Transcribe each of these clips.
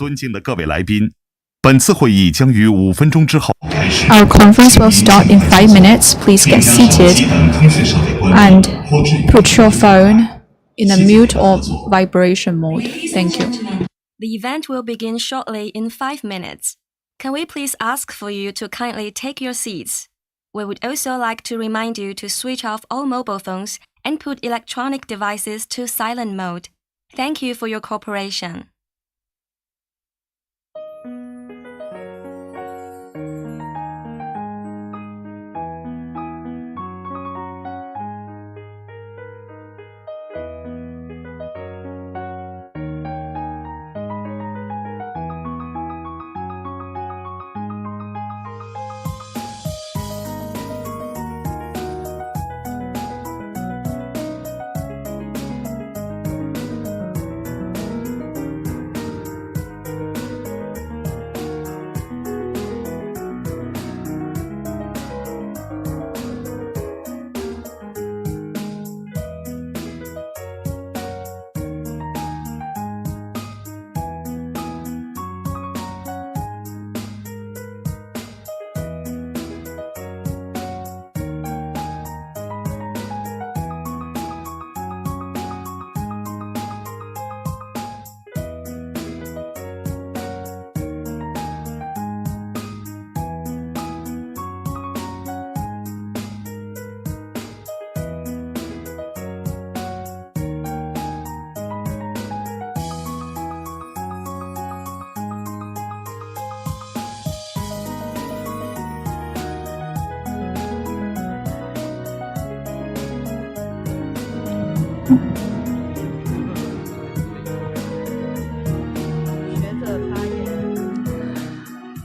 尊敬的各位来宾，本次会议将于5分钟之后开始。 Our conference will start in 5 minutes. Please get seated and put your phone in a mute or vibration mode. Thank you. The event will begin shortly in 5 minutes. Can we please ask for you to kindly take your seats? We would also like to remind you to switch off all mobile phones and put electronic devices to silent mode. Thank you for your cooperation.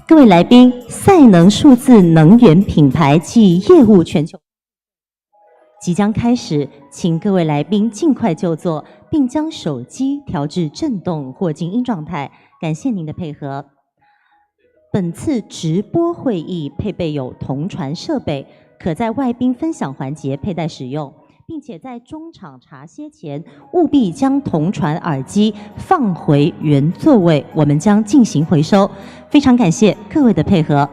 各位来宾，赛能数字能源品牌及业务全球即将开始，请各位来宾尽快就座，并将手机调至震动或静音状态。感谢您的配合。本次直播会议配备有同传设备，可在外宾分享环节佩戴使用，并且在中场茶歇前务必将同传耳机放回原座位，我们将进行回收。非常感谢各位的配合。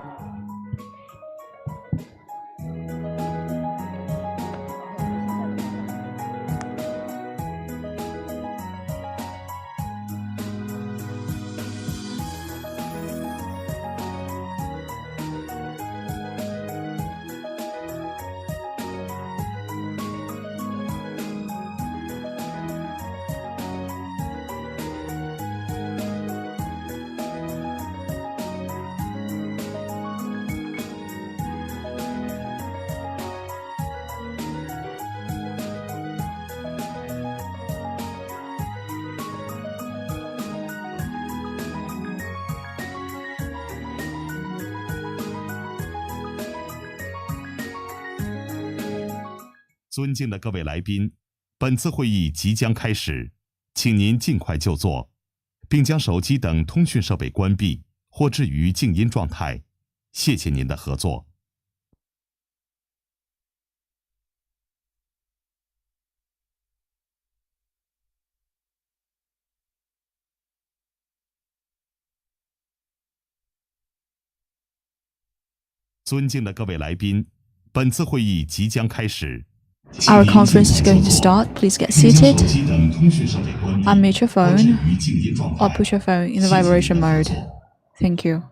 尊敬的各位来宾，本次会议即将开始，请您尽快就座，并将手机等通讯设备关闭或置于静音状态。谢谢您的合作。尊敬的各位来宾，本次会议即将开始。 Our conference is going to start. Please get seated, unmute your phone, or put your phone in the vibration mode. Thank you.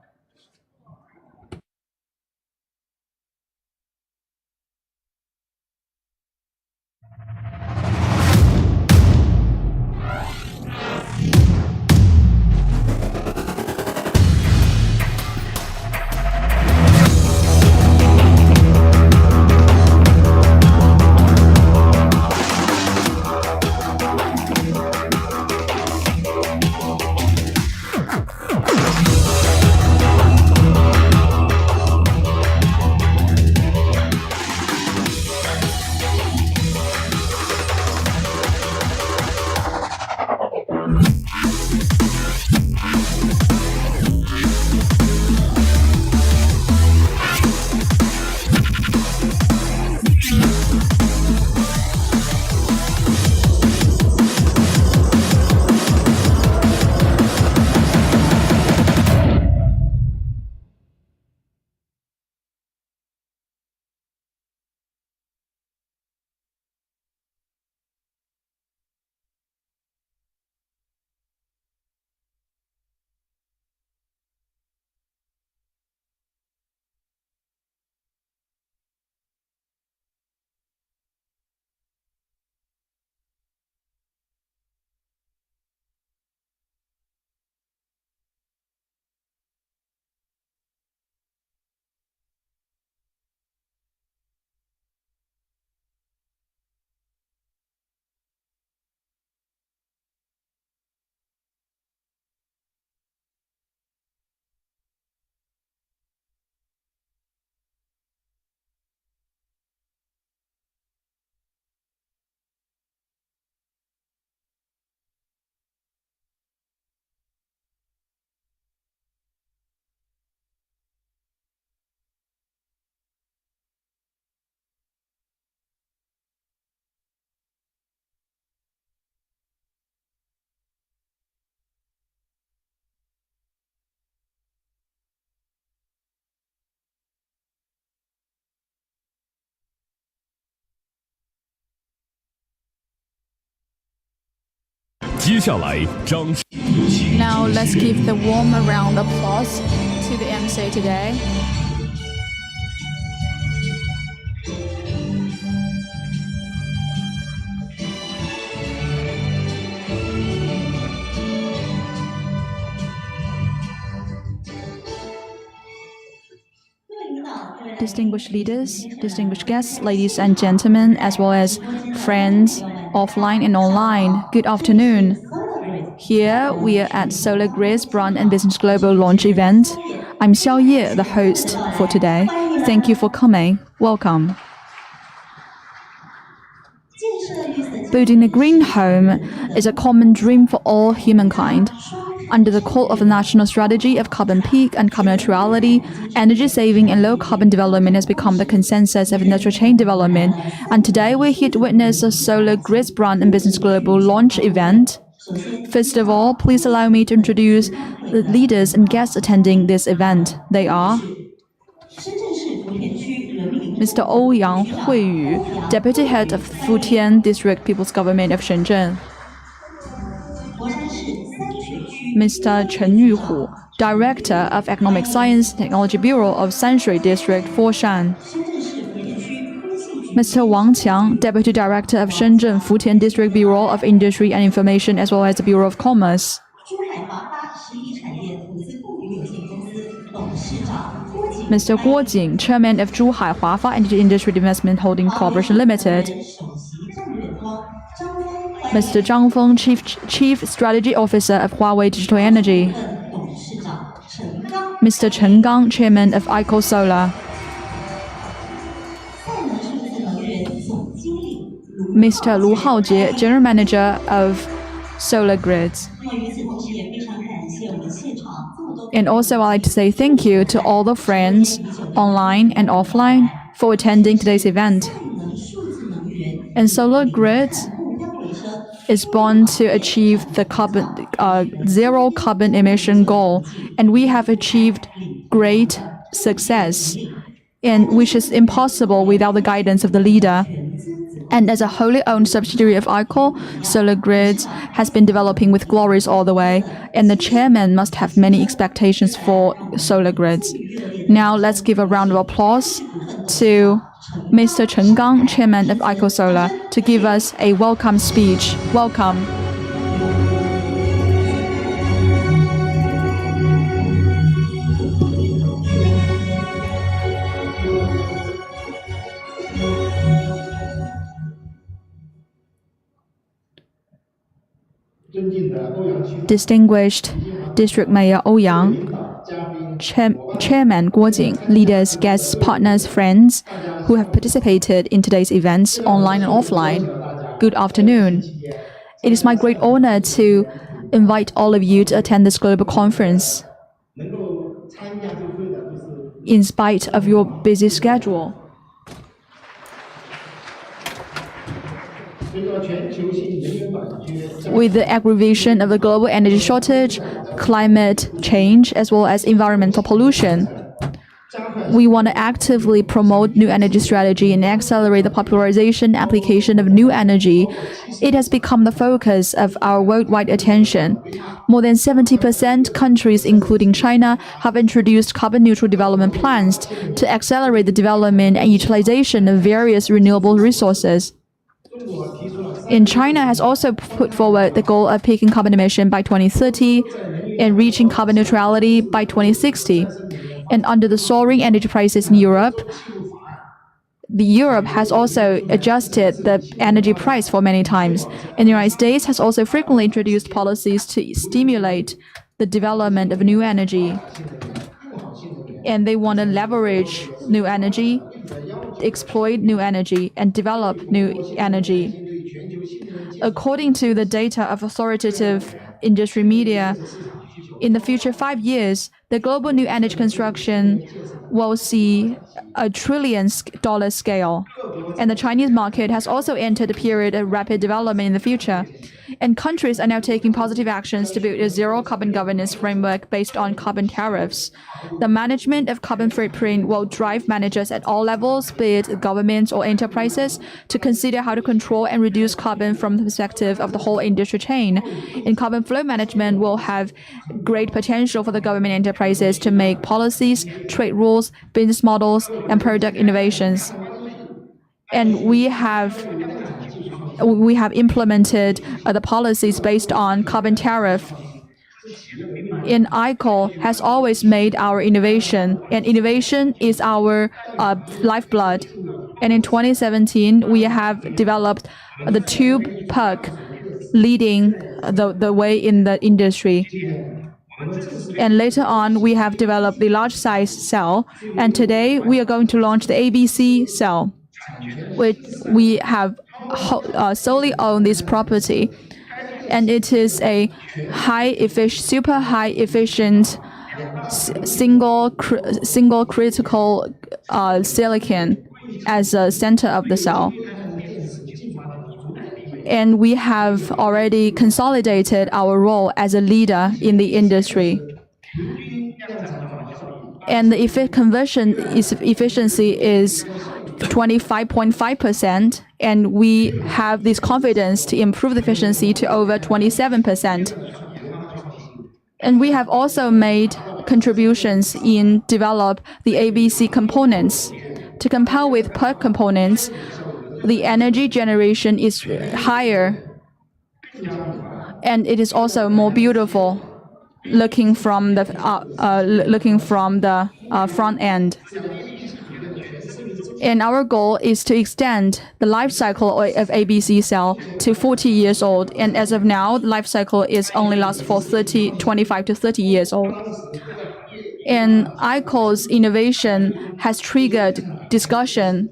接下来，掌声。 Now let's give the warm round of applause to the MC today. Distinguished leaders, distinguished guests, ladies and gentlemen, as well as friends offline and online, good afternoon. Here we are at Solar Grids Brand and Business Global launch event. I'm Xiao Ye, the host for today. Thank you for coming. Welcome. Building a green home is a common dream for all humankind. Under the call of the national strategy of carbon peak and carbon neutrality, energy saving and low carbon development has become the consensus of industrial chain development. And today we're here to witness a Solar Grids Brand and Business Global launch event. First of all, please allow me to introduce the leaders and guests attending this event. They are Mr. Ouyang Huiyu, Deputy Head of Futian District People's Government of Shenzhen. Mr. Chen Yuhu, Director of Economic Science Technology Bureau of Sanshui District, Foshan. Mr. Wang Qiang, Deputy Director of Shenzhen Futian District Bureau of Industry and Information as well as the Bureau of Commerce. Mr. Guo Jing, Chairman of Zhuhai Huafa Energy Industry Investment Holding Corporation Limited. Mr. Zhang Feng, Chief Strategy Officer of Huawei Digital Energy. Mr. Chen Gang, Chairman of ICO Solar. Mr. Lu Haojie, General Manager of Solar Grids. And also I'd like to say thank you to all the friends online and offline for attending today's event. And Solar Grids is born to achieve the zero carbon emission goal, and we have achieved great success, and which is impossible without the guidance of the leader. And as a wholly owned subsidiary of ICO, Solar Grids has been developing with glories all the way, and the chairman must have many expectations for Solar Grids. Now let's give a round of applause to Mr. Chen Gang, Chairman of ICO Solar, to give us a welcome speech. Welcome. Distinguished District Mayor Ouyang, Chairman Guo Jing, leaders, guests, partners, friends who have participated in today's events online and offline, good afternoon. It is my great honor to invite all of you to attend this global conference in spite of your busy schedule. With the aggravation of the global energy shortage, climate change, as well as environmental pollution, we want to actively promote new energy strategy and accelerate the popularization application of new energy. It has become the focus of our worldwide attention. More than 70% countries, including China, have introduced carbon neutral development plans to accelerate the development and utilization of various renewable resources. And China has also put forward the goal of peaking carbon emission by 2030 and reaching carbon neutrality by 2060. And under the soaring energy prices in Europe, Europe has also adjusted the energy price for many times. And the United States has also frequently introduced policies to stimulate the development of new energy. And they want to leverage new energy, exploit new energy, and develop new energy. According to the data of authoritative industry media, in the future 5 years, the global new energy construction will see a $1 trillion scale. And the Chinese market has also entered a period of rapid development in the future. And countries are now taking positive actions to build a zero carbon governance framework based on carbon tariffs. The management of carbon footprint will drive managers at all levels, be it governments or enterprises, to consider how to control and reduce carbon from the perspective of the whole industry chain. And carbon flow management will have great potential for the government enterprises to make policies, trade rules, business models, and product innovations. And we have implemented the policies based on carbon tariff. And ICOL has always made our innovation, and innovation is our lifeblood. And in 2017, we have developed the tube PERC, leading the way in the industry. And later on, we have developed the large size cell. And today, we are going to launch the ABC cell, which we have solely own this property. And it is a super high efficient single critical silicon as a center of the cell. And we have already consolidated our role as a leader in the industry. And the conversion efficiency is 25.5%, and we have this confidence to improve the efficiency to over 27%. And we have also made contributions in develop the ABC components. To compare with PERC components, the energy generation is higher, and it is also more beautiful looking from the front end. And our goal is to extend the life cycle of ABC cell to 40 years old. And as of now, the life cycle is only lasts for 25 to 30 years old. And ICOL's innovation has triggered discussion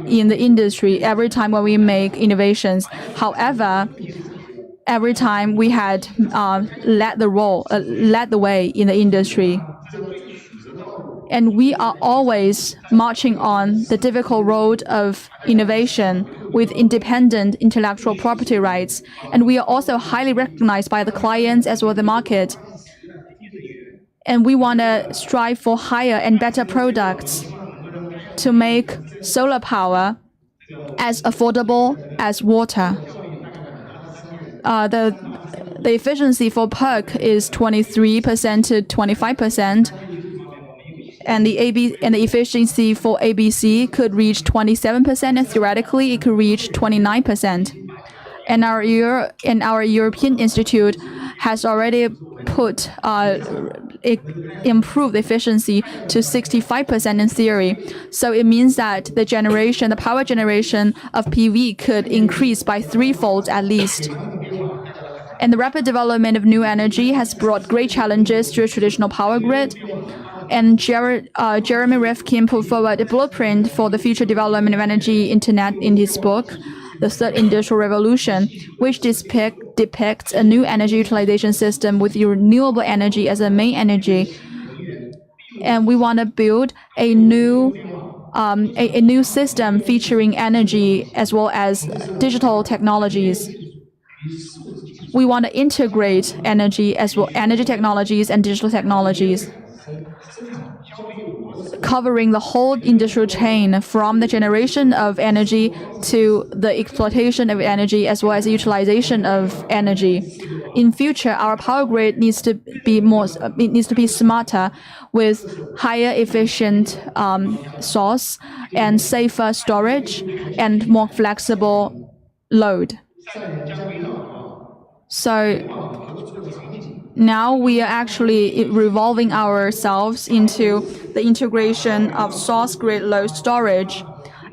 in the industry every time when we make innovations. However, every time we had led the way in the industry. And we are always marching on the difficult road of innovation with independent intellectual property rights. And we are also highly recognized by the clients as well as the market. And we want to strive for higher and better products to make solar power as affordable as water. The efficiency for PERC is 23% to 25%. And the efficiency for ABC could reach 27%, and theoretically it could reach 29%. And our European Institute has already improved efficiency to 65% in theory. So it means that the power generation of PV could increase by threefold at least. And the rapid development of new energy has brought great challenges to a traditional power grid. And Jeremy Rifkin put forward a blueprint for the future development of energy internet in his book, The Third Industrial Revolution, which depicts a new energy utilization system with renewable energy as a main energy. And we want to build a new system featuring energy as well as digital technologies. We want to integrate energy technologies and digital technologies, covering the whole industrial chain from the generation of energy to the exploitation of energy as well as the utilization of energy. In future, our power grid needs to be smarter with higher efficient source and safer storage and more flexible load. So now we are actually revolving ourselves into the integration of source grid load storage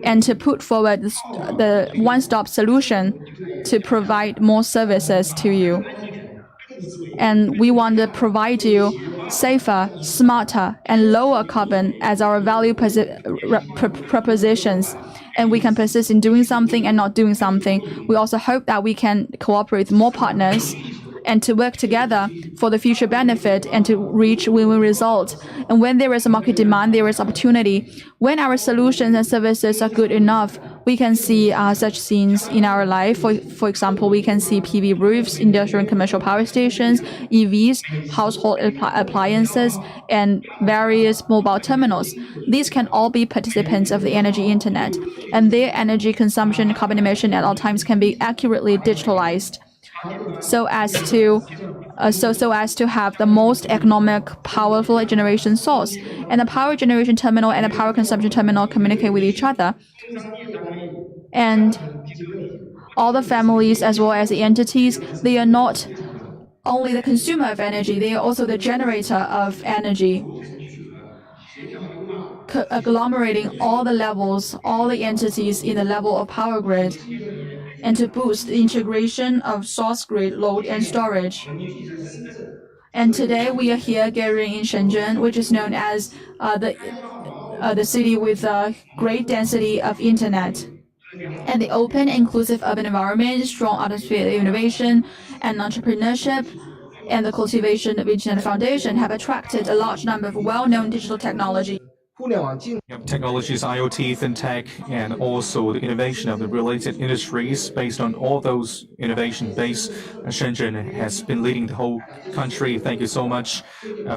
and to put forward the one-stop solution to provide more services to you. And we want to provide you safer, smarter, and lower carbon as our value propositions. And we can persist in doing something and not doing something. We also hope that we can cooperate with more partners and to work together for the future benefit and to reach win-win result. And when there is a market demand, there is opportunity. When our solutions and services are good enough, we can see such scenes in our life. For example, we can see PV roofs, industrial and commercial power stations, EVs, household appliances, and various mobile terminals. These can all be participants of the energy internet, and their energy consumption and carbon emission at all times can be accurately digitalized so as to have the most economic, powerful generation source. And the power generation terminal and the power consumption terminal communicate with each other. And all the families as well as the entities, they are not only the consumer of energy, they are also the generator of energy, agglomerating all the levels, all the entities in the level of power grid, and to boost the integration of source grid, load, and storage. And today we are here gathering in Shenzhen, which is known as the city with a great density of internet. And the open, inclusive urban environment, strong atmosphere of innovation and entrepreneurship, and the cultivation of internet foundation have attracted a large number of well-known digital technology. Technologies, IoT, fintech, and also the innovation of the related industries. Based on all those innovation base, Shenzhen has been leading the whole country. Thank you so much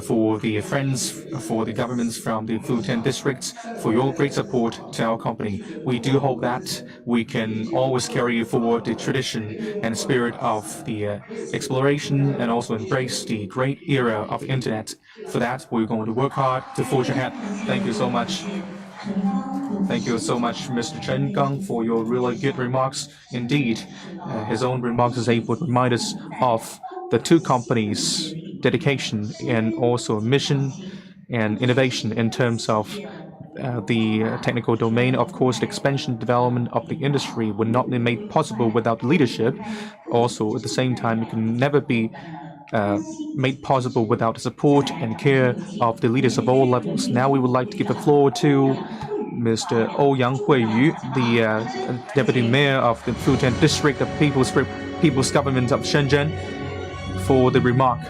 for the friends, for the governments from the Fujian districts, for your great support to our company. We do hope that we can always carry forward the tradition and spirit of the exploration and also embrace the great era of internet. For that, we're going to work hard to forge ahead. Thank you so much. Thank you so much, Mr. Chen Gang, for your really good remarks. Indeed, his own remarks is able to remind us of the two companies' dedication and also mission and innovation in terms of the technical domain. Of course, the expansion development of the industry would not be made possible without leadership. Also, at the same time, it can never be made possible without the support and care of the leaders of all levels. Now we would like to give the floor to Mr. Ouyang Huiyu, the Deputy Mayor of the Fujian District of People's Government of Shenzhen, for the remark.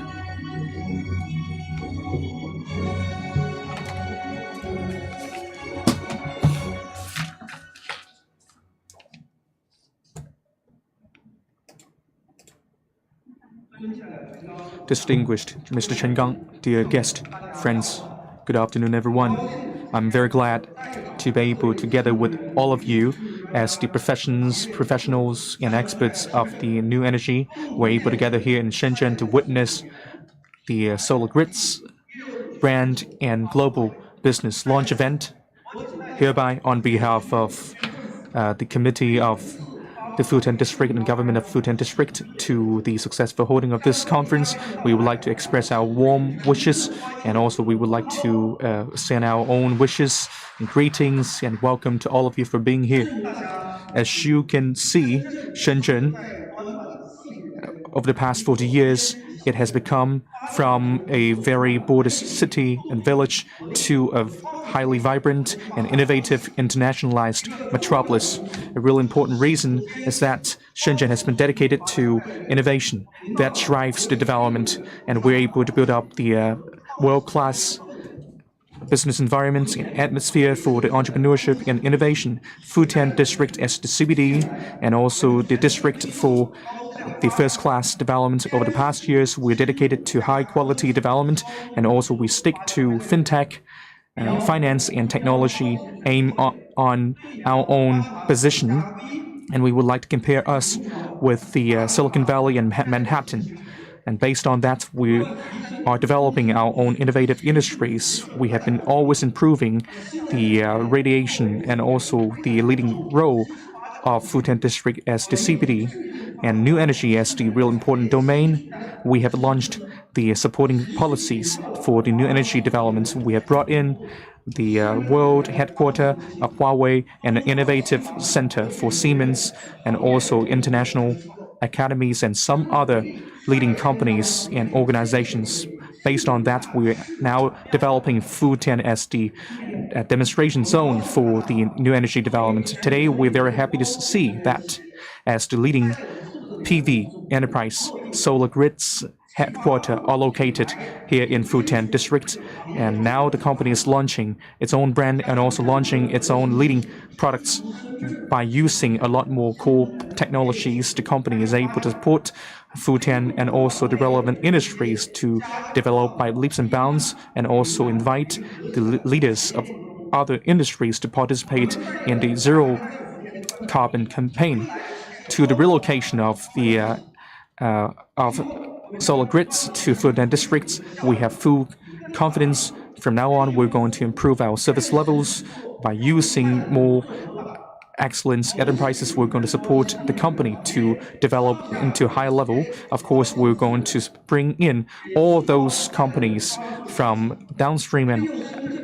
Distinguished Mr. Chen Gang, dear guest, friends, good afternoon, everyone. I'm very glad to be able, together with all of you, as the professionals, and experts of the new energy, we're able to gather here in Shenzhen to witness the Solar Grids brand and global business launch event. Hereby, on behalf of the Committee of the Fujian District and Government of Fujian District to the successful holding of this conference, we would like to express our warm wishes, and also we would like to send our own wishes and greetings and welcome to all of you for being here. As you can see, Shenzhen, over the past 40 years, it has become from a very border city and village to a highly vibrant and innovative internationalized metropolis. A really important reason is that Shenzhen has been dedicated to innovation that drives the development, and we're able to build up the world-class business environment and atmosphere for the entrepreneurship and innovation. Fujian District as the CBD and also the district for the first-class development over the past years, we're dedicated to high-quality development, and also we stick to fintech, finance and technology, aim on our own position, and we would like to compare us with the Silicon Valley and Manhattan. And based on that, we are developing our own innovative industries. We have been always improving the radiation and also the leading role of Fujian District as the CBD and new energy as the real important domain. We have launched the supporting policies for the new energy developments. We have brought in the world headquarters of Huawei and an innovative center for Siemens, and also international academies and some other leading companies and organizations. Based on that, we're now developing Fujian as the demonstration zone for the new energy development. Today, we're very happy to see that as the leading PV enterprise, Solar Grid's headquarters are located here in Futian district, and now the company is launching its own brand and also launching its own leading products. By using a lot more core technologies, the company is able to support Futian and also the relevant industries to develop by leaps and bounds, and also invite the leaders of other industries to participate in the zero carbon campaign. To the relocation of the of Solar Grids to Futian districts, we have full confidence. From now on, we're going to improve our service levels by using more excellent enterprises. We're going to support the company to develop into a high level. Of course, we're going to bring in all those companies from downstream and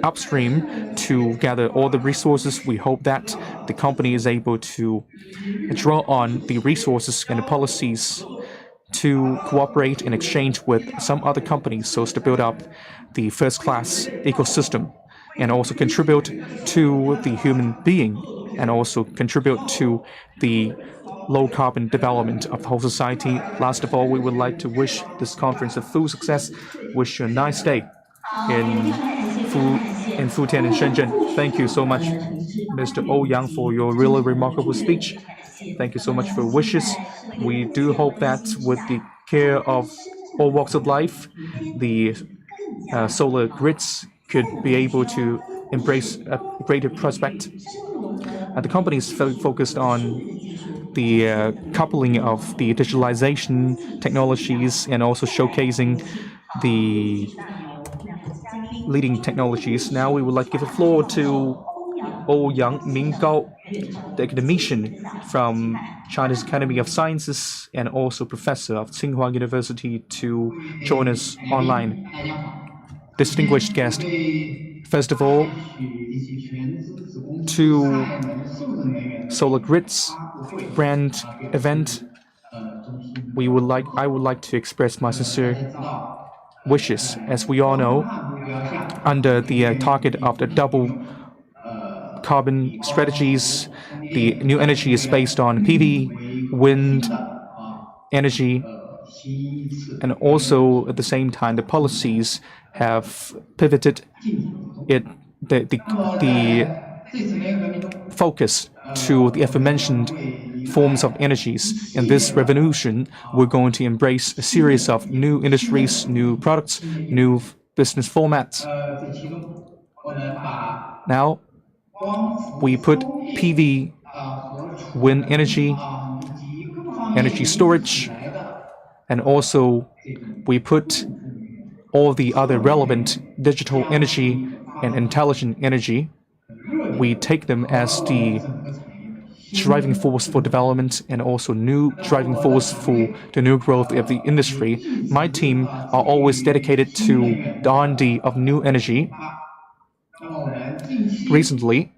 upstream to gather all the resources. We hope that the company is able to draw on the resources and the policies to cooperate and exchange with some other companies so as to build up the first-class ecosystem and also contribute to the human being and also contribute to the low-carbon development of the whole society. Last of all, we would like to wish this conference a full success. Wish you a nice day in Futian and Shenzhen. Thank you so much, Mr. Ouyang, for your really remarkable speech. Thank you so much for wishes. We do hope that with the care of all walks of life, the Solar Grids could be able to embrace a greater prospect. The company is focused on the coupling of the digitalization technologies and also showcasing the leading technologies. Now we would like to give the floor to Ouyang Minggao, the academician from China's Academy of Sciences and also professor of Tsinghua University, to join us online. Distinguished guest, first of all, to Solar Grids brand event, I would like to express my sincere wishes. As we all know, under the target of the double carbon strategies, the new energy is based on PV, wind energy, and also at the same time the policies have pivoted the focus to the aforementioned forms of energies. In this revolution, we're going to embrace a series of new industries, new products, new business formats. Now, we put PV, wind energy, energy storage, and also we put all the other relevant digital energy and intelligent energy. We take them as the driving force for development and also new driving force for the new growth of the industry. My team are always dedicated to the R&D of new energy. Recently,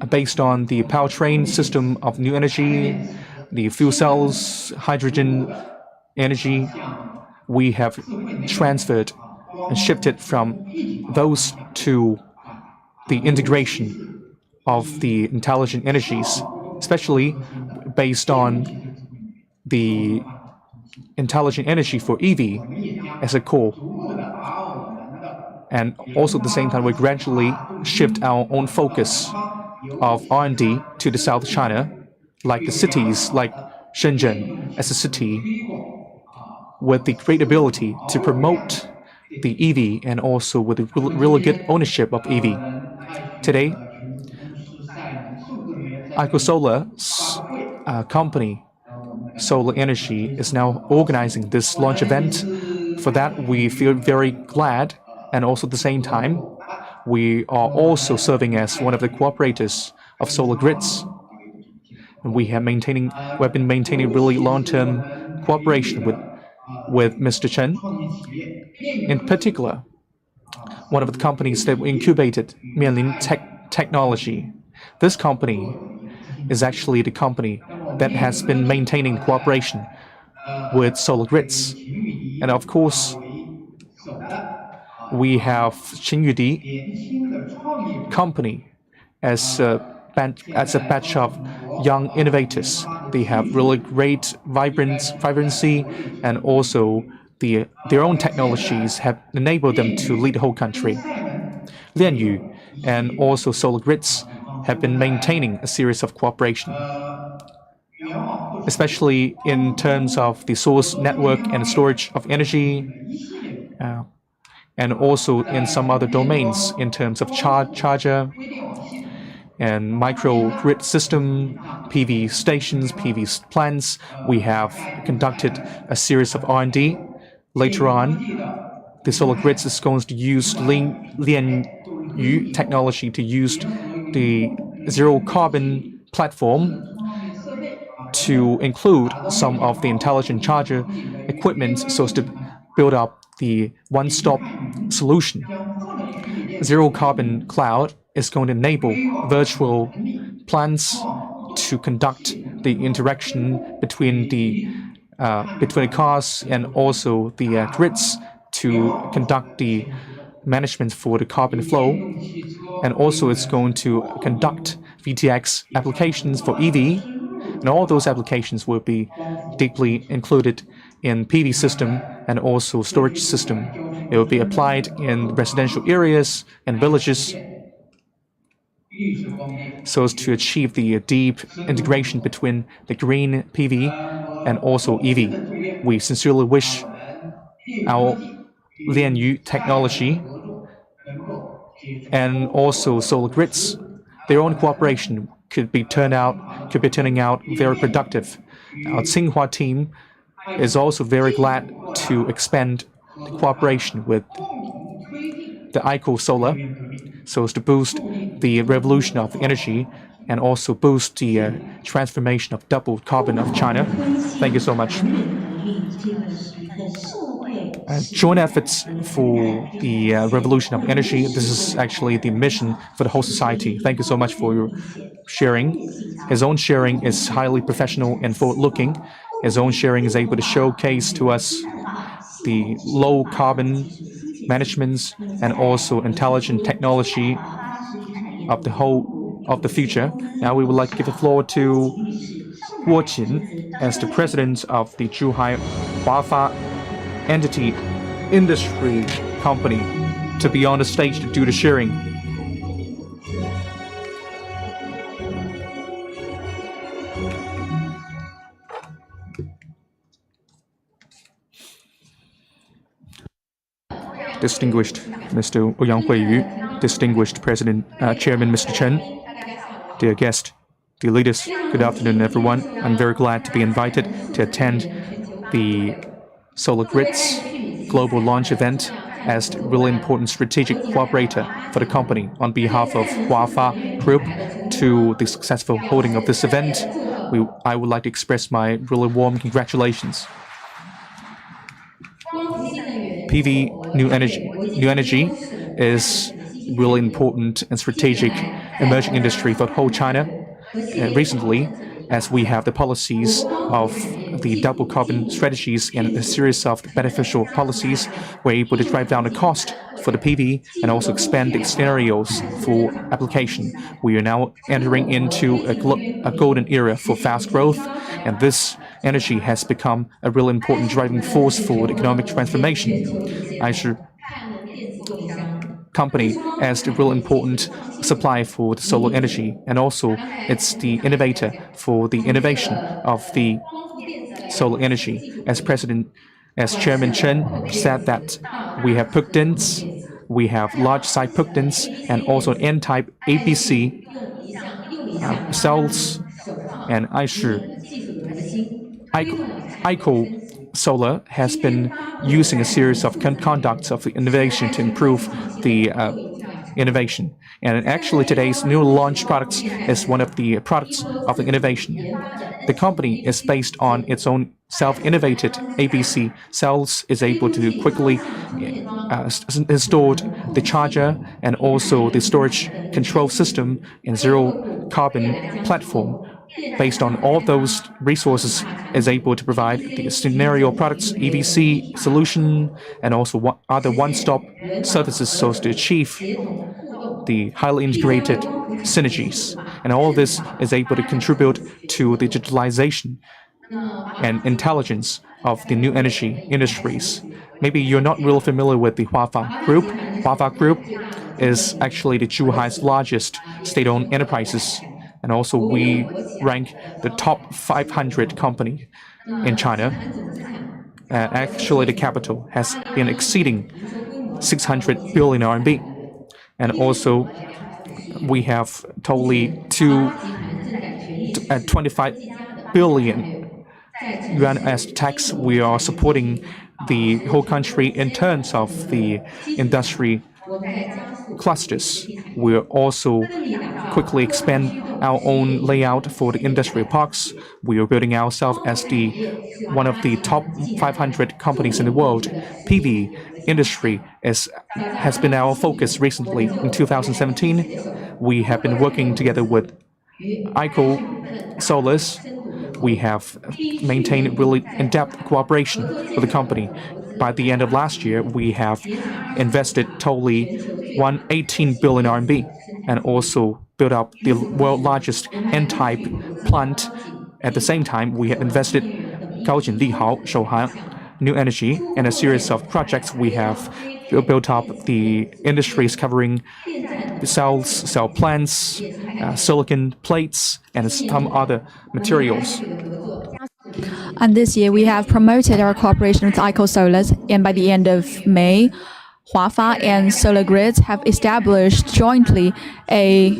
based on the powertrain system of new energy, the fuel cells, hydrogen energy, we have transferred and shifted from those to the integration of the intelligent energies, especially based on the intelligent energy for EV as a core. And also at the same time, we gradually shift our own focus of R&D to the South China, like the cities like Shenzhen as a city with the great ability to promote the EV and also with the really good ownership of EV. Today, IcoSolar's company, Solar Energy, is now organizing this launch event. For that, we feel very glad, and also at the same time, we are also serving as one of the cooperators of Solar Grids. And we have been maintaining really long-term cooperation with Mr. Chen. In particular, one of the companies that we incubated, Mianlin Technology. This company is actually the company that has been maintaining cooperation with Solar Grids. And of course, we have Qingyudi company as batch of young innovators. They have really great vibrancy, and also their own technologies have enabled them to lead the whole country. Lianyu and also Solar Grids have been maintaining a series of cooperation, especially in terms of the source network and storage of energy, and also in some other domains in terms of charger and microgrid system, PV stations, PV plants. We have conducted a series of R&D. Later on, the Solar Grids is going to use Lianyu technology to use the zero carbon platform to include some of the intelligent charger equipment so as to build up the one-stop solution. Zero carbon cloud is going to enable virtual plants to conduct the interaction between the cars and also the grids to conduct the management for the carbon flow, and also it's going to conduct VTX applications for EV, and all those applications will be deeply included in PV system and also storage system. It will be applied in residential areas and villages so as to achieve the deep integration between the green PV and also EV. We sincerely wish our Lianyu technology and also Solar Grids, their own cooperation could be turning out very productive. Our Tsinghua team is also very glad to expand the cooperation with the ICO Solar so as to boost the revolution of energy and also boost the transformation of double carbon of China. Thank you so much. Joint efforts for the revolution of energy. This is actually the mission for the whole society. Thank you so much for your sharing. His own sharing is highly professional and forward-looking. His own sharing is able to showcase to us the low carbon management and also intelligent technology of the future. Now we would like to give the floor to Guo Qin as the president of the Zhuhai Huafa Entity Industry Company to be on the stage to do the sharing. Distinguished Mr. Ouyang Huiyu, distinguished President, Chairman Mr. Chen, dear guest, dear leaders, good afternoon, everyone. I'm very glad to be invited to attend the Solar Grids global launch event as the really important strategic cooperator for the company. On behalf of Huafa Group to the successful holding of this event, I would like to express my really warm congratulations. PV new energy is really important and strategic emerging industry for the whole China. Recently, as we have the policies of the double carbon strategies and a series of beneficial policies, we're able to drive down the cost for the PV and also expand the scenarios for application. We are now entering into a golden era for fast growth, and this energy has become a really important driving force for the economic transformation. Aishi company as the real important supply for the solar energy, and also it's the innovator for the innovation of the solar energy. As Chairman Chen said that we have Pugdens, we have large-side Pugdens, and also N-type ABC cells, and ICO Solar has been using a series of conducts of innovation to improve the innovation. And actually today's new launch products is one of the products of the innovation. The company is based on its own self-innovated ABC cells, is able to quickly install the charger and also the storage control system in zero carbon platform. Based on all those resources, is able to provide the scenario products, EVC solution, and also other one-stop services so as to achieve the highly integrated synergies. And all this is able to contribute to the digitalization and intelligence of the new energy industries. Maybe you're not real familiar with the Huafa Group. Huafa Group is actually the Zhuhai's largest state-owned enterprises. And also we rank the top 500 company in China. Actually, the capital has been exceeding 600 billion RMB. And also, we have totally 25 billion yuan as tax. We are supporting the whole country in terms of the industry clusters. We'll also quickly expand our own layout for the industry parks. We are building ourselves as one of the top 500 companies in the world. PV industry has been our focus recently. In 2017, we have been working together with ICO Solars. We have maintained really in-depth cooperation with the company. By the end of last year, we have invested totally 118 billion RMB and also built up the world's largest N-type plant. At the same time, we have invested Gaojin Lihao, Shouhan, New Energy, and a series of projects. We have built up the industries covering cells, cell plants, silicon plates, and some other materials. And this year, we have promoted our cooperation with ICO Solars, and by the end of May, Huafa and Solar Grids have established jointly a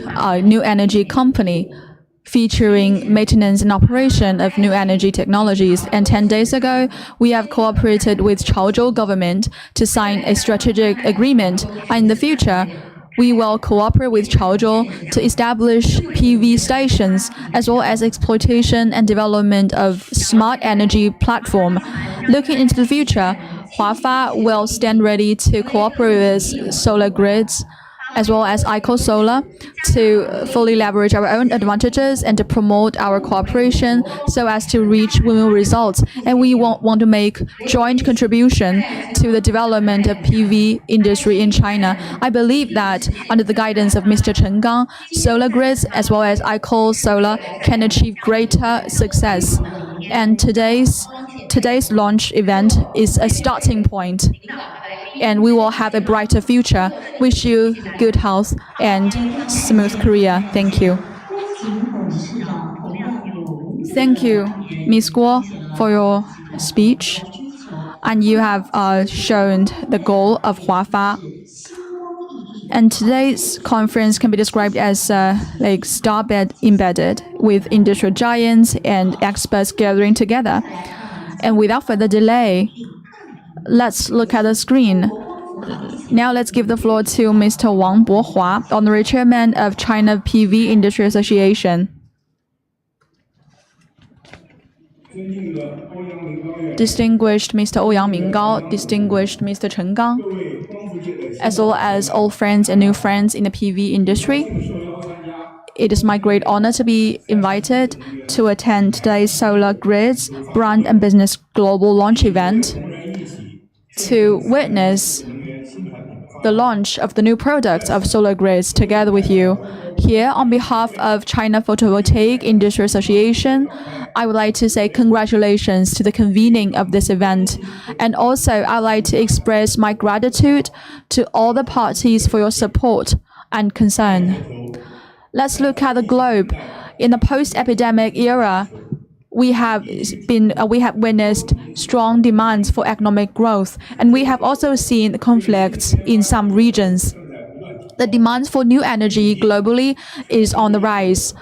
new energy company featuring maintenance and operation of new energy technologies. And 10 days ago, we have cooperated with Chaozhou government to sign a strategic agreement. And in the future, we will cooperate with Chaozhou to establish PV stations as well as exploitation and development of smart energy platform. Looking into the future, Huafa will stand ready to cooperate with Solar Grids as well as ICO Solar to fully leverage our own advantages and to promote our cooperation so as to reach win-win results. And we want to make joint contribution to the development of PV industry in China. I believe that under the guidance of Mr. Chen Gang, Solar Grids as well as ICO Solar can achieve greater success. And today's launch event is a starting point. And we will have a brighter future. Wish you good health and smooth career. Thank you. Thank you, Ms. Guo, for your speech. And you have shown the goal of Huafa. And today's conference can be described as like star-bed embedded with industrial giants and experts gathering together. And without further delay, let's look at the screen. Now let's give the floor to Mr. Wang Bohua, Honorary Chairman of China PV Industry Association. Distinguished Mr. Ouyang Minggao, distinguished Mr. Chen Gang, as well as old friends and new friends in the PV industry. It is my great honor to be invited to attend today's Solar Grids Brand and Business Global Launch event to witness the launch of the new products of Solar Grids together with you. Here, on behalf of China Photovoltaic Industry Association, I would like to say congratulations to the convening of this event. And also, I'd like to express my gratitude to all the parties for your support and concern. Let's look at the globe. In the post-epidemic era, we have witnessed strong demands for economic growth, and we have also seen conflicts in some regions. The demand for new energy globally is on the rise.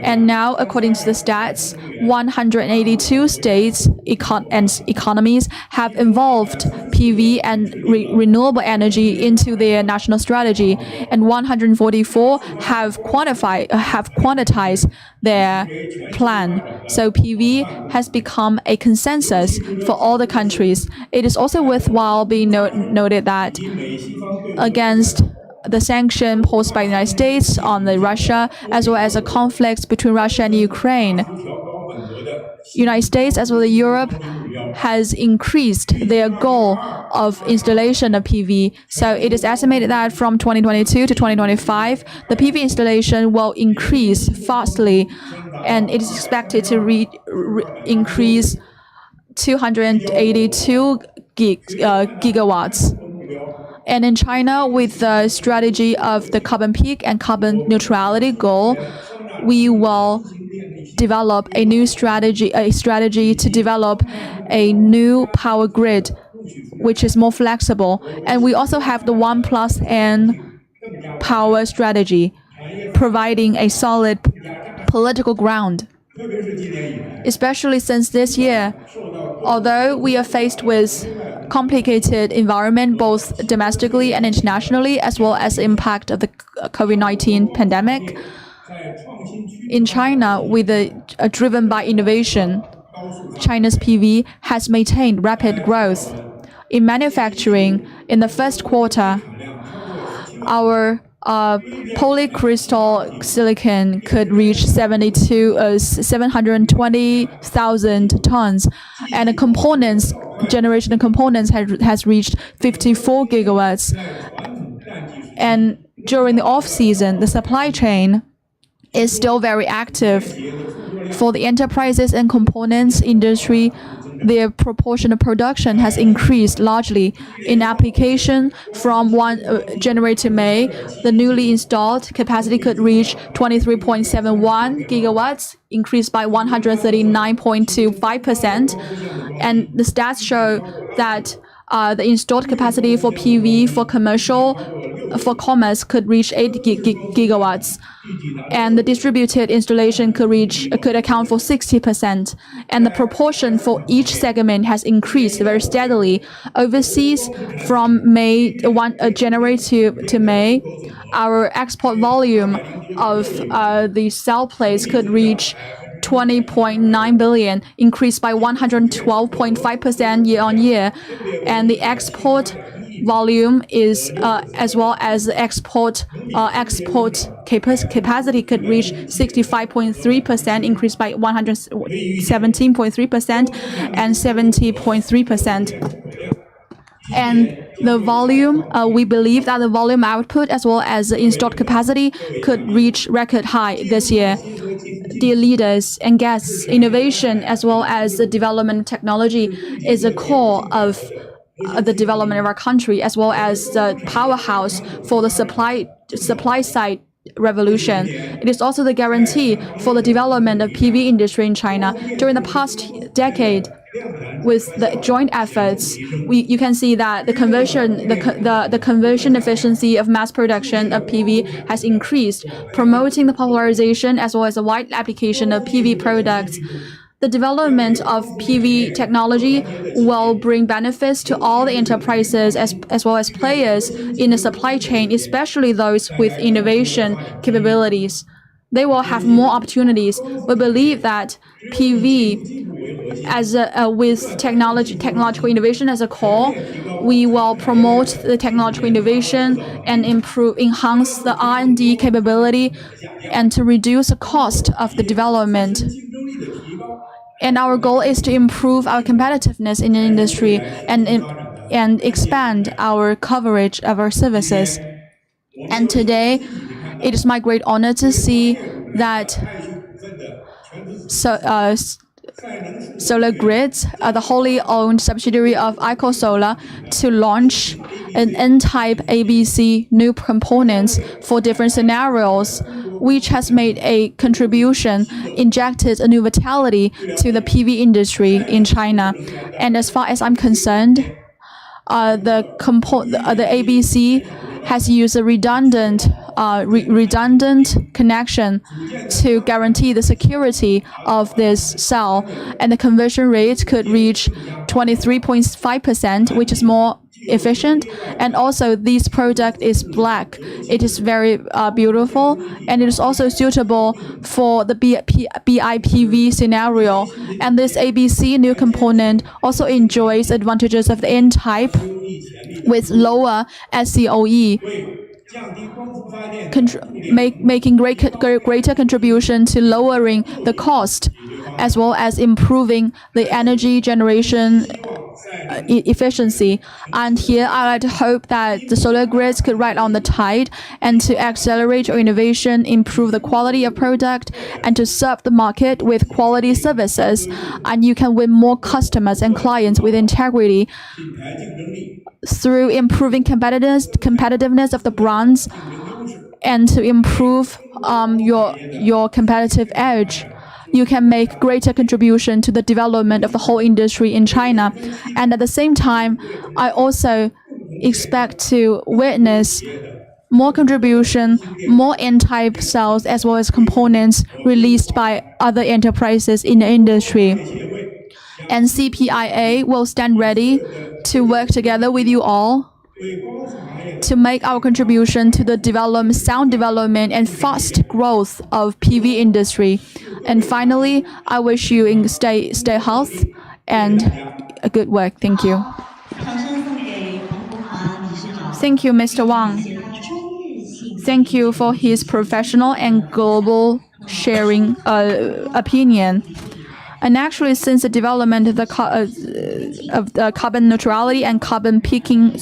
And now, according to the stats, 182 states and economies have involved PV and renewable energy into their national strategy, and 144 have quantized their plan. So PV has become a consensus for all the countries. It is also worthwhile being noted that against the sanction posed by the United States on Russia, as well as the conflicts between Russia and Ukraine, United States as well as Europe has increased their goal of installation of PV. So it is estimated that from 2022 to 2025, the PV installation will increase fastly, and it is expected to increase 282 gigawatts. And in China, with the strategy of the carbon peak and carbon neutrality goal, we will develop a new strategy, to develop a new power grid, which is more flexible. And we also have the 1+N power strategy, providing a solid political ground. Especially since this year, although we are faced with complicated environment both domestically and internationally, as well as the impact of the COVID-19 pandemic, in China, driven by innovation, China's PV has maintained rapid growth. In manufacturing, in the first quarter, our polycrystal silicon could reach 720,000 tons, and the generation of components has reached 54 gigawatts. And during the off-season, the supply chain is still very active. For the enterprises and components industry, their proportion of production has increased largely. In application, from January to May, the newly installed capacity could reach 23.71 gigawatts, increased by 139.25%. And the stats show that the installed capacity for PV for commerce could reach 8 gigawatts, and the distributed installation could account for 60%. And the proportion for each segment has increased very steadily. Overseas, from January to May, our export volume of the cell plates could reach 20.9 billion, increased by 112.5% year-on-year, and the export volume is as well as export capacity could reach 65.3%, increased by 117.3% and 70.3%. And the volume, we believe that the volume output as well as the installed capacity could reach record high this year. Dear leaders and guests, innovation as well as the development of technology is a core of the development of our country, as well as the powerhouse for the supply side revolution. It is also the guarantee for the development of PV industry in China. During the past decade, with the joint efforts, you can see that the conversion efficiency of mass production of PV has increased, promoting the popularization as well as the wide application of PV products. The development of PV technology will bring benefits to all the enterprises as well as players in the supply chain, especially those with innovation capabilities. They will have more opportunities. We believe that PV, with technological innovation as a core, we will promote the technological innovation and enhance the R&D capability, and to reduce the cost of the development. And our goal is to improve our competitiveness in the industry and expand our coverage of our services. And today, it is my great honor to see that Solar Grids, the wholly owned subsidiary of ICOSolar, to launch an N-type ABC new components for different scenarios, which has made a contribution, injected a new vitality to the PV industry in China. And as far as I'm concerned, the ABC has used a redundant connection to guarantee the security of this cell, and the conversion rate could reach 23.5%, which is more efficient. And also, this product is black. It is very beautiful, and it is also suitable for the BIPV scenario. And this ABC new component also enjoys advantages of the N-type with lower SCOE, making greater contribution to lowering the cost, as well as improving the energy generation efficiency. And here I like to hope that the solar grids could ride on the tide and to accelerate your innovation, improve the quality of product, and to serve the market with quality services. And you can win more customers and clients with integrity through improving competitiveness of the brands and to improve your competitive edge. You can make greater contribution to the development of the whole industry in China. And at the same time, I also expect to witness more contribution, more N-type cells as well as components released by other enterprises in the industry. And CPIA will stand ready to work together with you all to make our contribution to the sound development and fast growth of PV industry. And finally, I wish you stay healthy and a good work. Thank you. Thank you, Mr. Wang. Thank you for his professional and global sharing opinion. And actually, since the development of the carbon neutrality and carbon peaking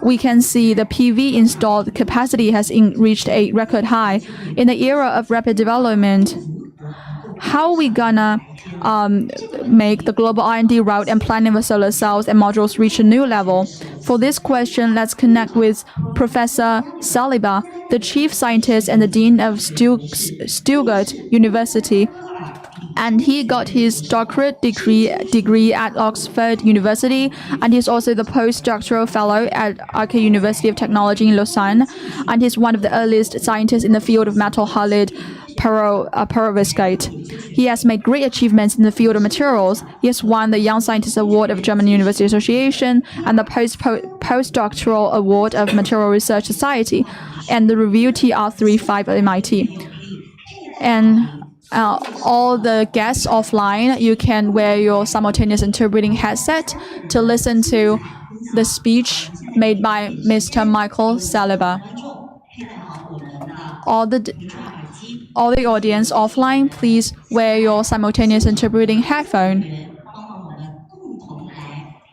we can see the PV installed capacity has reached a record high. In the era of rapid development, how are we gonna make the global R&D route and planning for solar cells and modules reach a new level? For this question, let's connect with Professor Saliba, the Chief Scientist and the Dean of Stuttgart University. And he got his doctorate degree at Oxford University, and he's also the postdoctoral fellow at RK University of Technology in Lausanne, and he's one of the earliest scientists in the field of metal halide perovskite. He has made great achievements in the field of materials. He has won the Young Scientist Award of German University Association and the Postdoctoral Award of Material Research Society and the Review TR35 of MIT. And all the guests offline, you can wear your simultaneous interpreting headset to listen to the speech made by Mr. Michael Saliba. All the audience offline, please wear your simultaneous interpreting headphone.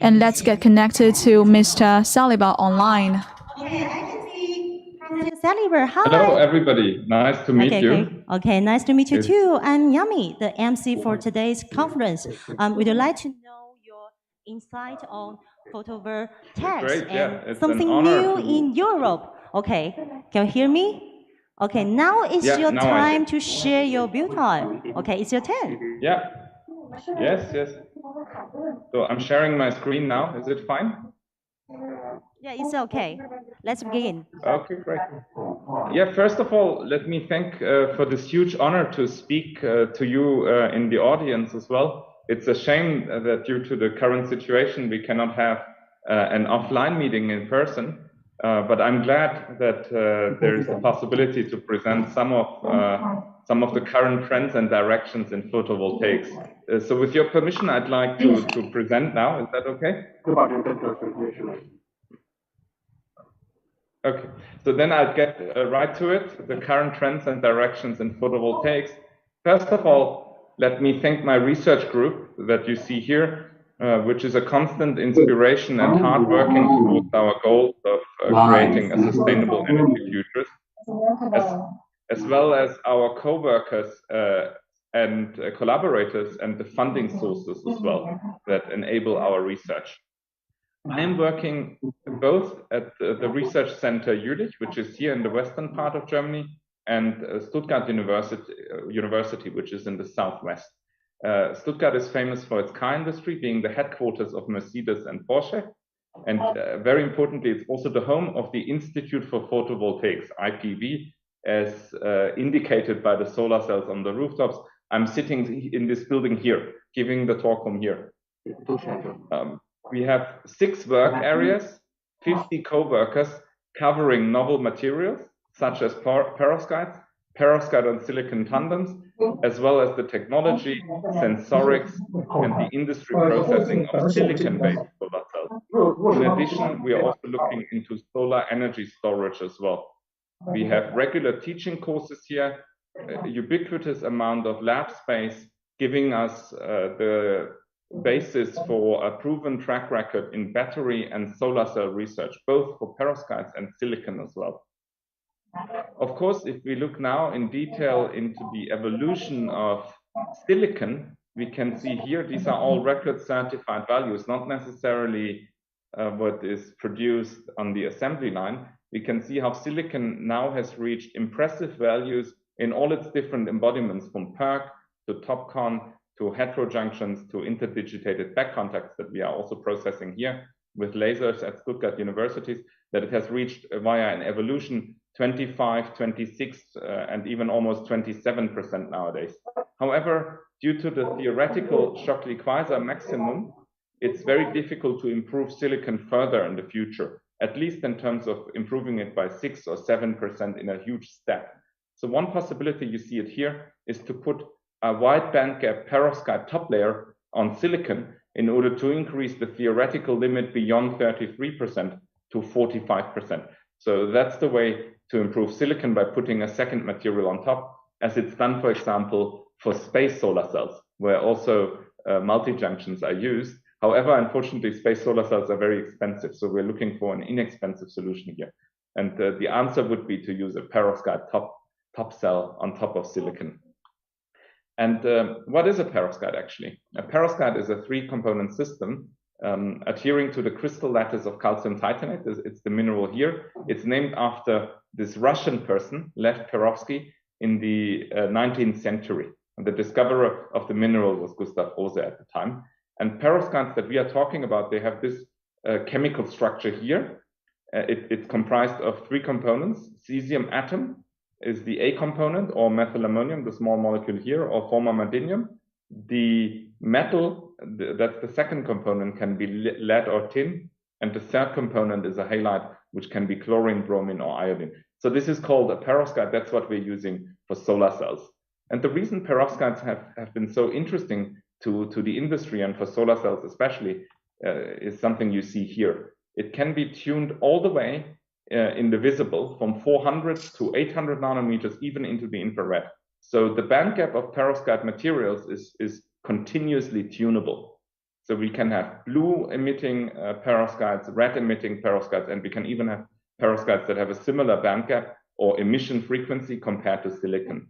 And let's get connected to Mr. Saliba online. Saliba, hi. Hello, everybody. Nice to meet you. Okay, nice to meet you too. I'm Yami, the MC for today's conference. Would you like to know your insight on photovoltaics and something new in Europe? Okay, can you hear me? Okay, now is your time to share your viewpoint. Okay, it's your turn. Yeah. Yes. So I'm sharing my screen now. Is it fine? Yeah, it's okay. Let's begin. Okay, great. Yeah, first of all, let me thank for this huge honor to speak to you in the audience as well. It's a shame that due to the current situation, we cannot have an offline meeting in person. But I'm glad that there is a possibility to present some of the current trends and directions in photovoltaics. So with your permission, I'd like to present now. Is that okay? Okay, so then I'll get right to it, the current trends and directions in photovoltaics. First of all, let me thank my research group that you see here, which is a constant inspiration and hard working towards our goals of creating a sustainable energy future, as well as our co-workers and collaborators and the funding sources as well that enable our research. I am working both at the Research Center Jülich, which is here in the western part of Germany, and Stuttgart University, which is in the southwest. Stuttgart is famous for its car industry, being the headquarters of Mercedes and Porsche. And very importantly, it's also the home of the Institute for Photovoltaics, IPV, as indicated by the solar cells on the rooftops. I'm sitting in this building here, giving the talk from here. We have 6 work areas, 50 co-workers covering novel materials, such as perovskites, perovskite on silicon tandems, as well as the technology, sensorics, and the industry processing of silicon-based solar cells. In addition, we are also looking into solar energy storage as well. We have regular teaching courses here, a ubiquitous amount of lab space, giving us the basis for a proven track record in battery and solar cell research, both for perovskites and silicon as well. Of course, if we look now in detail into the evolution of silicon, we can see here, these are all record certified values, not necessarily what is produced on the assembly line. We can see how silicon now has reached impressive values in all its different embodiments, from PERC to TOPCon to heterojunctions to interdigitated back contacts that we are also processing here with lasers at Stuttgart universities, that it has reached via an evolution 25, 26, and even almost 27% nowadays. However, due to the theoretical Shockley-Queisser maximum, it's very difficult to improve silicon further in the future, at least in terms of improving it by 6 or 7% in a huge step. So one possibility, you see it here, is to put a wide bandgap perovskite top layer on silicon in order to increase the theoretical limit beyond 33% to 45%. So that's the way to improve silicon, by putting a second material on top, as it's done, for example, for space solar cells, where also multi-junctions are used. However, unfortunately, space solar cells are very expensive, so we're looking for an inexpensive solution here. And the answer would be to use a perovskite top cell on top of silicon. And what is a perovskite actually? A perovskite is a 3-component system adhering to the crystal lattice of calcium titanate. It's the mineral here. It's named after this Russian person, Lev Perovsky, in the 19th century. And the discoverer of the mineral was Gustav Rose at the time. And perovskites that we are talking about, they have this chemical structure here. It's comprised of 3 components. Cesium atom is the A component, or methylammonium, the small molecule here, or formamidinium. The metal, that's the second component, can be lead or tin. And the third component is a halide, which can be chlorine, bromine, or iodine. So this is called a perovskite. That's what we're using for solar cells. And the reason perovskites have been so interesting to the industry and for solar cells especially is something you see here. It can be tuned all the way in the visible, from 400 to 800 nanometers, even into the infrared. So the bandgap of perovskite materials is continuously tunable. So we can have blue emitting perovskites, red emitting perovskites, and we can even have perovskites that have a similar bandgap or emission frequency compared to silicon.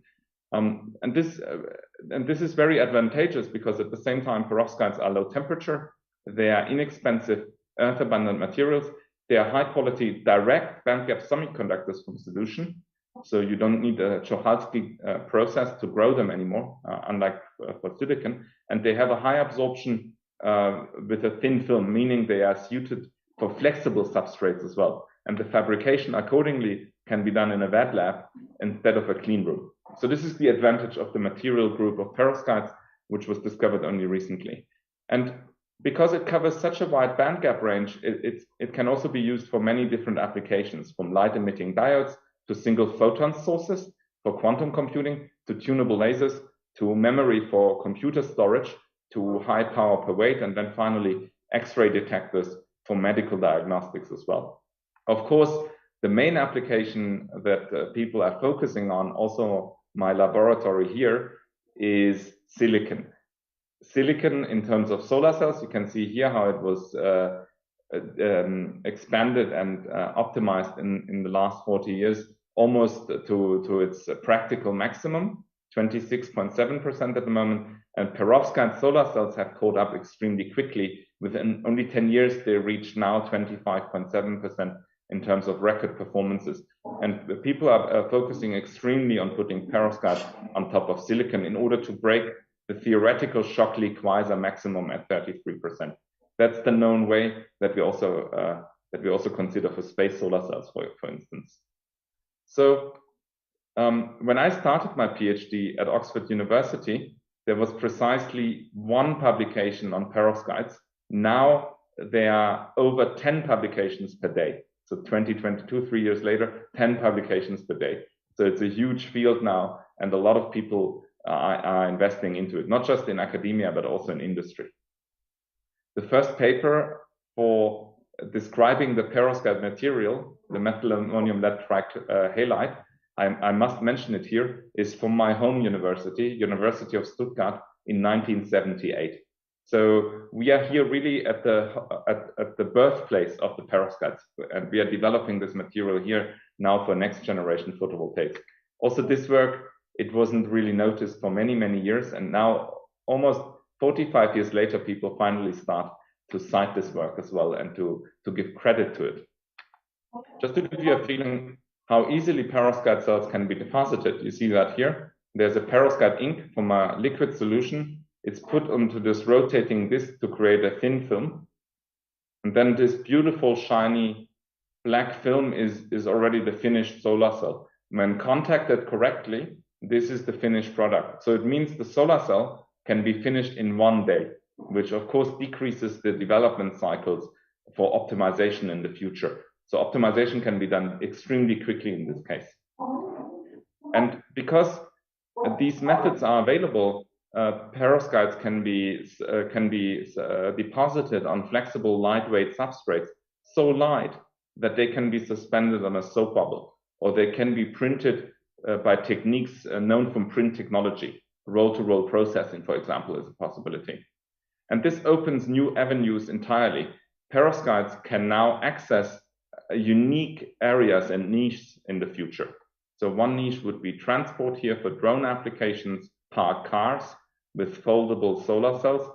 And this is very advantageous, because at the same time, perovskites are low temperature, they are inexpensive, earth-abundant materials, they are high-quality direct bandgap semiconductors from solution, so you don't need a Czochalski process to grow them anymore, unlike for silicon, and they have a high absorption with a thin film, meaning they are suited for flexible substrates as well, and the fabrication accordingly can be done in a wet lab instead of a clean room. So this is the advantage of the material group of perovskites, which was discovered only recently. And because it covers such a wide bandgap range, it can also be used for many different applications, from light-emitting diodes to single photon sources for quantum computing, to tunable lasers, to memory for computer storage, to high power per weight, and then finally X-ray detectors for medical diagnostics as well. Of course, the main application that people are focusing on, also my laboratory here, is silicon. Silicon in terms of solar cells, you can see here how it was expanded and optimized in the last 40 years, almost to its practical maximum, 26.7% at the moment. And perovskite solar cells have caught up extremely quickly. Within only 10 years, they reach now 25.7% in terms of record performances. And the people are focusing extremely on putting perovskite on top of silicon in order to break the theoretical Shockley-Queisser maximum at 33%. That's the known way that we also consider for space solar cells, for instance. So when I started my PhD at Oxford University, there was precisely 1 publication on perovskites. Now there are over 10 publications per day. So 2022, 3 years later, 10 publications per day. So it's a huge field now, and a lot of people are investing into it, not just in academia, but also in industry. The first paper for describing the perovskite material, the methylammonium lead halide, I must mention it here, is from my home university, University of Stuttgart, in 1978. So we are here really at the birthplace of the perovskites, and we are developing this material here now for next generation photovoltaics. Also, this work, it wasn't really noticed for many, many years, and now almost 45 years later, people finally start to cite this work as well and to give credit to it. Just to give you a feeling how easily perovskite cells can be deposited, you see that here. There's a perovskite ink from a liquid solution. It's put onto this rotating disc to create a thin film. And then this beautiful, shiny black film is already the finished solar cell. When contacted correctly, this is the finished product. So it means the solar cell can be finished in 1 day, which of course decreases the development cycles for optimization in the future. So optimization can be done extremely quickly in this case. And because these methods are available, perovskites can be deposited on flexible, lightweight substrates, so light that they can be suspended on a soap bubble, or they can be printed by techniques known from print technology. Roll-to-roll processing, for example, is a possibility. And this opens new avenues entirely. Perovskites can now access unique areas and niches in the future. So one niche would be transport here for drone applications, parked cars with foldable solar cells,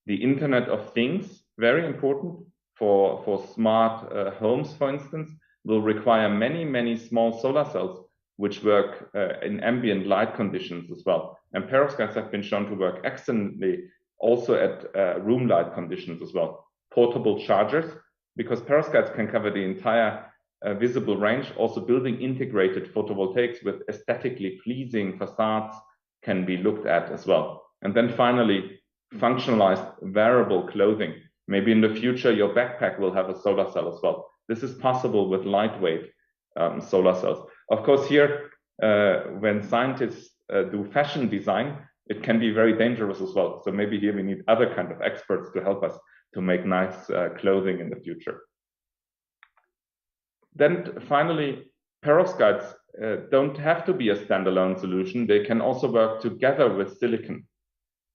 the Internet of Things, very important for smart homes, for instance, will require many, many small solar cells which work in ambient light conditions as well. And perovskites have been shown to work excellently also at room light conditions as well. Portable chargers, because perovskites can cover the entire visible range. Also, building integrated photovoltaics with aesthetically pleasing facades can be looked at as well. And then finally, functionalized wearable clothing. Maybe in the future, your backpack will have a solar cell as well. This is possible with lightweight solar cells. Of course, here, when scientists do fashion design, it can be very dangerous as well. So maybe here we need other kind of experts to help us to make nice clothing in the future. Then finally, perovskites don't have to be a standalone solution. They can also work together with silicon.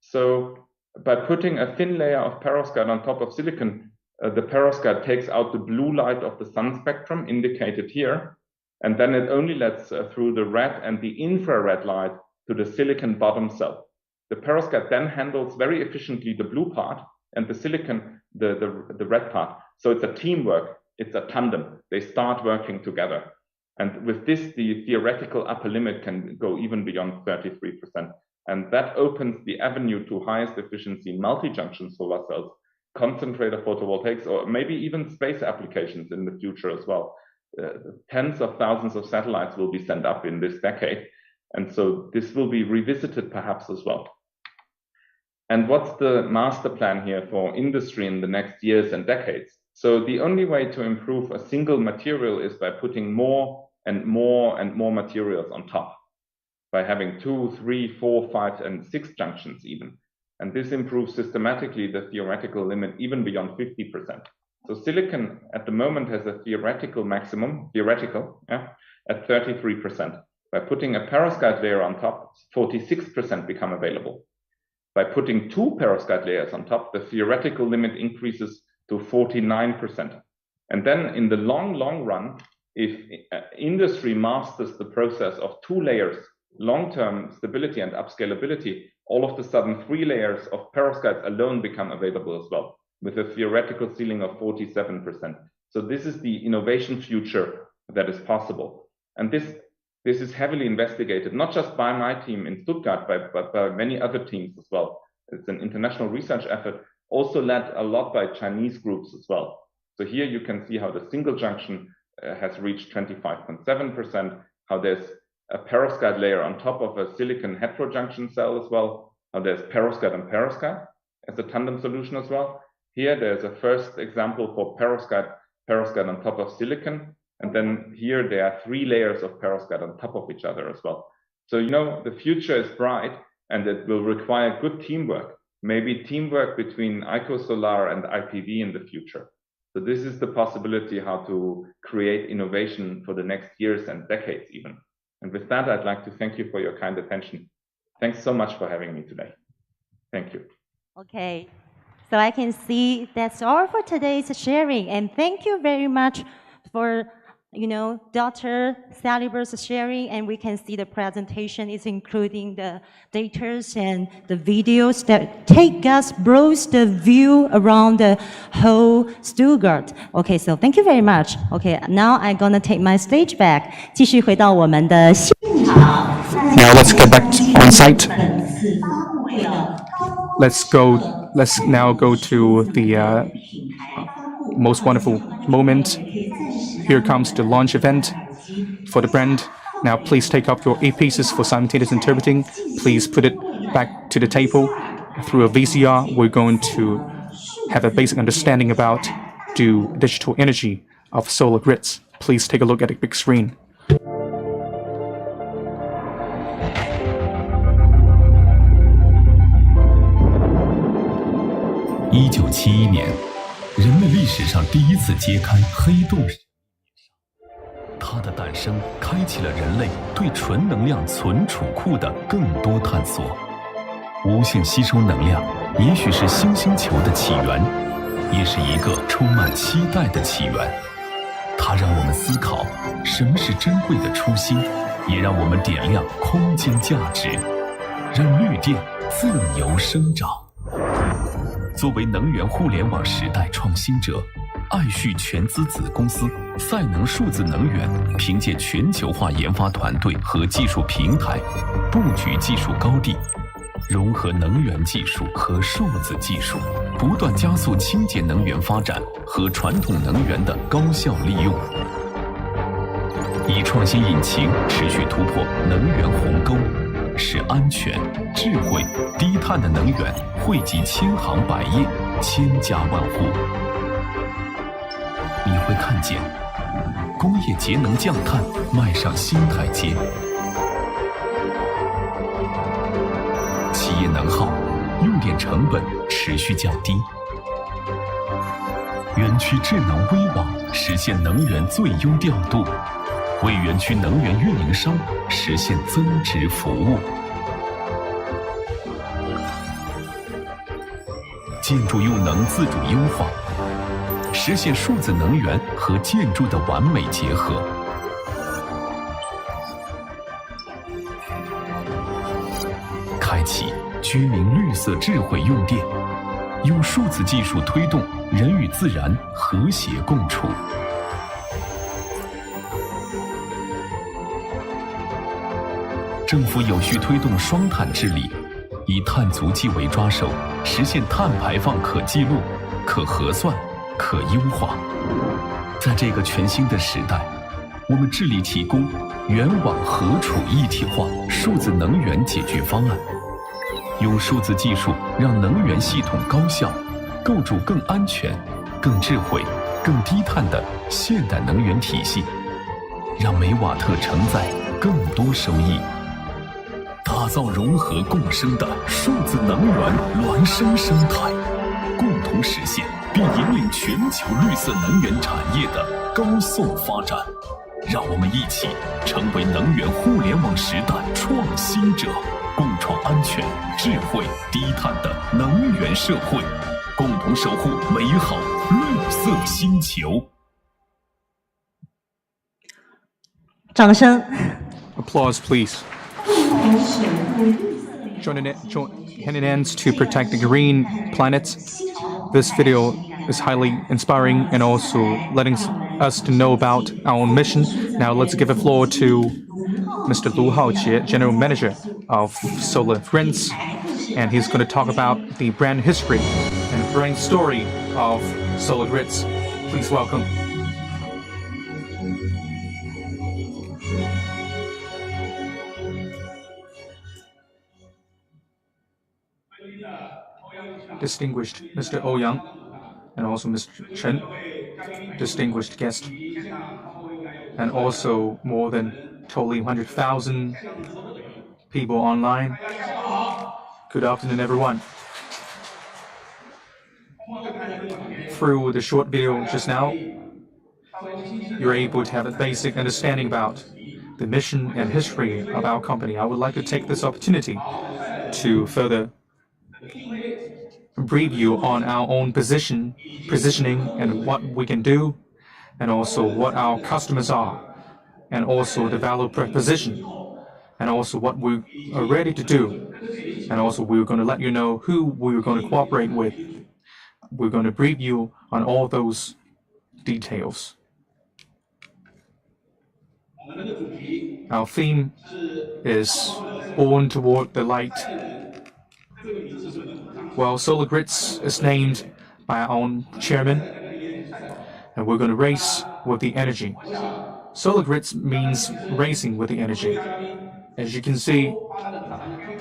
So by putting a thin layer of perovskite on top of silicon, the perovskite takes out the blue light of the sun spectrum indicated here, and then it only lets through the red and the infrared light to the silicon bottom cell. The perovskite then handles very efficiently the blue part and the silicon, the red part. So it's a teamwork, it's a tandem. They start working together. And with this, the theoretical upper limit can go even beyond 33%. And that opens the avenue to highest efficiency multi-junction solar cells, concentrator photovoltaics, or maybe even space applications in the future as well. Tens of thousands of satellites will be sent up in this decade. And so this will be revisited perhaps as well. And what's the master plan here for industry in the next years and decades? So the only way to improve a single material is by putting more and more and more materials on top, by having 2, 3, 4, 5, and 6 junctions even. And this improves systematically the theoretical limit even beyond 50%. So silicon at the moment has a theoretical maximum, at 33%. By putting a perovskite layer on top, 46% become available. By putting 2 perovskite layers on top, the theoretical limit increases to 49%. And then in the long run, if industry masters the process of 2 layers, long-term stability and upscalability, all of a sudden 3 layers of perovskites alone become available as well, with a theoretical ceiling of 47%. So this is the innovation future that is possible. And this is heavily investigated, not just by my team in Stuttgart, but by many other teams as well. It's an international research effort, also led a lot by Chinese groups as well. So here you can see how the single junction has reached 25.7%, how there's a perovskite layer on top of a silicon heterojunction cell as well, how there's perovskite and perovskite as a tandem solution as well. Here there's a first example for perovskite on top of silicon. And then here there are 3 layers of perovskite on top of each other as well. So, you know, the future is bright and it will require good teamwork, maybe teamwork between IcoSolar and IPV in the future. So this is the possibility how to create innovation for the next years and decades even. And with that, I'd like to thank you for your kind attention. Thanks so much for having me today. Thank you. OK， So I can see that's all for today's sharing. And thank you very much for, Dr. Saliber's sharing. And we can see the presentation is including the data and the videos that take us, browse the view around the whole Stuttgart. Okay, so thank you very much. Okay, now I'm gonna take my stage back. 继续回到我们的现场。Now let's get back on site. Let's now go to the most wonderful moment. Here comes the launch event for the brand. Now please take up your earpieces for simultaneous interpreting. Please put it back to the table. Through a VCR, we're going to have a basic understanding about the digital energy of solar grids. Please take a look at the big screen. 1971年，人类历史上第一次揭开黑洞时，它的诞生开启了人类对纯能量存储库的更多探索。无限吸收能量，也许是新星球的起源，也是一个充满期待的起源。它让我们思考什么是珍贵的初心，也让我们点亮空间价值，让绿电自由生长。作为能源互联网时代创新者，爱旭全资子公司赛能数字能源凭借全球化研发团队和技术平台，布局技术高地，融合能源技术和数字技术，不断加速清洁能源发展和传统能源的高效利用，以创新引擎持续突破能源鸿沟，使安全、智慧、低碳的能源惠及千行百业、千家万户。你会看见工业节能降碳迈上新台阶，企业能耗、用电成本持续降低，园区智能微网实现能源最优调度，为园区能源运营商实现增值服务。建筑用能自主优化，实现数字能源和建筑的完美结合。开启居民绿色智慧用电，用数字技术推动人与自然和谐共处。政府有序推动双碳治理，以碳足迹为抓手，实现碳排放可记录、可核算、可优化。在这个全新的时代，我们致力提供原网核储一体化数字能源解决方案，用数字技术让能源系统高效，构筑更安全、更智慧、更低碳的现代能源体系，让每瓦特承载更多收益。打造融合共生的数字能源孪生生态，共同实现并引领全球绿色能源产业的高速发展。让我们一起成为能源互联网时代创新者，共创安全、智慧、低碳的能源社会，共同守护美好绿色星球。掌声。Applause, please. Join hand in hands to protect the green planet. This video is highly inspiring and also letting us to know about our mission. Now let's give the floor to Mr. Lu Haojie, General Manager of Solar Friends, and he's going to talk about the brand history and brand story of Solar Grids. Please welcome. Distinguished Mr. Ouyang and also Mr. Chen, distinguished guest, and also more than totally 100,000 people online. Good afternoon, everyone. Through the short video just now, you're able to have a basic understanding about the mission and history of our company. I would like to take this opportunity to further brief you on our own positioning and what we can do, and also what our customers are, and also the value proposition, and also what we are ready to do. And also we're going to let you know who we're going to cooperate with. We're going to brief you on all those details. Our theme is Born Toward the Light. Well, Solar Grids is named by our own chairman, and we're going to race with the energy. Solar Grids means racing with the energy. As you can see,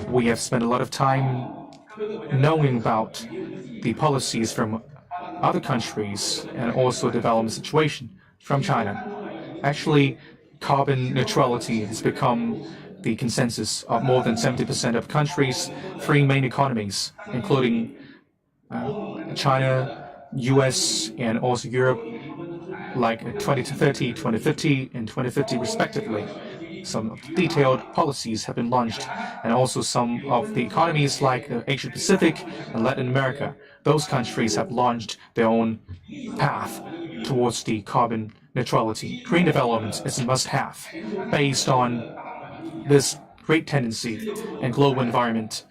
we have spent a lot of time knowing about the policies from other countries and also development situation from China. Actually, carbon neutrality has become the consensus of more than 70% of countries' three main economies, including China, US, and also Europe, like 2030, 2050, and 2050 respectively. Some detailed policies have been launched, and also some of the economies like Asia Pacific and Latin America, those countries have launched their own path towards the carbon neutrality. Green development is a must-have based on this great tendency and global environment.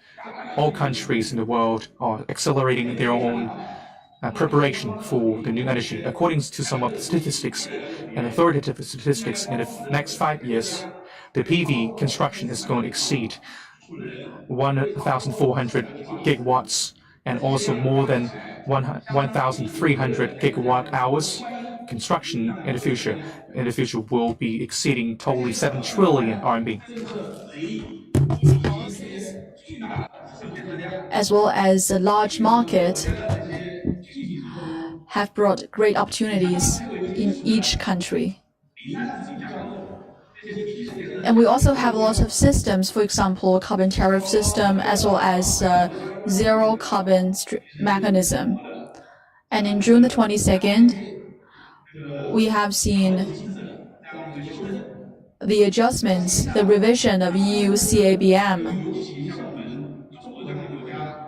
All countries in the world are accelerating their own preparation for the new energy. According to some of the statistics and authoritative statistics, in the next 5 years, the PV construction is going to exceed 1,400 gigawatts and also more than 1,300 gigawatt hours. Construction in the future will be exceeding totally 7 trillion RMB. As well as a large market, have brought great opportunities in each country. And we also have a lot of systems, for example, carbon tariff system, as well as zero carbon mechanism. And in June the 22nd, we have seen the adjustments, the revision of EU CABM.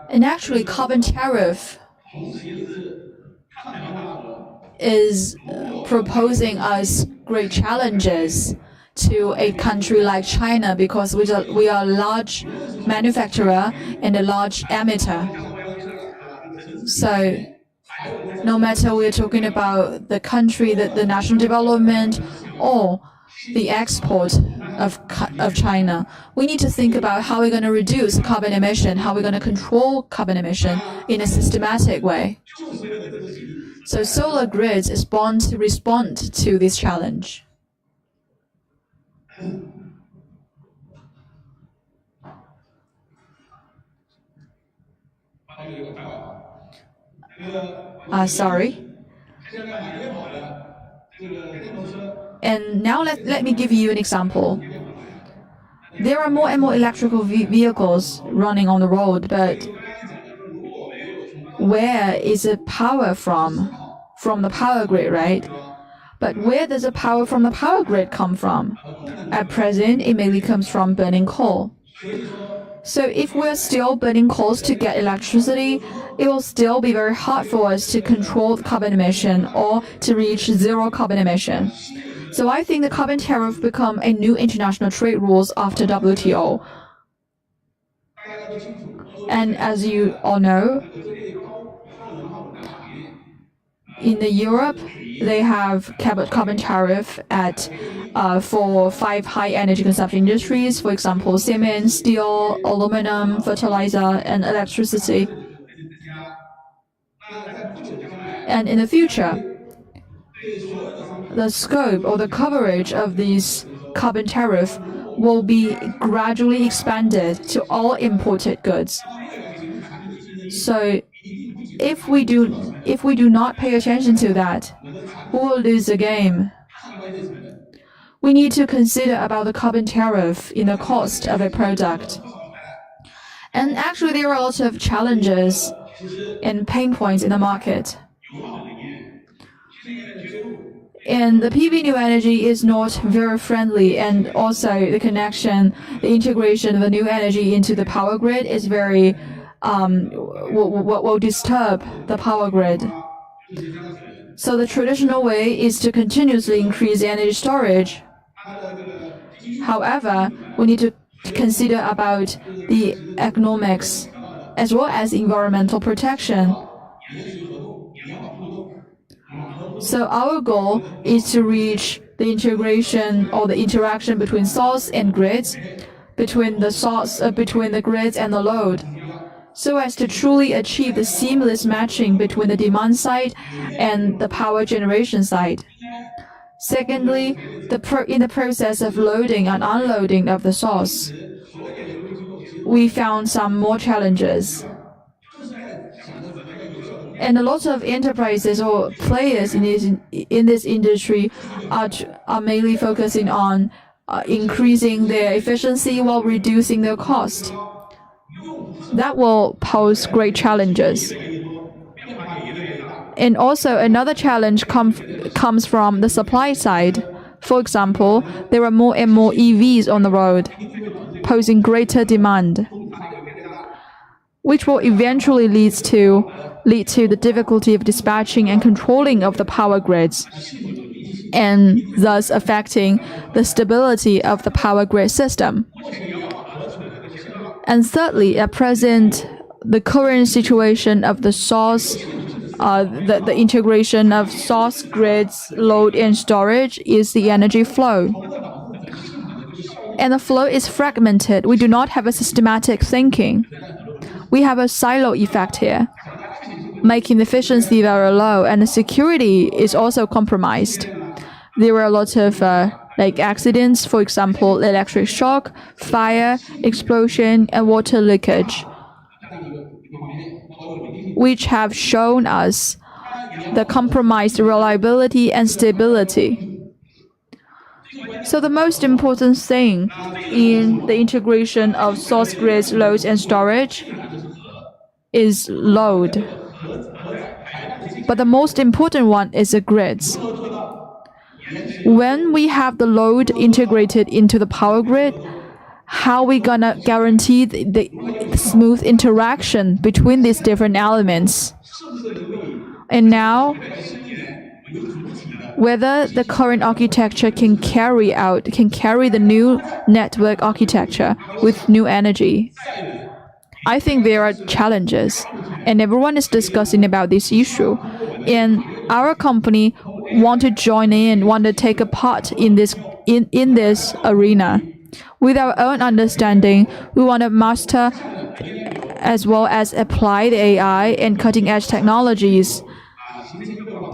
And actually, carbon tariff is proposing us great challenges to a country like China because we are a large manufacturer and a large emitter. So no matter we're talking about the country, the national development, or the export of China, we need to think about how we're going to reduce carbon emission, how we're going to control carbon emission in a systematic way. So Solar Grids is born to respond to this challenge. Sorry. And now let me give you an example. There are more and more electrical vehicles running on the road, but where is the power from? From the power grid, right? But where does the power from the power grid come from? At present, it mainly comes from burning coal. So if we're still burning coals to get electricity, it will still be very hard for us to control the carbon emission or to reach zero carbon emission. So I think the carbon tariff become a new international trade rules after WTO. And as you all know, in Europe, they have carbon tariff at for 5 high energy consumption industries, for example, cement, steel, aluminum, fertilizer, and electricity. And in the future, the scope or the coverage of these carbon tariff will be gradually expanded to all imported goods. So if we do not pay attention to that, we will lose the game. We need to consider about the carbon tariff in the cost of a product. And actually, there are a lot of challenges and pain points in the market. And the PV new energy is not very friendly, and also the connection, the integration of the new energy into the power grid is very will disturb the power grid. So the traditional way is to continuously increase energy storage. However, we need to consider about the economics as well as environmental protection. So our goal is to reach the integration or the interaction between source and grids, between the grids and the load, so as to truly achieve the seamless matching between the demand side and the power generation side. Secondly, in the process of loading and unloading of the source, we found some more challenges. And a lot of enterprises or players in this industry are mainly focusing on increasing their efficiency while reducing their cost. That will pose great challenges. And also another challenge comes from the supply side. For example, there are more and more EVs on the road, posing greater demand, which will eventually lead to the difficulty of dispatching and controlling of the power grids, and thus affecting the stability of the power grid system. And thirdly, at present, the current situation of the source, the integration of source grids, load, and storage is the energy flow. And the flow is fragmented. We do not have a systematic thinking. We have a silo effect here, making the efficiency very low, and the security is also compromised. There were a lot of accidents, for example, electric shock, fire, explosion, and water leakage, which have shown us the compromised reliability and stability. So the most important thing in the integration of source grids, loads, and storage is load. But the most important one is the grids. When we have the load integrated into the power grid, how are we gonna guarantee the smooth interaction between these different elements? And now, whether the current architecture can carry the new network architecture with new energy. I think there are challenges, and everyone is discussing about this issue. And our company want to join in, want to take a part in this arena. With our own understanding, we want to master as well as apply the AI and cutting-edge technologies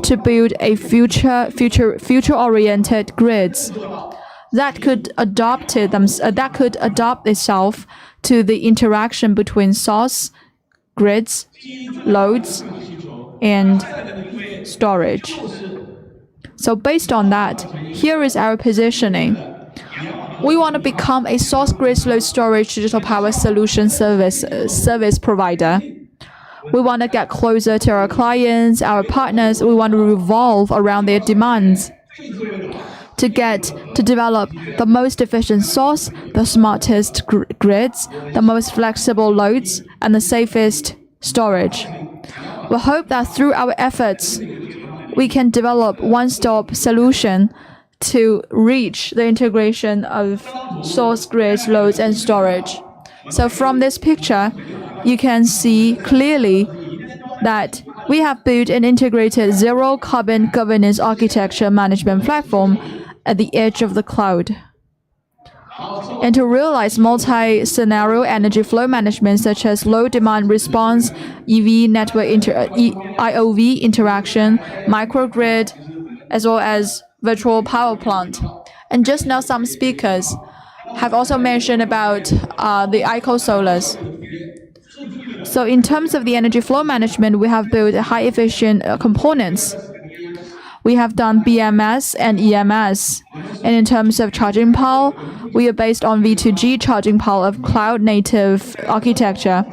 to build a future-oriented grids that could adopt itself to the interaction between source, grids, loads, and storage. So based on that, here is our positioning. We want to become a source grid load storage digital power solution service provider. We want to get closer to our clients, our partners. We want to revolve around their demands to develop the most efficient source, the smartest grids, the most flexible loads, and the safest storage. We hope that through our efforts, we can develop one-stop solution to reach the integration of source grids, loads, and storage. So from this picture, you can see clearly that we have built an integrated zero-carbon governance architecture management platform at the edge of the cloud. And to realize multi-scenario energy flow management such as load demand response, EV network IOV interaction, microgrid, as well as virtual power plant. And just now some speakers have also mentioned about the ICO-Solars. So in terms of the energy flow management, we have built high efficient components. We have done BMS and EMS. And in terms of charging power, we are based on V2G charging power of cloud native architecture.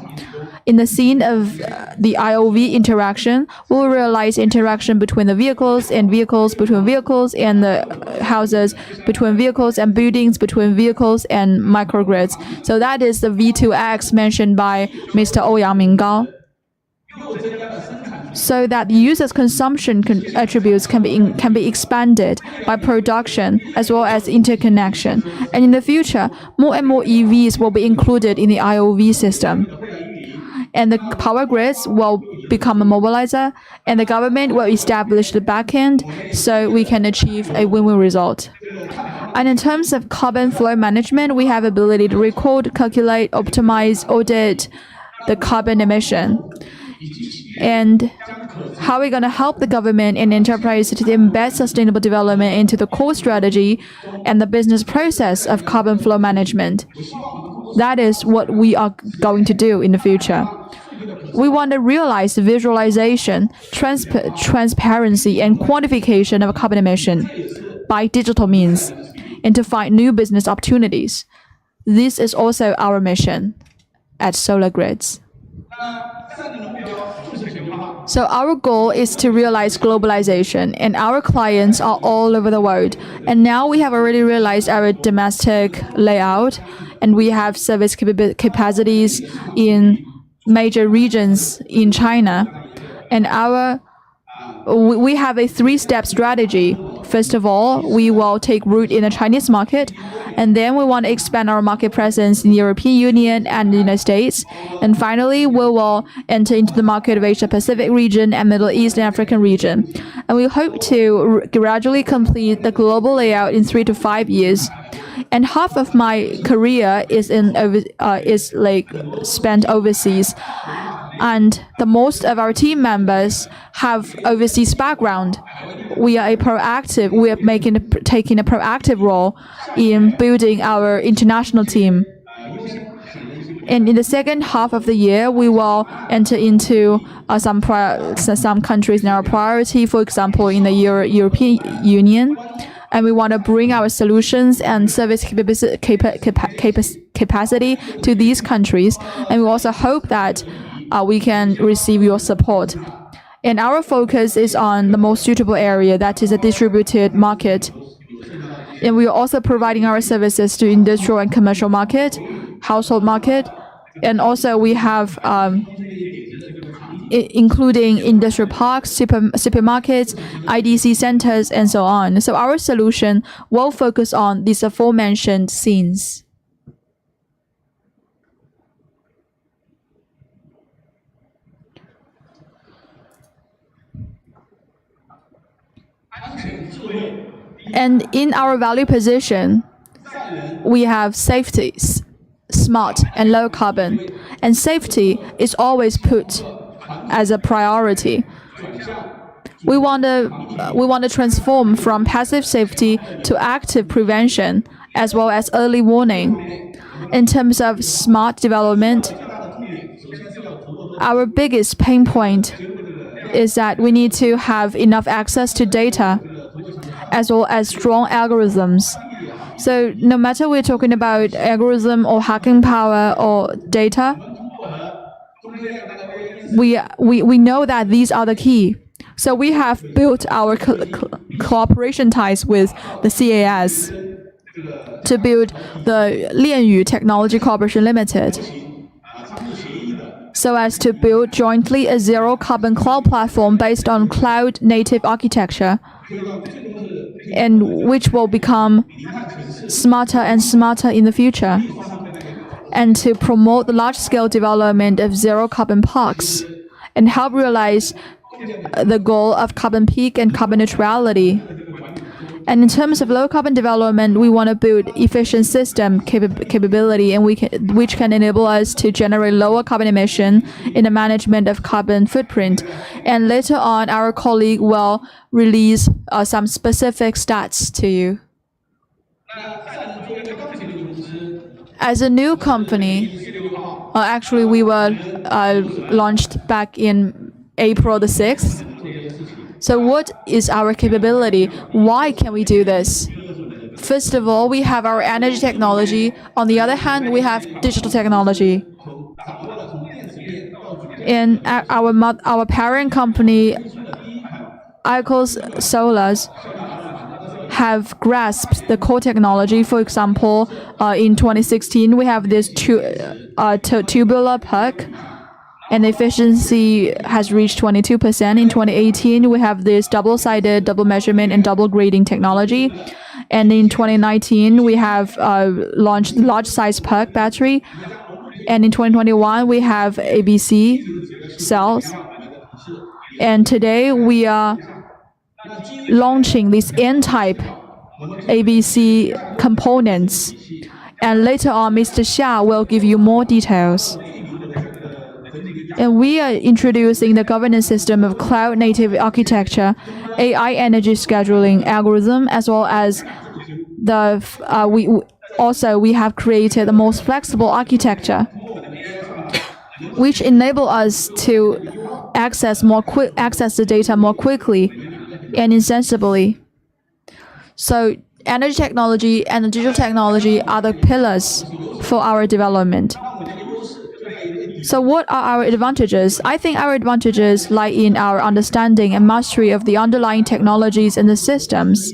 In the scene of the IOV interaction, we'll realize interaction between the vehicles and vehicles, between vehicles and the houses, between vehicles and buildings, between vehicles and microgrids. So that is the V2X mentioned by Mr. Ouyang Minggao. So that users' consumption attributes can be expanded by production as well as interconnection. And in the future, more and more EVs will be included in the IOV system. And the power grids will become a mobilizer, and the government will establish the backend so we can achieve a win-win result. And in terms of carbon flow management, we have ability to record, calculate, optimize, audit the carbon emission. And how are we going to help the government and enterprise to embed sustainable development into the core strategy and the business process of carbon flow management? That is what we are going to do in the future. We want to realize the visualization, transparency, and quantification of carbon emission by digital means and to find new business opportunities. This is also our mission at Solar Grids. So our goal is to realize globalization, and our clients are all over the world. And now we have already realized our domestic layout, and we have service capacities in major regions in China. And we have a three-step strategy. First of all, we will take root in the Chinese market, and then we want to expand our market presence in the European Union and the United States. And finally, we will enter into the market of Asia Pacific region and Middle East and African region. And we hope to gradually complete the global layout in 3 to 5 years. And half of my career is spent overseas. And the most of our team members have overseas background. We are taking a proactive role in building our international team. And in the second half of the year, we will enter into some countries in our priority, for example, in the European Union. And we want to bring our solutions and service capacity to these countries. And we also hope that we can receive your support. And our focus is on the most suitable area, that is a distributed market. And we are also providing our services to industrial and commercial market, household market, and also we have including industrial parks, supermarkets, IDC centers, and so on. So our solution will focus on these aforementioned scenes. And in our value position, we have safety, smart and low carbon. And safety is always put as a priority. We want to transform from passive safety to active prevention as well as early warning. In terms of smart development, our biggest pain point is that we need to have enough access to data as well as strong algorithms. So no matter we're talking about algorithm or hacking power or data, we know that these are the key. So we have built our cooperation ties with the CAS to build the Lianyu Technology Corporation Limited, so as to build jointly a zero-carbon cloud platform based on cloud-native architecture, and which will become smarter and smarter in the future, and to promote the large-scale development of zero-carbon parks and help realize the goal of carbon peak and carbon neutrality. And in terms of low-carbon development, we want to build efficient system capability, and which can enable us to generate lower carbon emission in the management of carbon footprint. And later on, our colleague will release some specific stats to you. As a new company, actually we were launched back in April the 6th. So what is our capability? Why can we do this? First of all, we have our energy technology. On the other hand, we have digital technology. And our parent company, ICOS Solars, have grasped the core technology. For example, in 2016, we have this tubular PERC, and efficiency has reached 22%. In 2018, we have this double-sided, double measurement, and double grading technology. And in 2019, we have launched large-size PERC battery. And in 2021, we have ABC cells. And today, we are launching these N-type ABC components. And later on, Mr. Xia will give you more details. And we are introducing the governance system of cloud-native architecture, AI energy scheduling algorithm, as well as we have created the most flexible architecture, which enable us to access the data more quickly and insensibly. So energy technology and digital technology are the pillars for our development. So what are our advantages? I think our advantages lie in our understanding and mastery of the underlying technologies and the systems.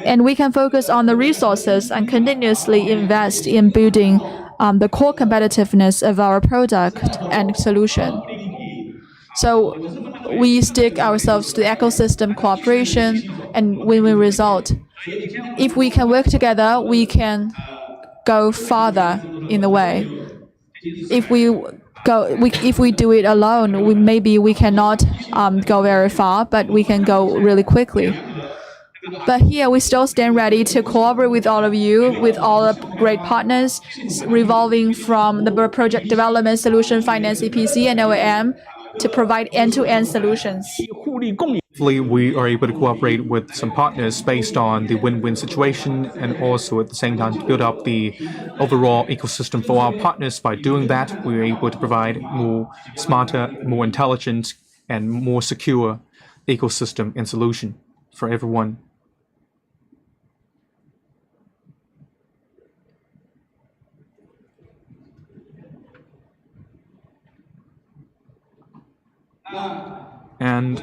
And we can focus on the resources and continuously invest in building the core competitiveness of our product and solution. So we stick ourselves to the ecosystem cooperation and win-win result. If we can work together, we can go farther in the way. If we do it alone, maybe we cannot go very far, but we can go really quickly. But here we still stand ready to cooperate with all of you, with all the great partners, revolving from the project development, solution, finance, EPC, and OEM, to provide end-to-end solutions. Hopefully, we are able to cooperate with some partners based on the win-win situation, and also at the same time to build up the overall ecosystem for our partners. By doing that, we are able to provide more smarter, more intelligent, and more secure ecosystem and solution for everyone. And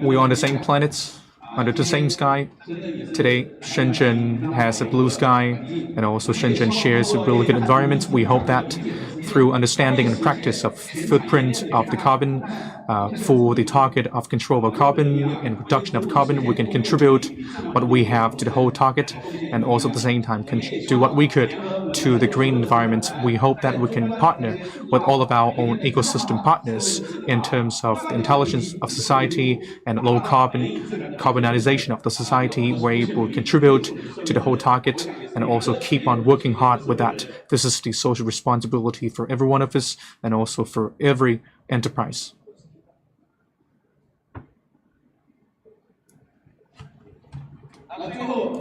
we're on the same planets, under the same sky. Today, Shenzhen has a blue sky, and also Shenzhen shares a really good environment. We hope that through understanding and practice of footprint of the carbon for the target of control of carbon and reduction of carbon, we can contribute what we have to the whole target, and also at the same time do what we could to the green environment. We hope that we can partner with all of our own ecosystem partners in terms of the intelligence of society and low carbonization of the society, where we will contribute to the whole target and also keep on working hard with that. This is the social responsibility for every one of us and also for every enterprise.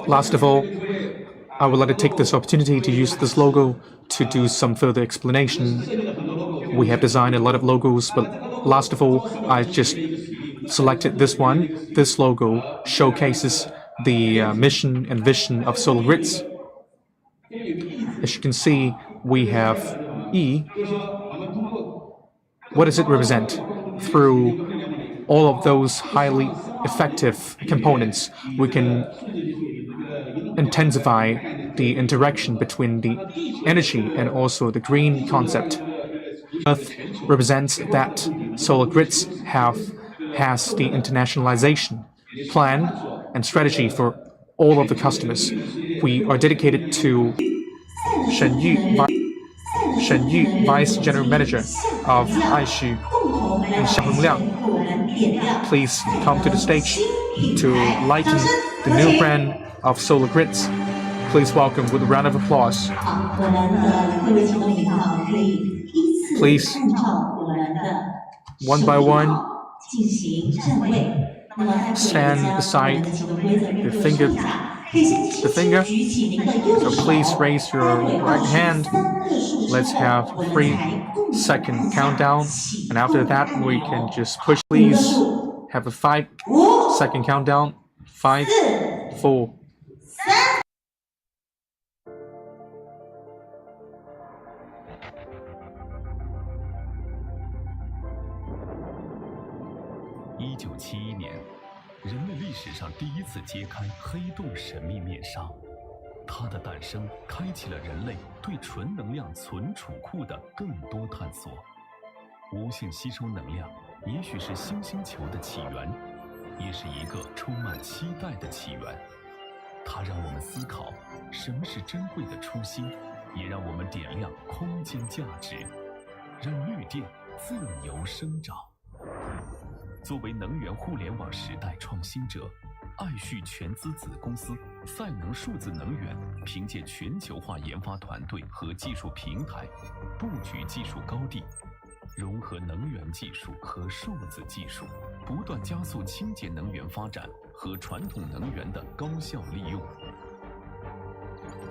Last of all, I would like to take this opportunity to use this logo to do some further explanation. We have designed a lot of logos, but last of all, I just selected this one. This logo showcases the mission and vision of Solar Grids. As you can see, we have E. What does it represent? Through all of those highly effective components, we can intensify the interaction between the energy and also the green concept. Earth represents that Solar Grids has the internationalization plan and strategy for all of the customers. We are dedicated to Shen Yu, Vice General Manager of Aishu, and Xiang Liang. Please come to the stage to lighten the new brand of Solar Grids. Please welcome with a round of applause. Please, one by one, stand beside the finger. So please raise your right hand. Let's have a 3-second countdown, and after that we can just push. Please have a 5-second countdown. 5, 4. 1971年，人类历史上第一次揭开黑洞神秘面纱。它的诞生开启了人类对纯能量存储库的更多探索。无性吸收能量也许是新星球的起源，也是一个充满期待的起源。它让我们思考什么是珍贵的初心，也让我们点亮空间价值，让绿电自由生长。作为能源互联网时代创新者，爱旭全资子公司赛能数字能源凭借全球化研发团队和技术平台，布局技术高地，融合能源技术和数字技术，不断加速清洁能源发展和传统能源的高效利用，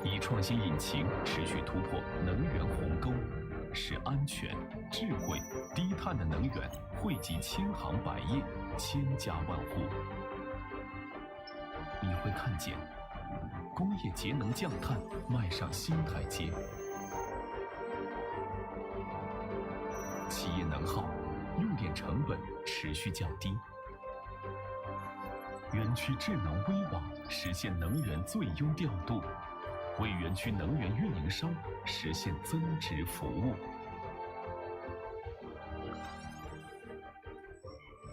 以创新引擎持续突破能源鸿沟，使安全、智慧、低碳的能源惠及千行百业、千家万户。你会看见工业节能降碳迈上新台阶，企业能耗、用电成本持续降低，园区智能微网实现能源最优调度，为园区能源运营商实现增值服务。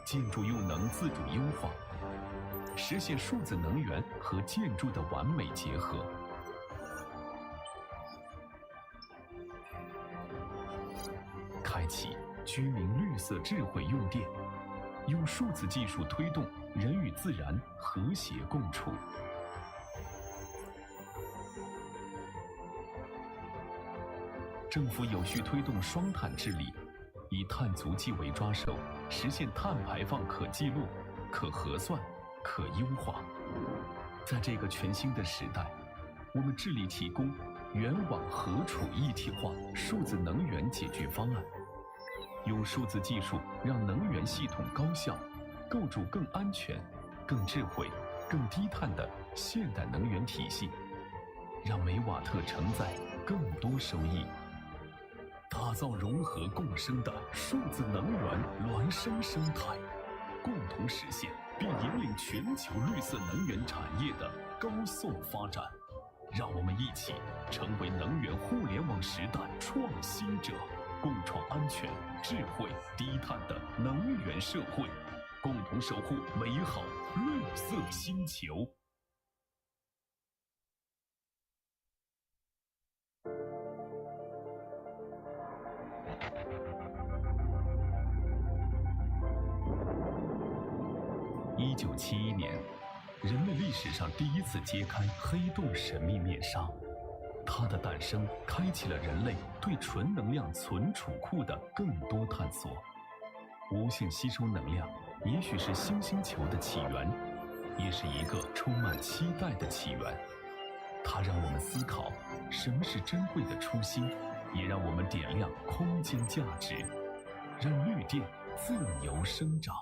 建筑用能自主优化，实现数字能源和建筑的完美结合。开启居民绿色智慧用电，用数字技术推动人与自然和谐共处。政府有序推动双碳治理，以碳足迹为抓手，实现碳排放可记录、可核算、可优化。在这个全新的时代，我们致力提供源网合储一体化数字能源解决方案，用数字技术让能源系统高效，构筑更安全、更智慧、更低碳的现代能源体系，让每瓦特承载更多收益，打造融合共生的数字能源孪生生态，共同实现并引领全球绿色能源产业的高速发展。让我们一起成为能源互联网时代创新者，共创安全、智慧、低碳的能源社会，共同守护美好绿色星球。1971年，人类历史上第一次揭开黑洞神秘面纱。它的诞生开启了人类对纯能量存储库的更多探索。无性吸收能量也许是新星球的起源，也是一个充满期待的起源。它让我们思考什么是珍贵的初心，也让我们点亮空间价值，让绿电自由生长。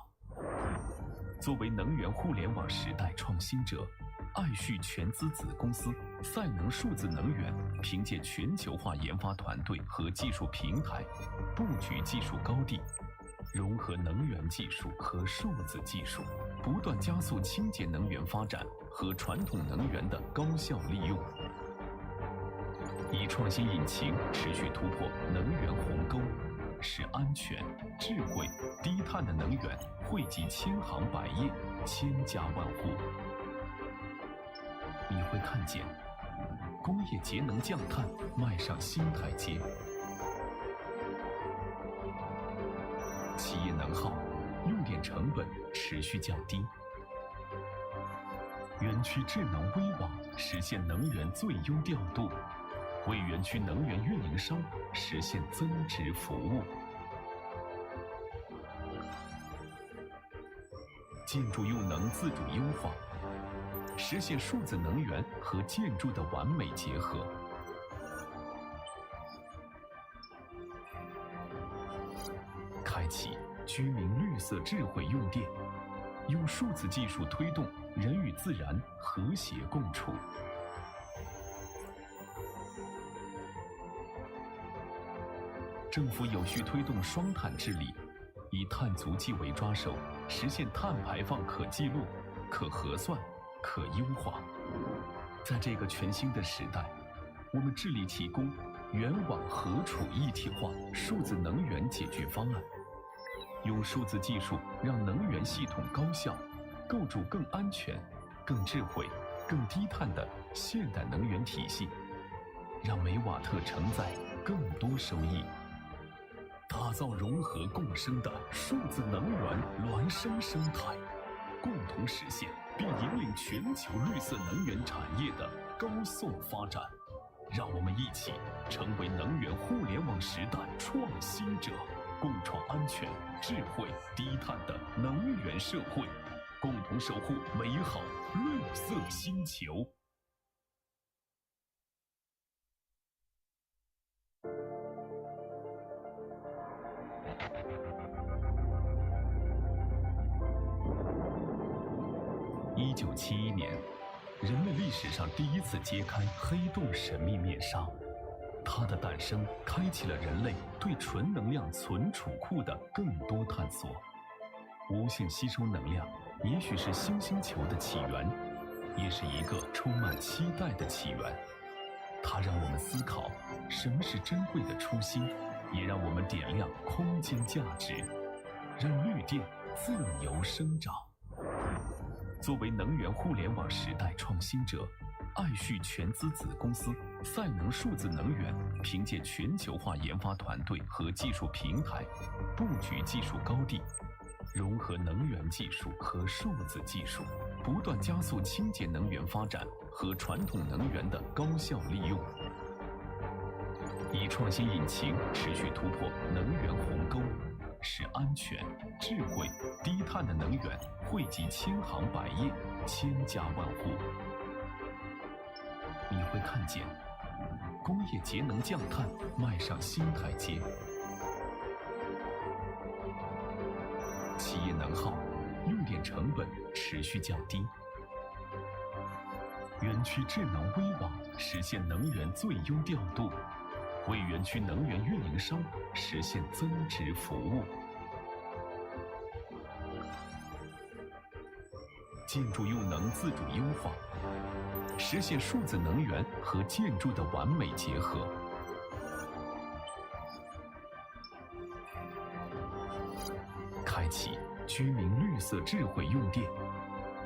作为能源互联网时代创新者，爱旭全资子公司赛能数字能源凭借全球化研发团队和技术平台，布局技术高地，融合能源技术和数字技术，不断加速清洁能源发展和传统能源的高效利用，以创新引擎持续突破能源鸿沟，使安全、智慧、低碳的能源惠及千行百业、千家万户。你会看见工业节能降碳迈上新台阶，企业能耗、用电成本持续降低，园区智能微网实现能源最优调度，为园区能源运营商实现增值服务。建筑用能自主优化，实现数字能源和建筑的完美结合。开启居民绿色智慧用电，用数字技术推动人与自然和谐共处。政府有序推动双碳治理，以碳足迹为抓手，实现碳排放可记录、可核算、可优化。在这个全新的时代，我们致力提供源网核储一体化数字能源解决方案，用数字技术让能源系统高效，构筑更安全、更智慧、更低碳的现代能源体系，让每瓦特承载更多收益，打造融合共生的数字能源孪生生态，共同实现并引领全球绿色能源产业的高速发展。让我们一起成为能源互联网时代创新者，共创安全、智慧、低碳的能源社会，共同守护美好绿色星球。1971年，人类历史上第一次揭开黑洞神秘面纱，它的诞生开启了人类对纯能量存储库的更多探索。无限吸收能量也许是新星球的起源，也是一个充满期待的起源。它让我们思考什么是珍贵的初心，也让我们点亮空间价值，让绿电自由生长。作为能源互联网时代创新者，爱旭全资子公司赛能数字能源凭借全球化研发团队和技术平台，布局技术高地，融合能源技术和数字技术，不断加速清洁能源发展和传统能源的高效利用，以创新引擎持续突破能源鸿沟，使安全、智慧、低碳的能源惠及千行百业、千家万户。你会看见工业节能降碳迈上新台阶，企业能耗、用电成本持续降低，园区智能微网实现能源最优调度，为园区能源运营商实现增值服务。建筑用能自主优化，实现数字能源和建筑的完美结合。开启居民绿色智慧用电，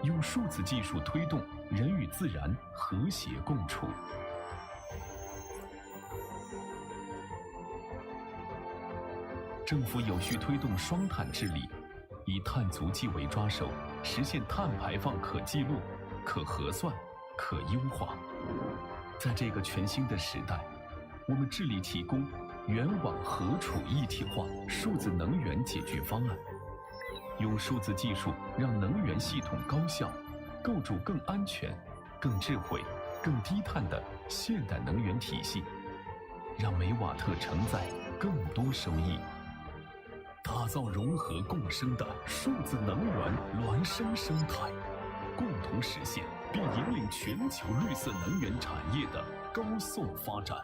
用数字技术推动人与自然和谐共处。政府有序推动双碳治理，以碳足迹为抓手，实现碳排放可记录、可核算、可优化。在这个全新的时代，我们致力提供源网核储一体化数字能源解决方案，用数字技术让能源系统高效，构筑更安全、更智慧、更低碳的现代能源体系，让每瓦特承载更多收益，打造融合共生的数字能源孪生生态，共同实现并引领全球绿色能源产业的高速发展。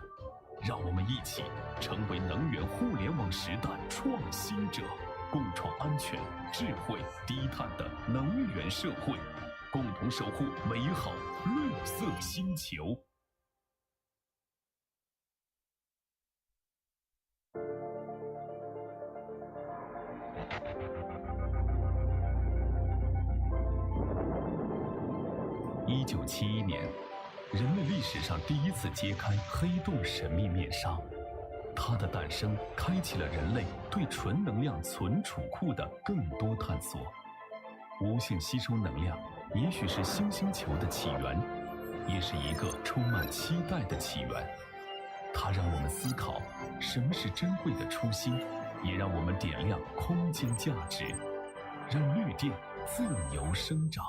让我们一起成为能源互联网时代创新者，共创安全、智慧、低碳的能源社会，共同守护美好绿色星球。1971年，人类历史上第一次揭开黑洞神秘面纱，它的诞生开启了人类对纯能量存储库的更多探索。无限吸收能量也许是新星球的起源，也是一个充满期待的起源。它让我们思考什么是珍贵的初心，也让我们点亮空间价值，让绿电自由生长。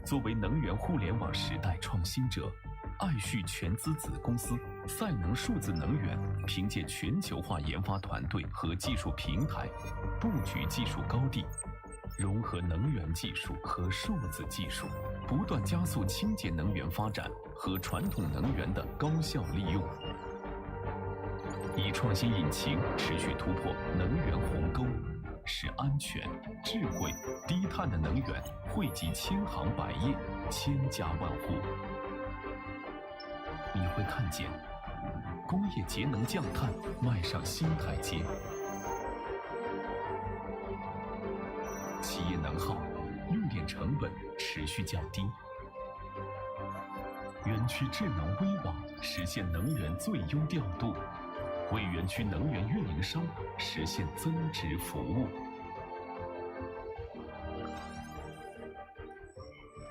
作为能源互联网时代创新者，爱旭全资子公司赛能数字能源凭借全球化研发团队和技术平台，布局技术高地，融合能源技术和数字技术，不断加速清洁能源发展和传统能源的高效利用，以创新引擎持续突破能源鸿沟，使安全、智慧、低碳的能源惠及千行百业、千家万户。你会看见工业节能降碳迈上新台阶，企业能耗、用电成本持续降低，园区智能微网实现能源最优调度，为园区能源运营商实现增值服务。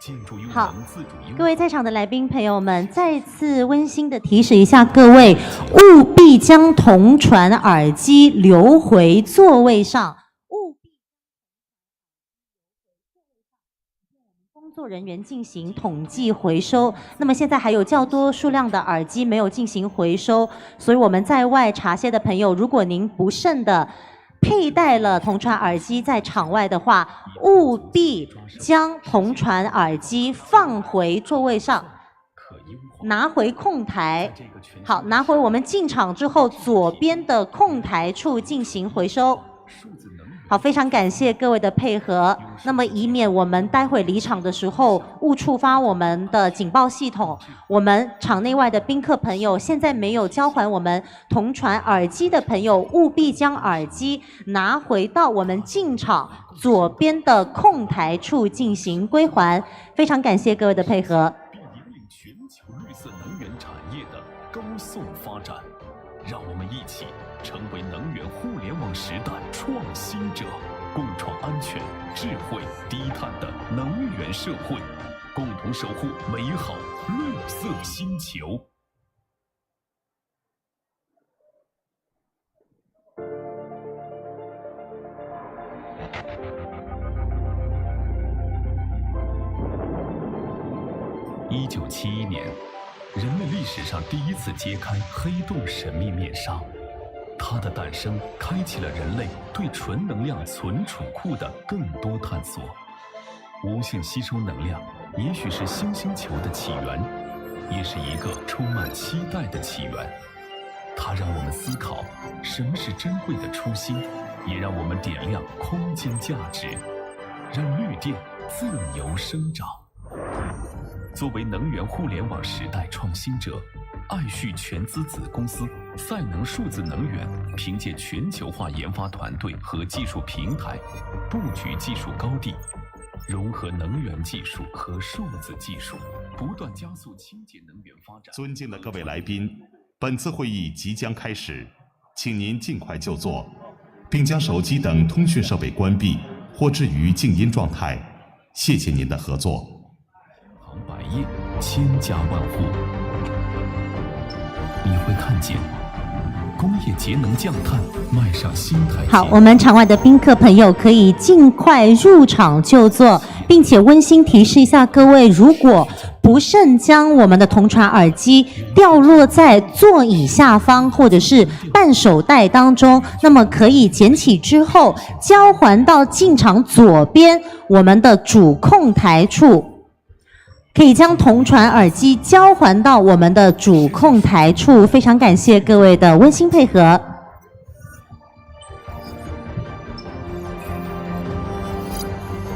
建筑用能自主优化。各位在场的来宾朋友们，再次温馨的提示一下各位，务必将同传耳机留回座位上。工作人员进行统计回收。那么现在还有较多数量的耳机没有进行回收，所以我们在外茶歇的朋友，如果您不慎的佩戴了同传耳机在场外的话，务必将同传耳机放回座位上，拿回控台。好，拿回我们进场之后左边的控台处进行回收。好，非常感谢各位的配合。那么以免我们待会离场的时候误触发我们的警报系统，我们场内外的宾客朋友，现在没有交还我们同传耳机的朋友，务必将耳机拿回到我们进场左边的控台处进行归还。非常感谢各位的配合。并引领全球绿色能源产业的高速发展，让我们一起成为能源互联网时代创新者，共创安全、智慧、低碳的能源社会，共同守护美好绿色星球。1971年，人类历史上第一次揭开黑洞神秘面纱。它的诞生开启了人类对纯能量存储库的更多探索。无限吸收能量，也许是新星球的起源，也是一个充满期待的起源。它让我们思考什么是珍贵的初心，也让我们点亮空间价值，让绿电自由生长。作为能源互联网时代创新者，爱旭全资子公司赛能数字能源凭借全球化研发团队和技术平台，布局技术高地，融合能源技术和数字技术，不断加速清洁能源发展。尊敬的各位来宾，本次会议即将开始，请您尽快就座，并将手机等通讯设备关闭或置于静音状态。谢谢您的合作。行百业，千家万户。你会看见工业节能降碳迈上新台阶。好，我们场外的宾客朋友可以尽快入场就座，并且温馨提示一下各位，如果不慎将我们的同传耳机掉落在座椅下方或者是半手袋当中，那么可以捡起之后交还到进场左边我们的主控台处。可以将同传耳机交还到我们的主控台处，非常感谢各位的温馨配合。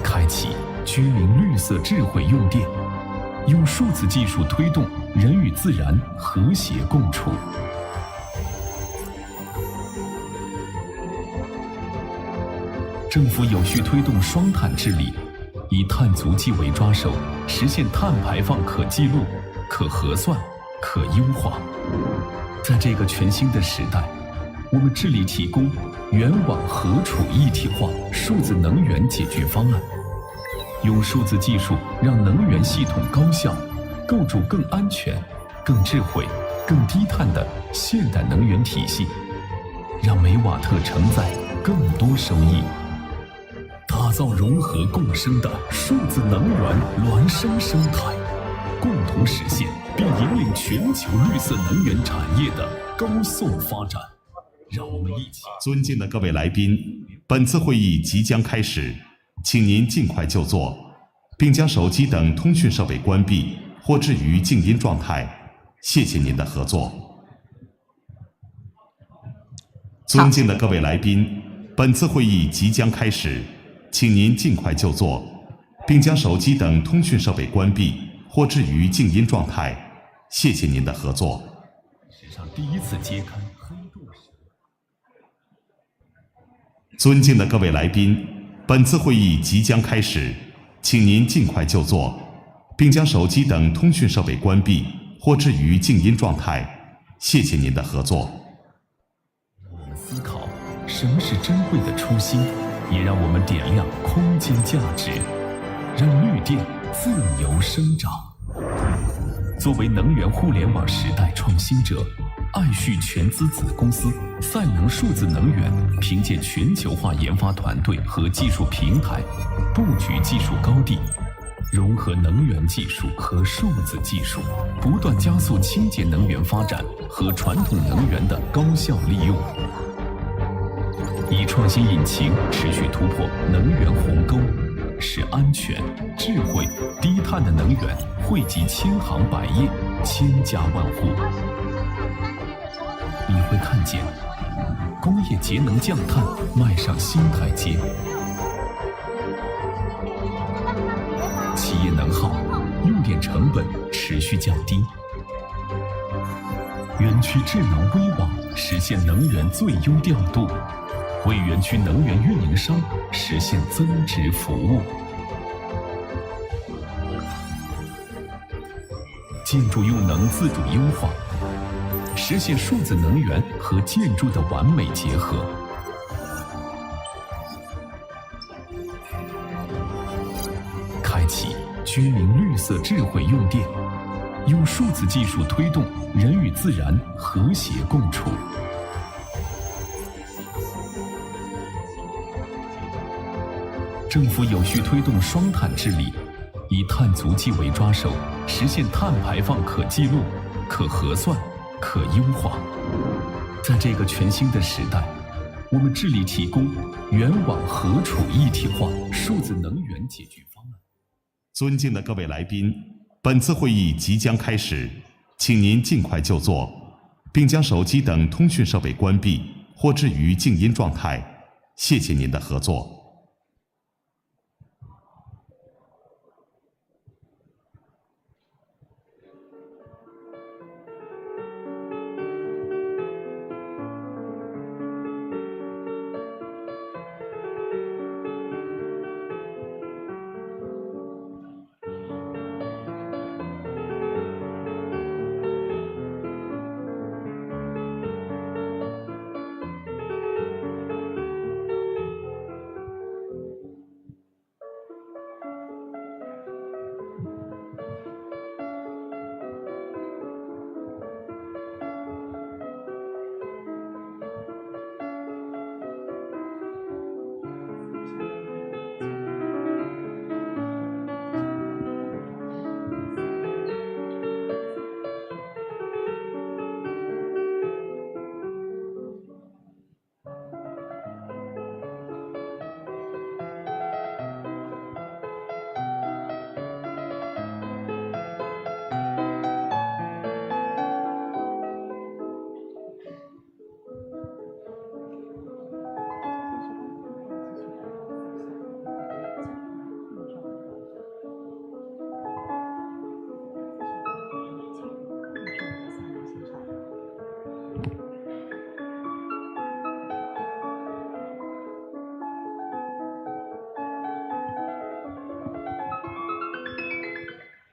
开启居民绿色智慧用电，用数字技术推动人与自然和谐共处。政府有序推动双碳治理，以碳足迹为抓手，实现碳排放可记录、可核算、可优化。在这个全新的时代，我们致力提供原网核储一体化数字能源解决方案，用数字技术让能源系统高效，构筑更安全、更智慧、更低碳的现代能源体系，让每瓦特承载更多收益。打造融合共生的数字能源孪生生态，共同实现并引领全球绿色能源产业的高速发展。让我们一起。尊敬的各位来宾，本次会议即将开始，请您尽快就座，并将手机等通讯设备关闭或置于静音状态。谢谢您的合作。尊敬的各位来宾，本次会议即将开始，请您尽快就座，并将手机等通讯设备关闭或置于静音状态。谢谢您的合作。史上第一次揭开黑洞时。尊敬的各位来宾，本次会议即将开始，请您尽快就座，并将手机等通讯设备关闭或置于静音状态。谢谢您的合作。让我们思考什么是珍贵的初心，也让我们点亮空间价值，让绿电自由生长。作为能源互联网时代创新者，爱旭全资子公司赛能数字能源凭借全球化研发团队和技术平台，布局技术高地，融合能源技术和数字技术，不断加速清洁能源发展和传统能源的高效利用，以创新引擎持续突破能源鸿沟，使安全、智慧、低碳的能源惠及千行百业、千家万户。你会看见工业节能降碳迈上新台阶，企业能耗、用电成本持续降低，园区智能微网实现能源最优调度，为园区能源运营商实现增值服务。建筑用能自主优化，实现数字能源和建筑的完美结合。开启居民绿色智慧用电，用数字技术推动人与自然和谐共处。政府有序推动双碳治理，以碳足迹为抓手，实现碳排放可记录、可核算、可优化。在这个全新的时代，我们致力提供原网核储一体化数字能源解决方案。尊敬的各位来宾，本次会议即将开始，请您尽快就座，并将手机等通讯设备关闭或置于静音状态。谢谢您的合作。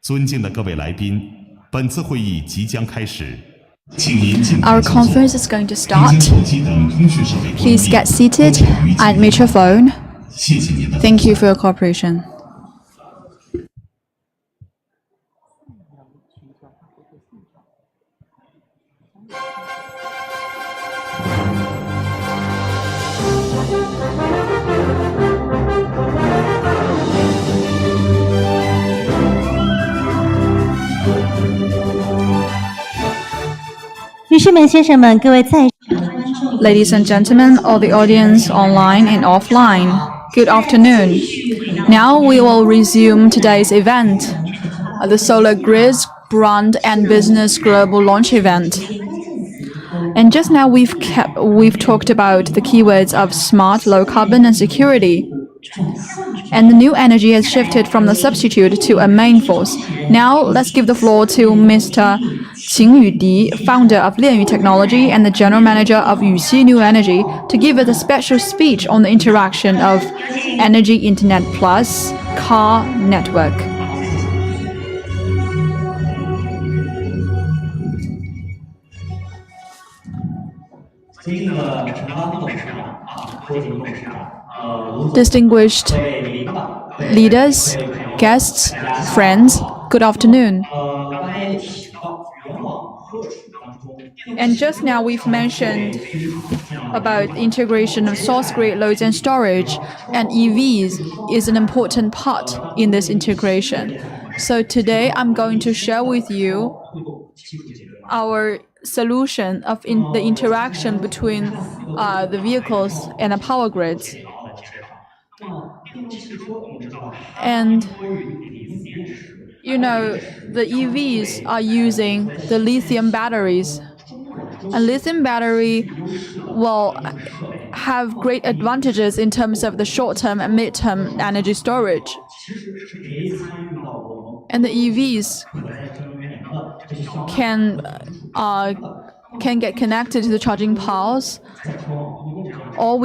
尊敬的各位来宾，本次会议即将开始，请您尽快 Our 就座， conference is going to 并 start. 将手机等通讯设备关闭 Please get seated 或置于静 and 音 mute your 状态。 phone. 谢谢您的合作。 Thank you for your cooperation.女士们、先生们，各位在 Ladies and gentlemen, all the audience online and offline, good afternoon. Now we will resume today's event, the Solar Grids Brand and Business Global Launch Event. And just now we've talked about the keywords of smart, low carbon, and security. And the new energy has shifted from the substitute to a main force. Now let's give the floor to Mr. Qin Yudi, founder of Lianyu Technology and the general manager of Yuxi New Energy, to give us a special speech on the interaction of Energy Internet Plus car network. Distinguished leaders, guests, friends, good afternoon. And just now we've mentioned about integration of source-grid loads and storage, and EVs is an important part in this integration. So today I'm going to share with you our solution of the interaction between the vehicles and the power grids. And you know, the EVs are using the lithium batteries. And lithium battery will have great advantages in terms of the short-term and mid-term energy storage. And the EVs can get connected to the charging piles, or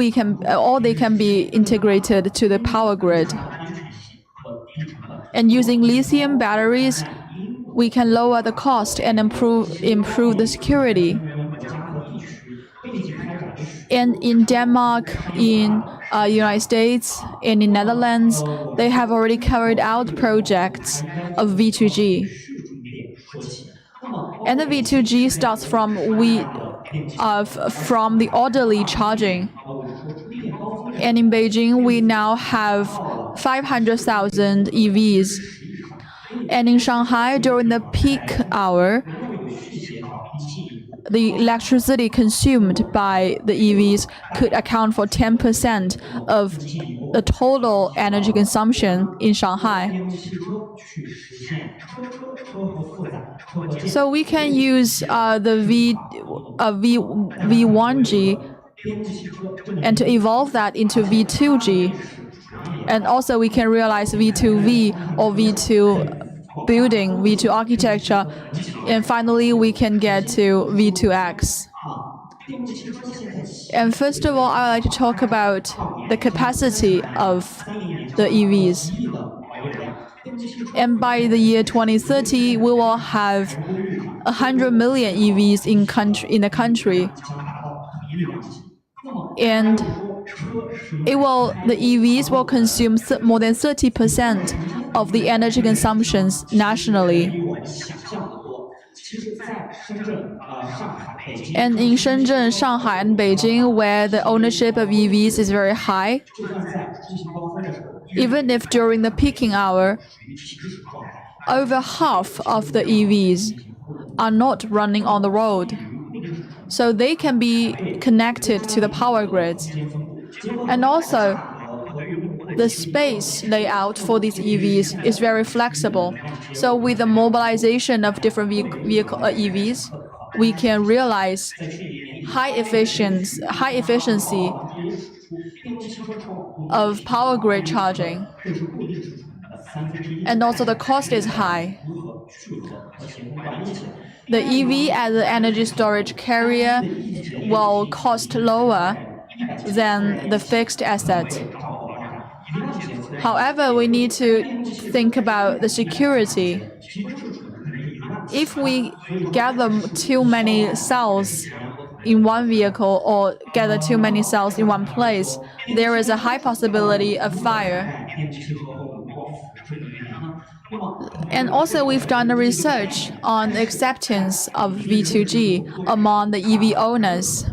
they can be integrated to the power grid. And using lithium batteries, we can lower the cost and improve the security. And in Denmark, in United States, and in Netherlands, they have already carried out projects of V2G. And the V2G starts from the orderly charging. And in Beijing, we now have 500,000 EVs. And in Shanghai, during the peak hour, the electricity consumed by the EVs could account for 10% of the total energy consumption in Shanghai. So we can use the V1G and to evolve that into V2G. And also we can realize V2V or V2 building, V2 architecture, and finally we can get to V2X. And first of all, I would like to talk about the capacity of the EVs. And by the year 2030, we will have 100 million EVs in the country. And the EVs will consume more than 30% of the energy consumptions nationally. And in Shenzhen, Shanghai, and Beijing, where the ownership of EVs is very high, even if during the peaking hour, over half of the EVs are not running on the road. So they can be connected to the power grids. And also, the space layout for these EVs is very flexible. So with the mobilization of different EVs, we can realize high efficiency of power grid charging. And also the cost is high. The EV as an energy storage carrier will cost lower than the fixed asset. However, we need to think about the security. If we gather too many cells in one vehicle or gather too many cells in one place, there is a high possibility of fire. And also, we've done a research on the acceptance of V2G among the EV owners.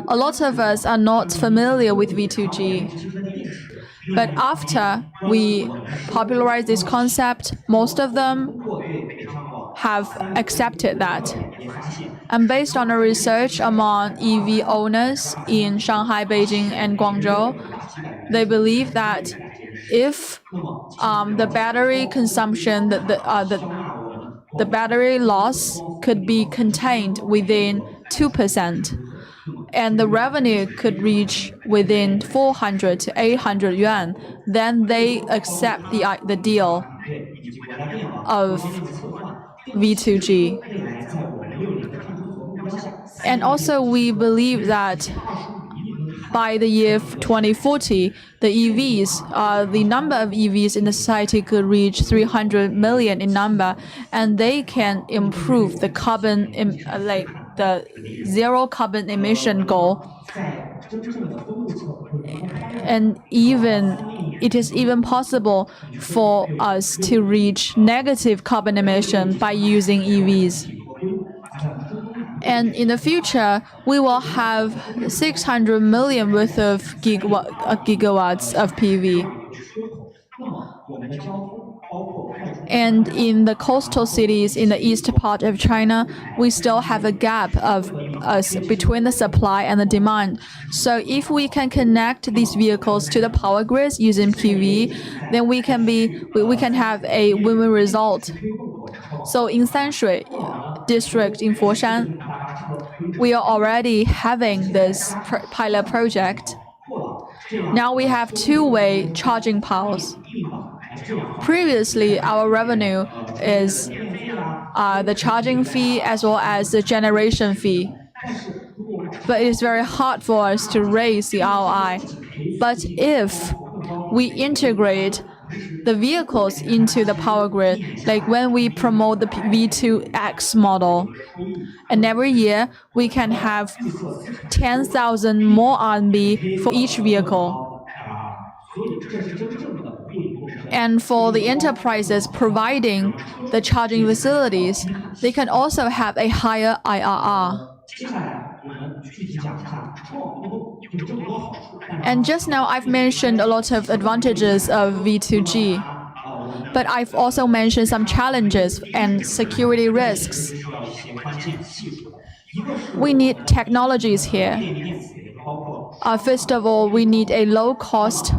A lot of us are not familiar with V2G. But after we popularize this concept, most of them have accepted that. And based on a research among EV owners in Shanghai, Beijing, and Guangzhou, they believe that if the battery consumption, the battery loss could be contained within 2%, and the revenue could reach within 400 to 800 yuan, then they accept the deal of V2G. And also we believe that by the year 2040, the number of EVs in the society could reach 300 million in number, and they can improve the the zero carbon emission goal. And it is even possible for us to reach negative carbon emission by using EVs. And in the future, we will have 600 million worth of gigawatts of PV. And in the coastal cities in the east part of China, we still have a gap between the supply and the demand. So if we can connect these vehicles to the power grids using PV, then we can have a win-win result. So in Sanshui district in Foshan, we are already having this pilot project. Now we have two-way charging piles. Previously, our revenue is the charging fee as well as the generation fee. But it is very hard for us to raise the ROI. But if we integrate the vehicles into the power grid, like when we promote the V2X model, and every year we can have 10,000 more RMB for each vehicle. And for the enterprises providing the charging facilities, they can also have a higher IRR. And just now I've mentioned a lot of advantages of V2G, but I've also mentioned some challenges and security risks. We need technologies here. First of all, we need a low-cost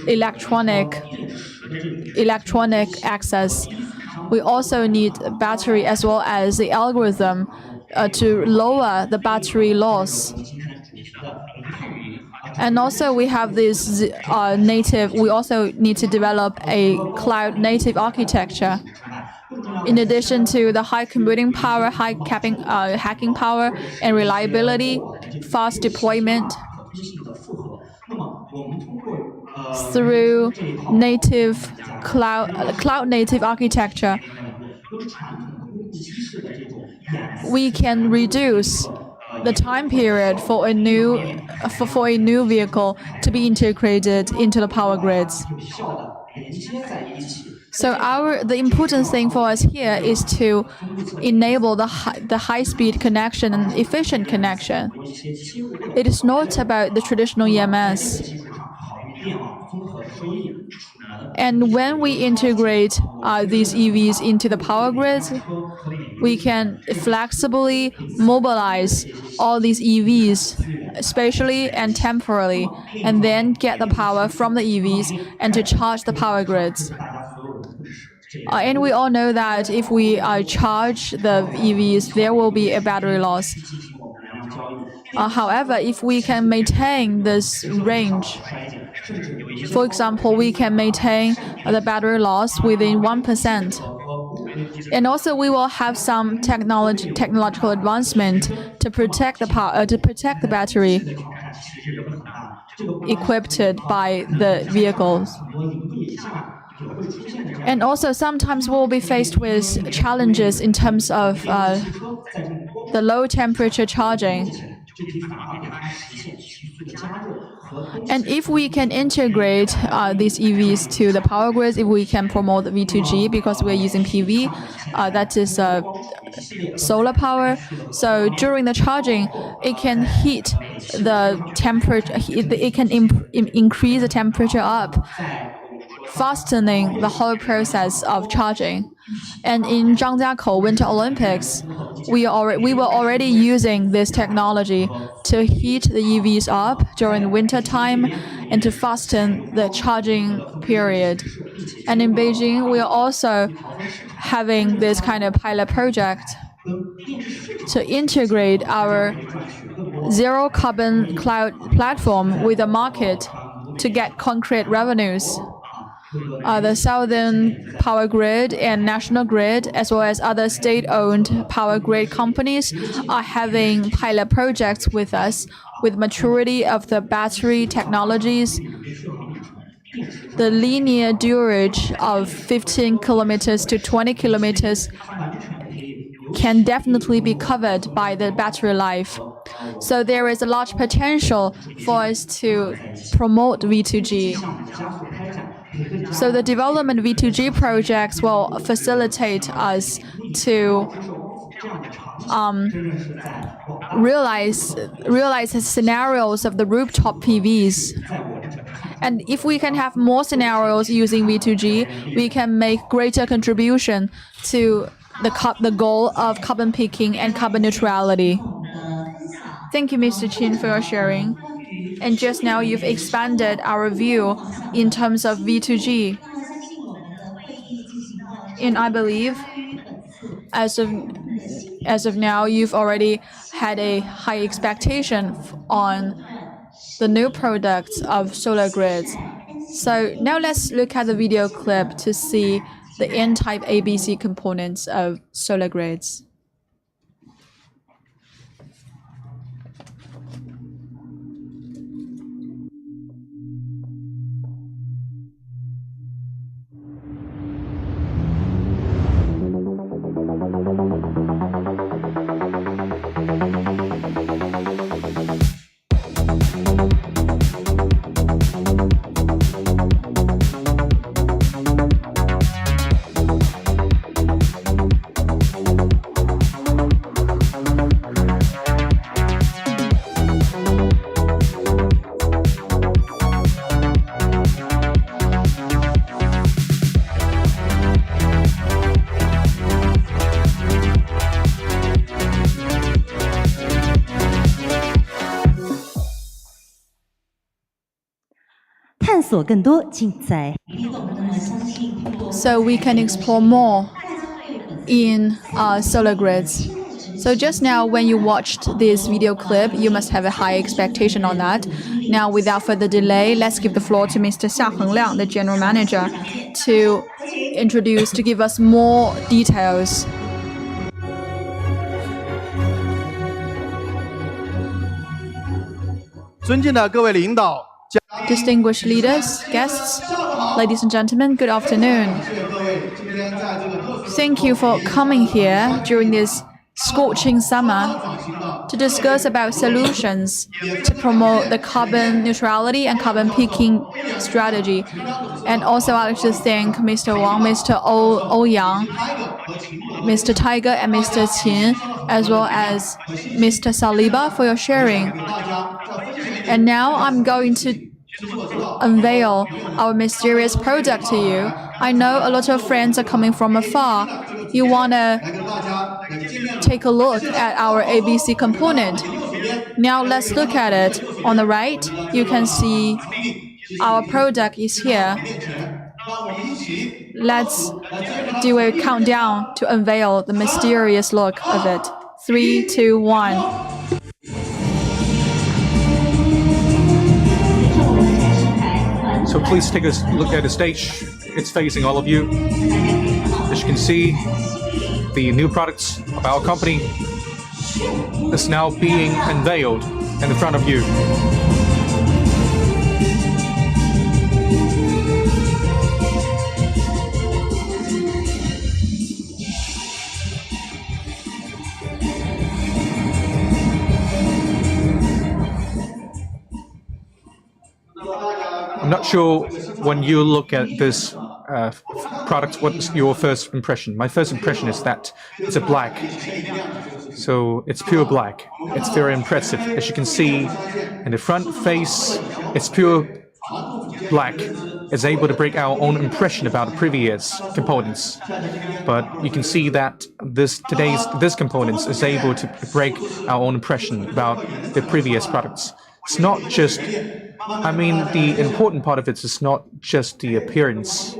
electronic access. We also need a battery as well as the algorithm to lower the battery loss. And also we have this we also need to develop a cloud-native architecture. In addition to the high computing power, hacking power, and reliability, fast deployment, through cloud-native architecture, we can reduce the time period for a new vehicle to be integrated into the power grids. So the important thing for us here is to enable the high-speed connection and efficient connection. It is not about the traditional EMS. And when we integrate these EVs into the power grids, we can flexibly mobilize all these EVs, spatially and temporarily, and then get the power from the EVs and to charge the power grids. And we all know that if we charge the EVs, there will be a battery loss. However, if we can maintain this range, for example, we can maintain the battery loss within 1%. And also, we will have some technological advancement to protect the battery equipped by the vehicles. And also, sometimes we'll be faced with challenges in terms of the low temperature charging. And if we can integrate these EVs to the power grids, if we can promote the V2G, because we're using PV, that is solar power. So during the charging, it can heat the temperature, it can increase the temperature up, fastening the whole process of charging. And in Zhangjiakou Winter Olympics, we were already using this technology to heat the EVs up during the winter time and to fasten the charging period. And in Beijing, we are also having this kind of pilot project to integrate our zero carbon cloud platform with the market to get concrete revenues. The Southern Power Grid and National Grid, as well as other state-owned power grid companies, are having pilot projects with us with maturity of the battery technologies. The linear durage of 15 kilometers to 20 kilometers can definitely be covered by the battery life. So there is a large potential for us to promote V2G. So the development of V2G projects will facilitate us to realize the scenarios of the rooftop PVs. And if we can have more scenarios using V2G, we can make greater contribution to the goal of carbon peaking and carbon neutrality. Thank you, Mr. Qin, for your sharing. And just now, you've expanded our view in terms of V2G. And I believe, as of now, you've already had a high expectation on the new products of solar grids. So now let's look at the video clip to see the N-type ABC components of solar grids. So we can explore more in solar grids. So just now, when you watched this video clip, you must have a high expectation on that. Now, without further delay, let's give the floor to Mr. Xia Hengliang, the General Manager, to give us more details. Distinguished leaders, guests, ladies and gentlemen, good afternoon. Thank you for coming here during this scorching summer to discuss about solutions to promote the carbon neutrality and carbon peaking strategy. And also I'd like to thank Mr. Wang, Mr. Ouyang, Mr. Tiger, and Mr. Qin, as well as Mr. Saliba for your sharing. And now I'm going to unveil our mysterious product to you. I know a lot of friends are coming from afar. You want to take a look at our ABC component. Now let's look at it. On the right, you can see our product is here. Let's do a countdown to unveil the mysterious look of it. 3, 2, 1. So please take a look at the stage. It's facing all of you. As you can see, the new products of our company is now being unveiled in front of you. I'm not sure when you look at this product, what's your first impression? My first impression is that it's a black. So it's pure black. It's very impressive. As you can see in the front face, it's pure black. It's able to break our own impression about the previous components. But you can see that this components is able to break our own impression about the previous products. It's not just, the important part of it is not just the appearance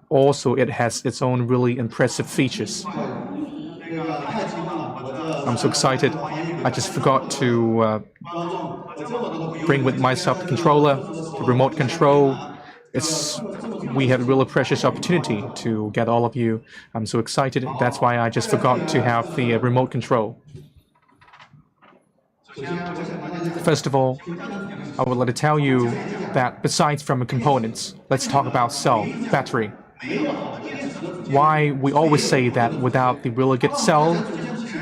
also it has its own really impressive features. I'm so excited. I just forgot to bring with myself the controller, the remote control. We had a really precious opportunity to get all of you. I'm so excited. That's why I just forgot to have the remote control. First of all, I would like to tell you that besides from components, let's talk about cell, battery. Why we always say that without the really good cell,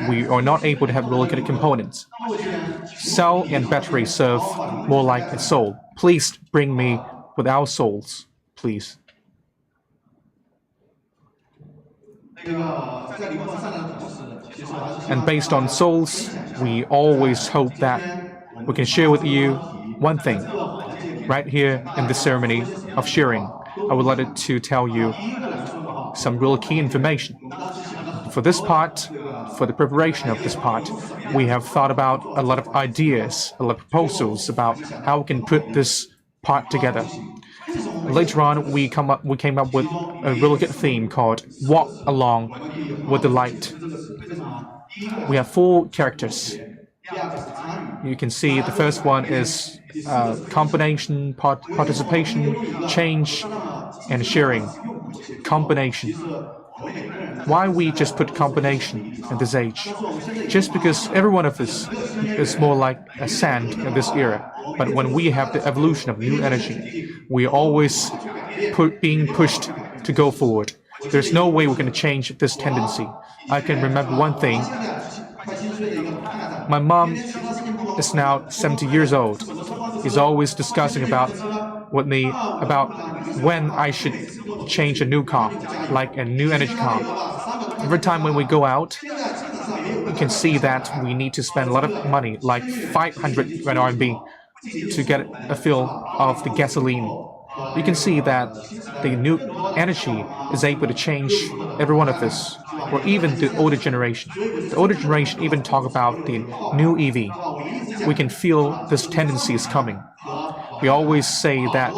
we are not able to have really good components. Cell and battery serve more like a soul. Please bring me with our souls, please. And based on souls, we always hope that we can share with you one thing. Right here in the ceremony of sharing, I would like to tell you some real key information. For this part, for the preparation of this part, we have thought about a lot of ideas, a lot of proposals about how we can put this part together. Later on, we came up with a really good theme called Walk Along with the Light. We have 4 characters. You can see the first one is combination, participation, change, and sharing. Combination. Why we just put combination at this age? Just because every one of us is more like a sand in this era. But when we have the evolution of new energy, we are always being pushed to go forward. There's no way we're going to change this tendency. I can remember one thing. My mom is now 70 years old. Is always discussing with me about when I should change a new car, like a new energy car. Every time when we go out, you can see that we need to spend a lot of money, like 500 RMB, to get a fill of the gasoline. You can see that the new energy is able to change every one of us, or even the older generation. The older generation even talk about the new EV. We can feel this tendency is coming. We always say that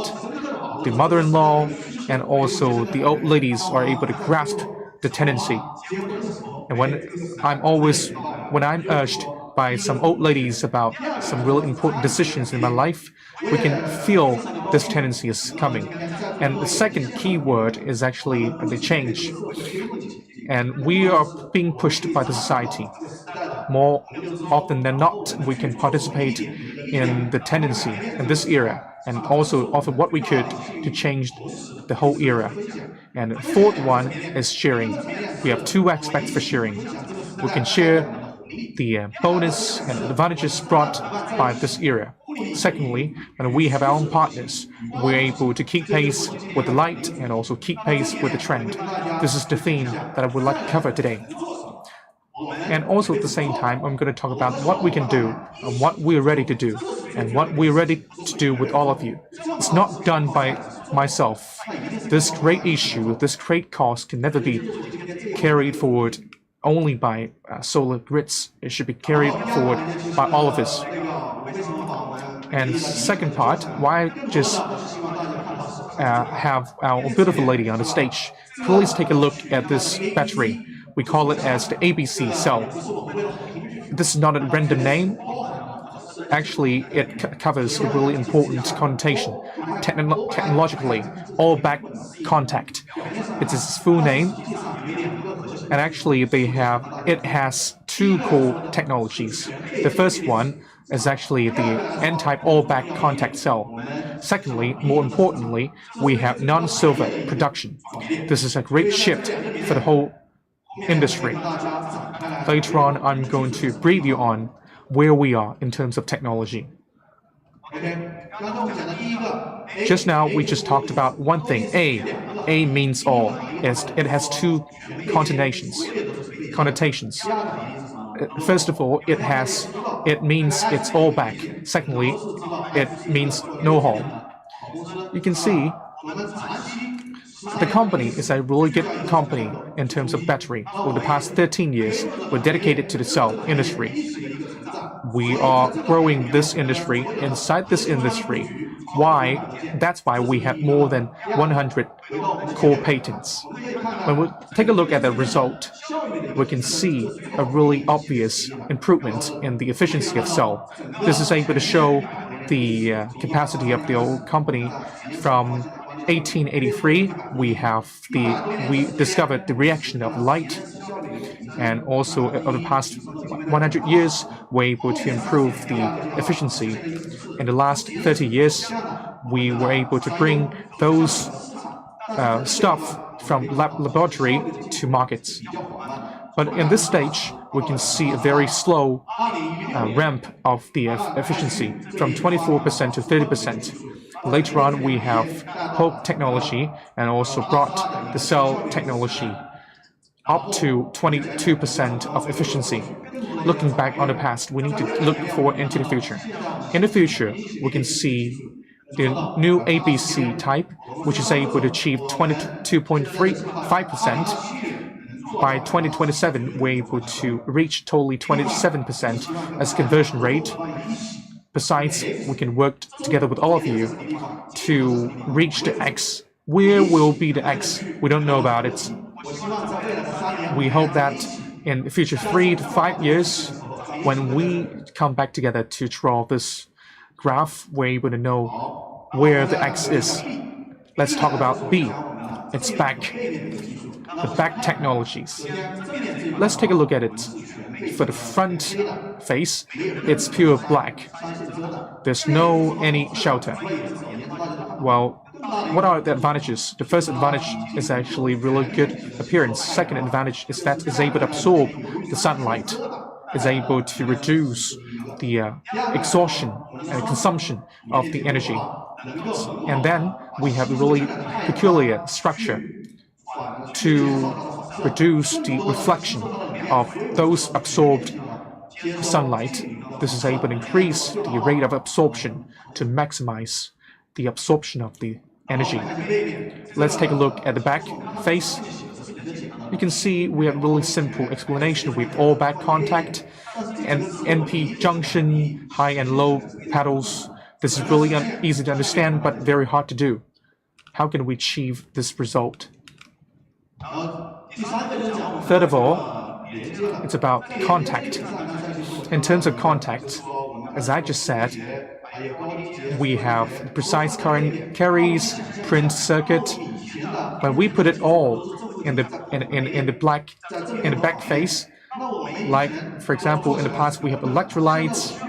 the mother-in-law and also the old ladies are able to grasp the tendency. And when I'm urged by some old ladies about some really important decisions in my life, we can feel this tendency is coming. And the second key word is actually the change. And we are being pushed by the society. More often than not, we can participate in the tendency in this era, and also offer what we could to change the whole era. And the fourth one is sharing. We have 2 aspects for sharing. We can share the bonus and advantages brought by this era. Secondly, when we have our own partners, we're able to keep pace with the light and also keep pace with the trend. This is the theme that I would like to cover today. And also at the same time, I'm going to talk about what we can do and what we're ready to do and what we're ready to do with all of you. It's not done by myself. This great issue, this great cause can never be carried forward only by solar grids. It should be carried forward by all of us. And second part, why just have our beautiful lady on the stage? Please take a look at this battery. We call it as the ABC cell. This is not a random name. Actually, it covers a really important connotation. Technologically, all-back contact. It's its full name. And actually, it has 2 core technologies. The first one is actually the N-type all-back contact cell. Secondly, more importantly, we have non-silver production. This is a great shift for the whole industry. Later on, I'm going to brief you on where we are in terms of technology. Just now, we just talked about one thing, A. A means all. It has 2 connotations. First of all, it means it's all back. Secondly, it means no harm. You can see the company is a really good company in terms of battery. For the past 13 years, we're dedicated to the cell industry. We are growing this industry inside this industry. Why? That's why we have more than 100 core patents. When we take a look at the result, we can see a really obvious improvement in the efficiency of cell. This is able to show the capacity of the old company. From 1883, we discovered the reaction of light, and also over the past 100 years, we're able to improve the efficiency. In the last 30 years, we were able to bring those stuff from laboratory to markets. But in this stage, we can see a very slow ramp of the efficiency from 24% to 30%. Later on, we have Hope technology and also brought the cell technology up to 22% of efficiency. Looking back on the past, we need to look forward into the future. In the future, we can see the new ABC type, which is able to achieve 22.5%. By 2027, we're able to reach totally 27% as conversion rate. Besides, we can work together with all of you to reach the X. Where will be the X? We don't know about it. We hope that in the future 3 to 5 years, when we come back together to draw this graph, we're able to know where the X is. Let's talk about B. It's back. The back technologies. Let's take a look at it. For the front face, it's pure black. There's no any shelter. Well, what are the advantages? The first advantage is actually really good appearance. Second advantage is that it's able to absorb the sunlight. It's able to reduce the exhaustion and consumption of the energy. And then we have a really peculiar structure to reduce the reflection of those absorbed sunlight. This is able to increase the rate of absorption to maximize the absorption of the energy. Let's take a look at the back face. You can see we have a really simple explanation with all back contact and NP junction, high and low pedals. This is really easy to understand, but very hard to do. How can we achieve this result? Third of all, it's about contact. In terms of contact, as I just said, we have precise current carries, print circuit. When we put it all in the back face, like for example, in the past we have electrolytes.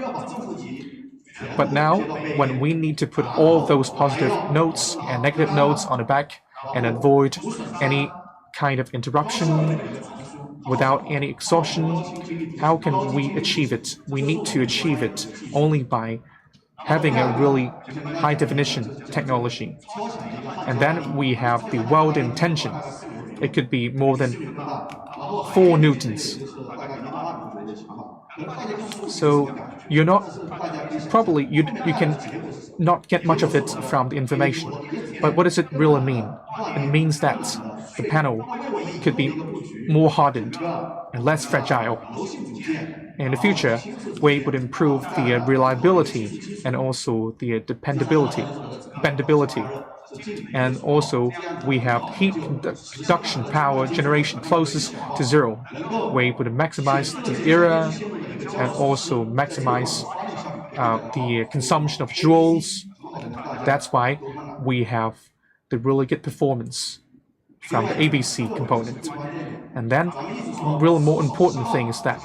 But now, when we need to put all those positive notes and negative notes on the back and avoid any kind of interruption without any exhaustion, how can we achieve it? We need to achieve it only by having a really high definition technology. And then we have the welding tension. It could be more than 4 newtons. So you can not get much of it from the information. But what does it really mean? It means that the panel could be more hardened and less fragile. In the future, we're able to improve the reliability and also the bendability. And also, we have heat conduction power generation closest to 0. We're able to maximize the era and also maximize the consumption of joules. That's why we have the really good performance from the ABC component. And then, really more important thing is that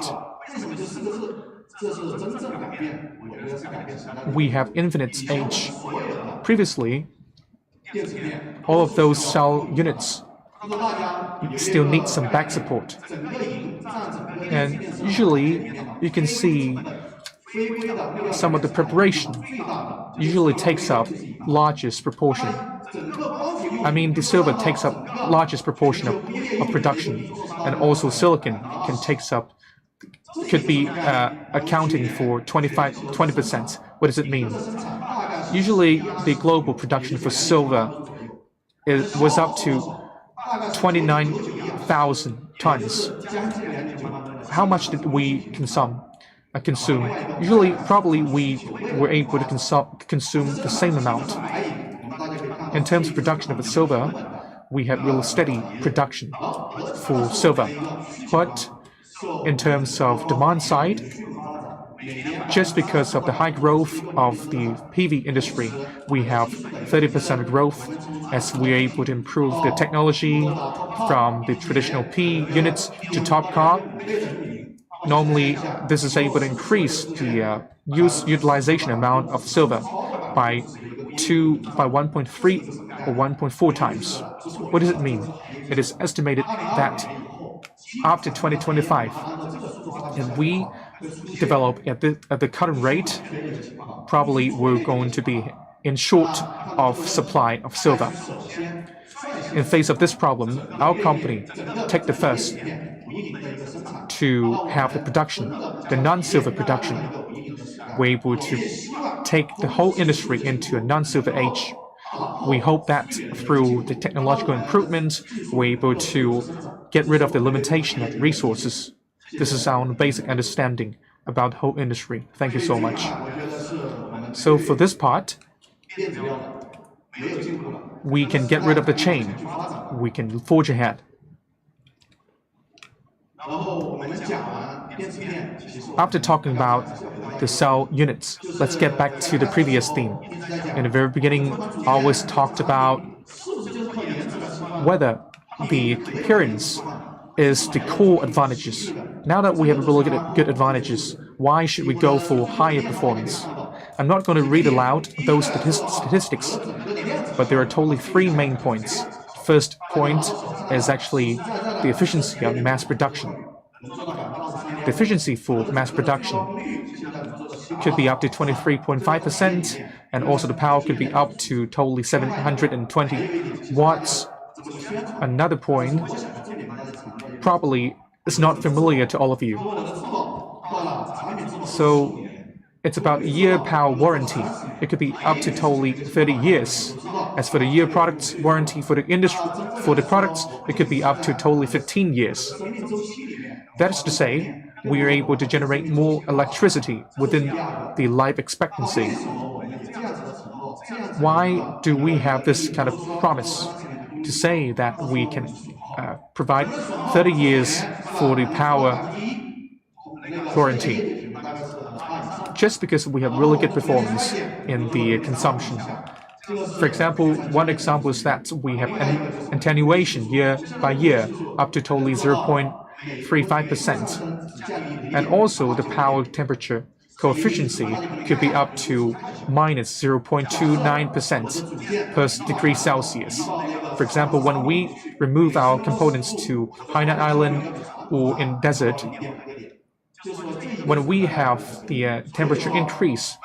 we have infinite age. Previously, all of those cell units still need some back support. And usually, you can see some of the preparation usually takes up largest proportion. I mean, the silver takes up largest proportion of production, and also silicon could be accounting for 20%. What does it mean? Usually, the global production for silver was up to 29,000 tons. How much did we consume? consume. Usually, probably we were able to consume the same amount. In terms of production of the silver, we had really steady production for silver. But in terms of demand side, just because of the high growth of the PV industry, we have 30% growth as we are able to improve the technology from the traditional P units to TOPCon. Normally, this is able to increase the utilization amount of silver by 1.3 or 1.4 times. What does it mean? It is estimated that after 2025, if we develop at the current rate, probably we're going to be in short of supply of silver. In face of this problem, our company take the first to have the production, the non-silver production. We're able to take the whole industry into a non-silver age. We hope that through the technological improvement, we're able to get rid of the limitation of resources. This is our basic understanding about the whole industry. Thank you so much. So for this part, we can get rid of the chain. We can forge ahead. After talking about the cell units, let's get back to the previous theme. In the very beginning, I always talked about whether the appearance is the core advantages. Now that we have really good advantages, why should we go for higher performance? I'm not going to read aloud those statistics, but there are totally three main points. First point is actually the efficiency of mass production. The efficiency for mass production could be up to 23.5%, and also the power could be up to totally 720 watts. Another point probably is not familiar to all of you. So it's about a year power warranty. It could be up to totally 30 years. As for the year products warranty for the industry, for the products, it could be up to totally 15 years. That is to say, we are able to generate more electricity within the life expectancy. Why do we have this kind of promise to say that we can provide 30 years for the power warranty? Just because we have really good performance in the consumption. For example, one example is that we have an attenuation year by year up to totally 0.35%. And also the power temperature coefficient could be up to minus 0.29% per degree Celsius. For example, when we remove our components to Hainan Island or in desert, when we have the temperature increase,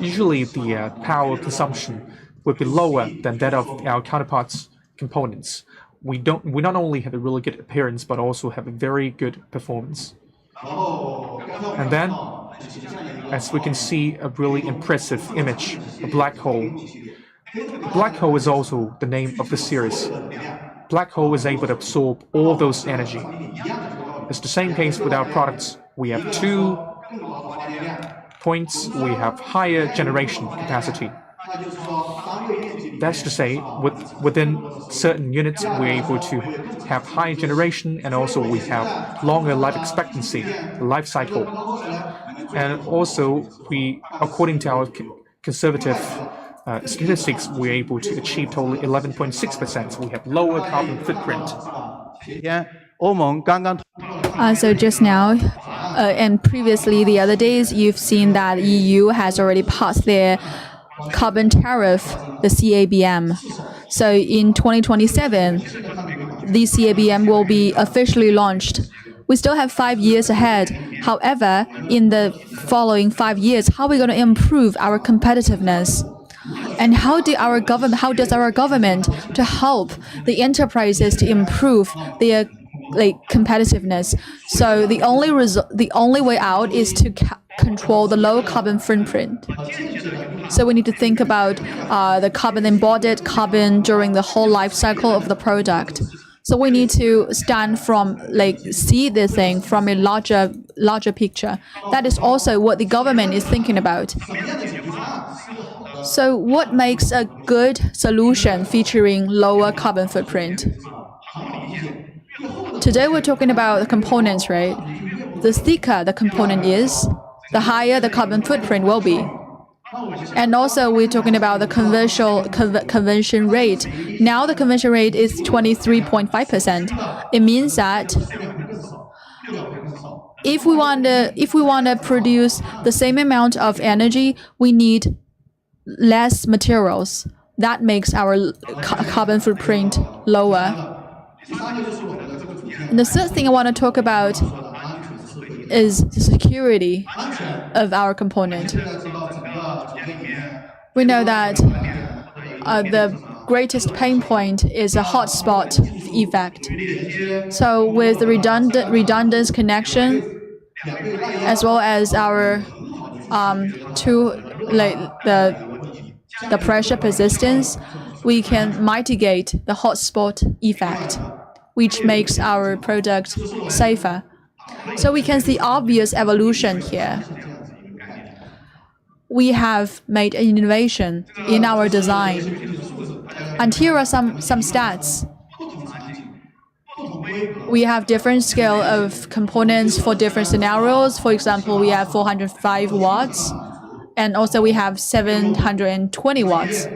usually the power consumption would be lower than that of our counterparts' components. We not only have a really good appearance, but also have a very good performance. And then, as we can see, a really impressive image, a black hole. Black hole is also the name of the series. Black hole is able to absorb all those energy. It's the same case with our products. We have 2 points. We have higher generation capacity. That's to say, within certain units, we're able to have high generation, and also we have longer life expectancy, life cycle. And also, according to our conservative statistics, we're able to achieve totally 11.6%. We have lower carbon footprint. So just now, and previously the other days, you've seen that EU has already passed their carbon tariff, the CABM. So in 2027, the CABM will be officially launched. We still have 5 years ahead. However, in the following 5 years, how are we going to improve our competitiveness? And how does our government to help the enterprises to improve their competitiveness? So the only way out is to control the low carbon footprint. So we need to think about the carbon embodied, carbon during the whole life cycle of the product. So we need to stand from see this thing from a larger picture. That is also what the government is thinking about. So what makes a good solution featuring lower carbon footprint? Today we're talking about the components, right? The thicker the component is, the higher the carbon footprint will be. And also we're talking about the conversion rate. Now the conversion rate is 23.5%. It means that if we want to produce the same amount of energy, we need less materials. That makes our carbon footprint lower. And the third thing I want to talk about is the security of our component. We know that the greatest pain point is a hotspot effect. So with the redundant connection, as well as our the pressure persistence, we can mitigate the hotspot effect, which makes our product safer. So we can see obvious evolution here. We have made an innovation in our design. And here are some stats. We have different scale of components for different scenarios. For example, we have 405 watts, and also we have 720 watts.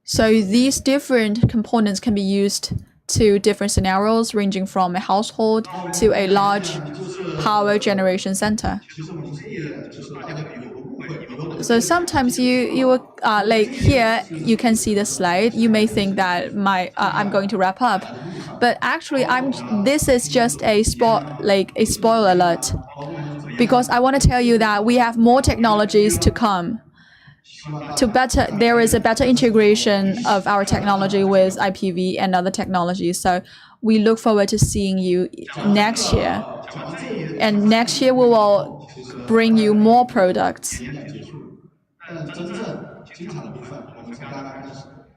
So these different components can be used to different scenarios, ranging from a household to a large power generation center. So sometimes you here you can see the slide. You may think that I'm going to wrap up, but actually this is just a spoiler alert, because I want to tell you that we have more technologies to come. There is a better integration of our technology with IPV and other technologies. So we look forward to seeing you next year. And next year we will bring you more products.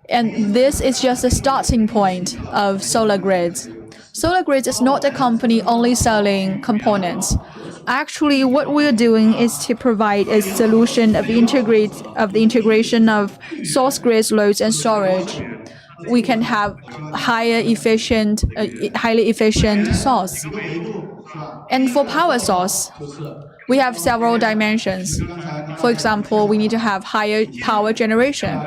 And this is just the starting point of Solar Grids. Solar Grids is not a company only selling components. Actually, what we're doing is to provide a solution of the integration of source grids, loads, and storage. We can have highly efficient source. And for power source, we have several dimensions. For example, we need to have higher power generation.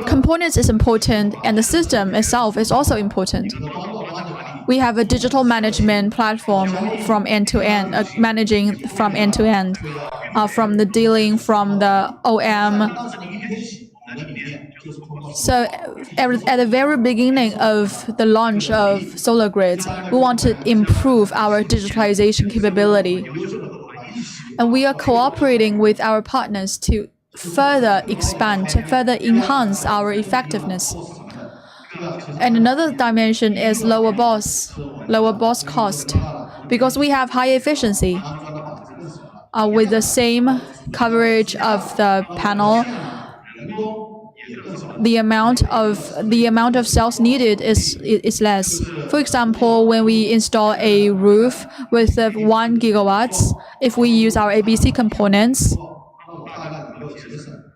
Components is important, and the system itself is also important. We have a digital management platform from end to end, managing from end to end, from the dealing, from the OM. So at the very beginning of the launch of Solar Grids, we want to improve our digitalization capability. And we are cooperating with our partners to further expand, to further enhance our effectiveness. And another dimension is lower BOS cost, because we have high efficiency. With the same coverage of the panel, the amount of cells needed is less. For example, when we install a roof with 1 gigawatts, if we use our ABC components,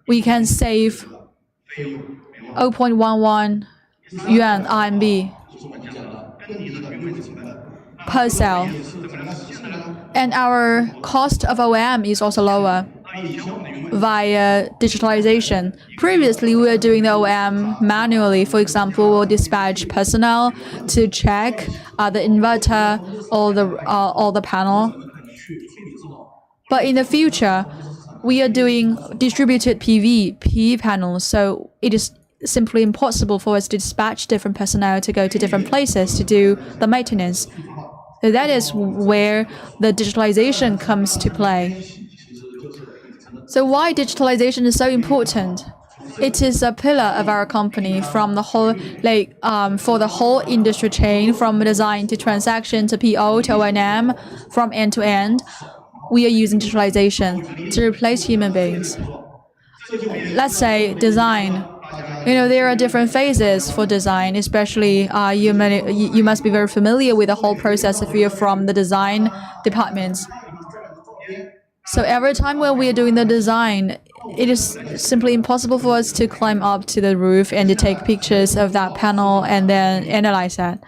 we can save 0.11 yuan RMB per cell. And our cost of OM is also lower via digitalization. Previously, we were doing the OM manually. For example, we'll dispatch personnel to check the inverter or the panel. But in the future, we are doing distributed PV panels, so it is simply impossible for us to dispatch different personnel to go to different places to do the maintenance. So that is where the digitalization comes to play. So why digitalization is so important? It is a pillar of our company from the whole, for the whole industry chain, from design to transaction to PO to O&M, from end to end. We are using digitalization to replace human beings. Let's say design. There are different phases for design, especially you must be very familiar with the whole process if you're from the design departments. So every time when we are doing the design, it is simply impossible for us to climb up to the roof and to take pictures of that panel and then analyze that.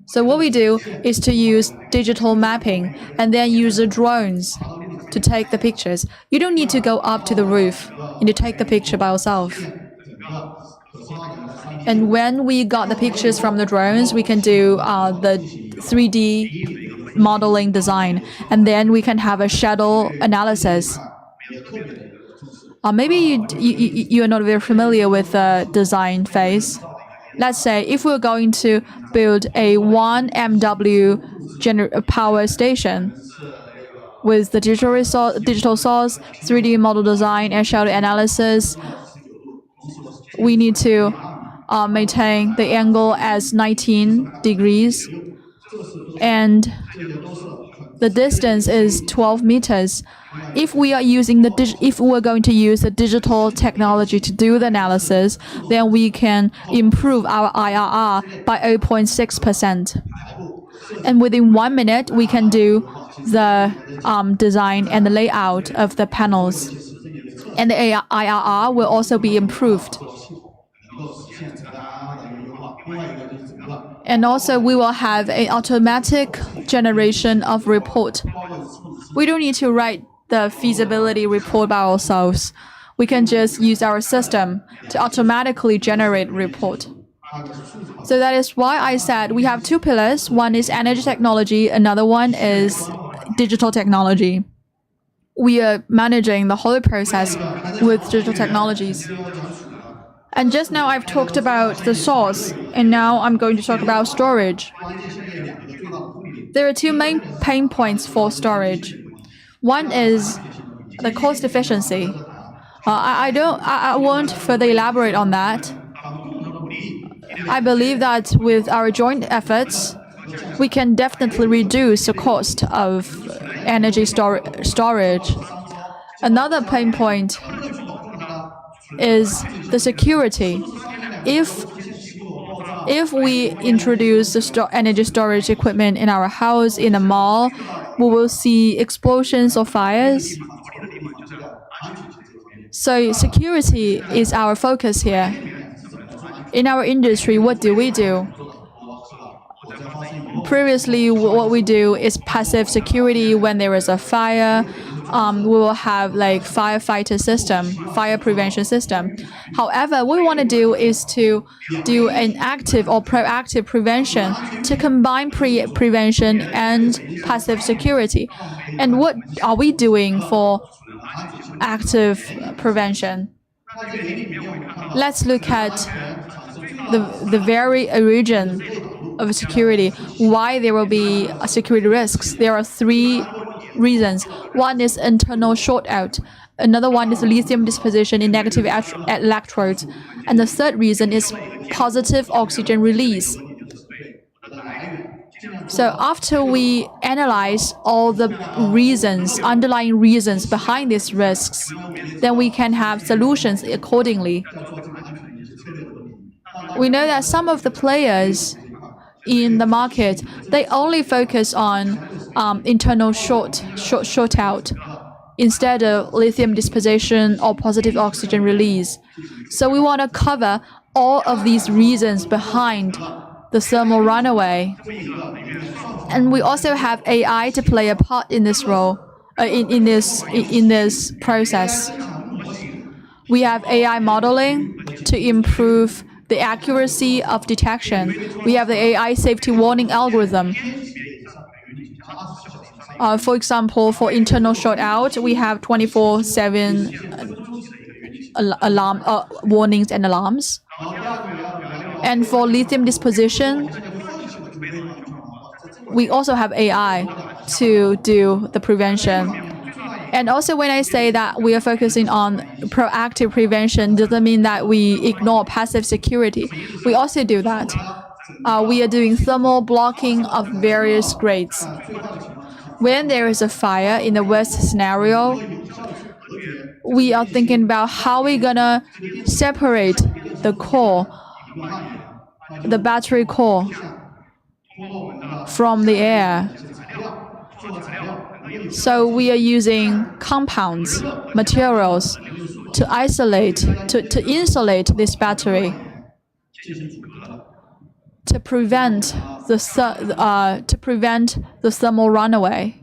So what we do is to use digital mapping and then use the drones to take the pictures. You don't need to go up to the roof and to take the picture by yourself. And when we got the pictures from the drones, we can do the 3D modeling design, and then we can have a shadow analysis. Maybe you are not very familiar with the design phase. Let's say if we're going to build a 1 MW power station with the digital source, 3D model design, and shadow analysis, we need to maintain the angle as 19 degrees, and the distance is 12 meters. If we are using if we're going to use the digital technology to do the analysis, then we can improve our IRR by 0.6%. And within 1 minute, we can do the design and the layout of the panels, and the IRR will also be improved. And also, we will have an automatic generation of report. We don't need to write the feasibility report by ourselves. We can just use our system to automatically generate report. So that is why I said we have two pillars. One is energy technology, another one is digital technology. We are managing the whole process with digital technologies. And just now I've talked about the source, and now I'm going to talk about storage. There are two main pain points for storage. One is the cost efficiency. I won't further elaborate on that. I believe that with our joint efforts, we can definitely reduce the cost of energy storage. Another pain point is the security. If we introduce the energy storage equipment in our house, in a mall, we will see explosions or fires. So security is our focus here. In our industry, what do we do? Previously, what we do is passive security. When there is a fire, we will have like firefighter system, fire prevention system. However, what we want to do is to do an active or proactive prevention to combine prevention and passive security. And what are we doing for active prevention? Let's look at the very origin of security, why there will be security risks. There are three reasons. One is internal shortout. Another one is lithium disposition in negative electrodes. And the third reason is positive oxygen release. So after we analyze all the reasons, underlying reasons behind these risks, then we can have solutions accordingly. We know that some of the players in the market, they only focus on internal shortout instead of lithium disposition or positive oxygen release. So we want to cover all of these reasons behind the thermal runaway. And we also have AI to play a part in this role, in this process. We have AI modeling to improve the accuracy of detection. We have the AI safety warning algorithm. For example, for internal shortout, we have 24/7 alarm warnings and alarms. And for lithium disposition, we also have AI to do the prevention. And also, when I say that we are focusing on proactive prevention, doesn't mean that we ignore passive security. We also do that. We are doing thermal blocking of various grades. When there is a fire in the worst scenario, we are thinking about how we're gonna separate the core, the battery core from the air. So we are using compounds, materials to isolate, to insulate this battery, to prevent the thermal runaway.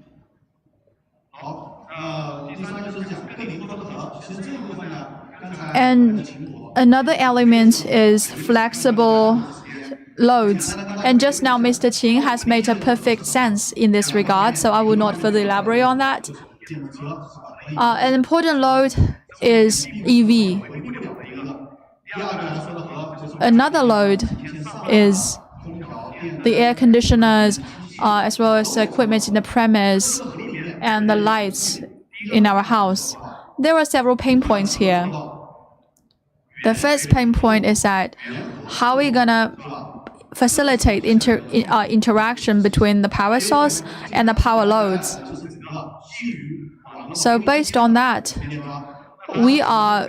And another element is flexible loads. And just now, Mr. Qin has made a perfect sense in this regard, so I will not further elaborate on that. An important load is EV. Another load is the air conditioners, as well as the equipment in the premise and the lights in our house. There are several pain points here. The first pain point is that how are we gonna facilitate interaction between the power source and the power loads? So based on that, we are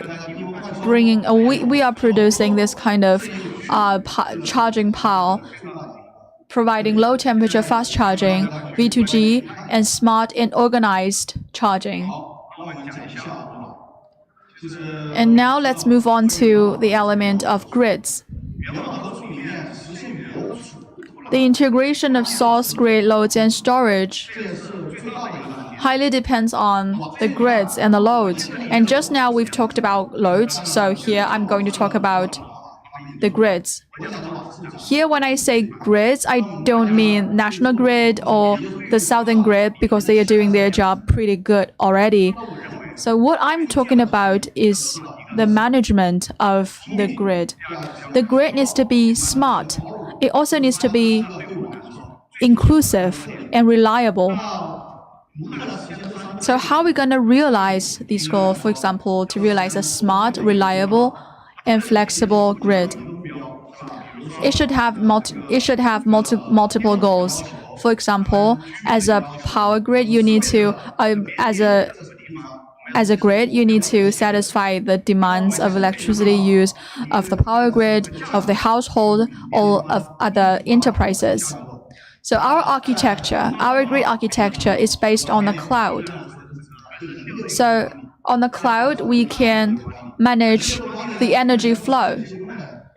producing this kind of charging pile, providing low temperature fast charging, V2G, and smart and organized charging. And now let's move on to the element of grids. The integration of source, grid, loads, and storage highly depends on the grids and the loads. And just now we've talked about loads, so here I'm going to talk about the grids. Here when I say grids, I don't mean National Grid or the Southern Grid because they are doing their job pretty good already. So what I'm talking about is the management of the grid. The grid needs to be smart. It also needs to be inclusive and reliable. So how are we going to realize this goal? For example, to realize a smart, reliable, and flexible grid. It should have multiple goals. For example, as a power grid, you need to as a grid, you need to satisfy the demands of electricity use of the power grid, of the household, or of other enterprises. So our grid architecture is based on the cloud. So on the cloud, we can manage the energy flow.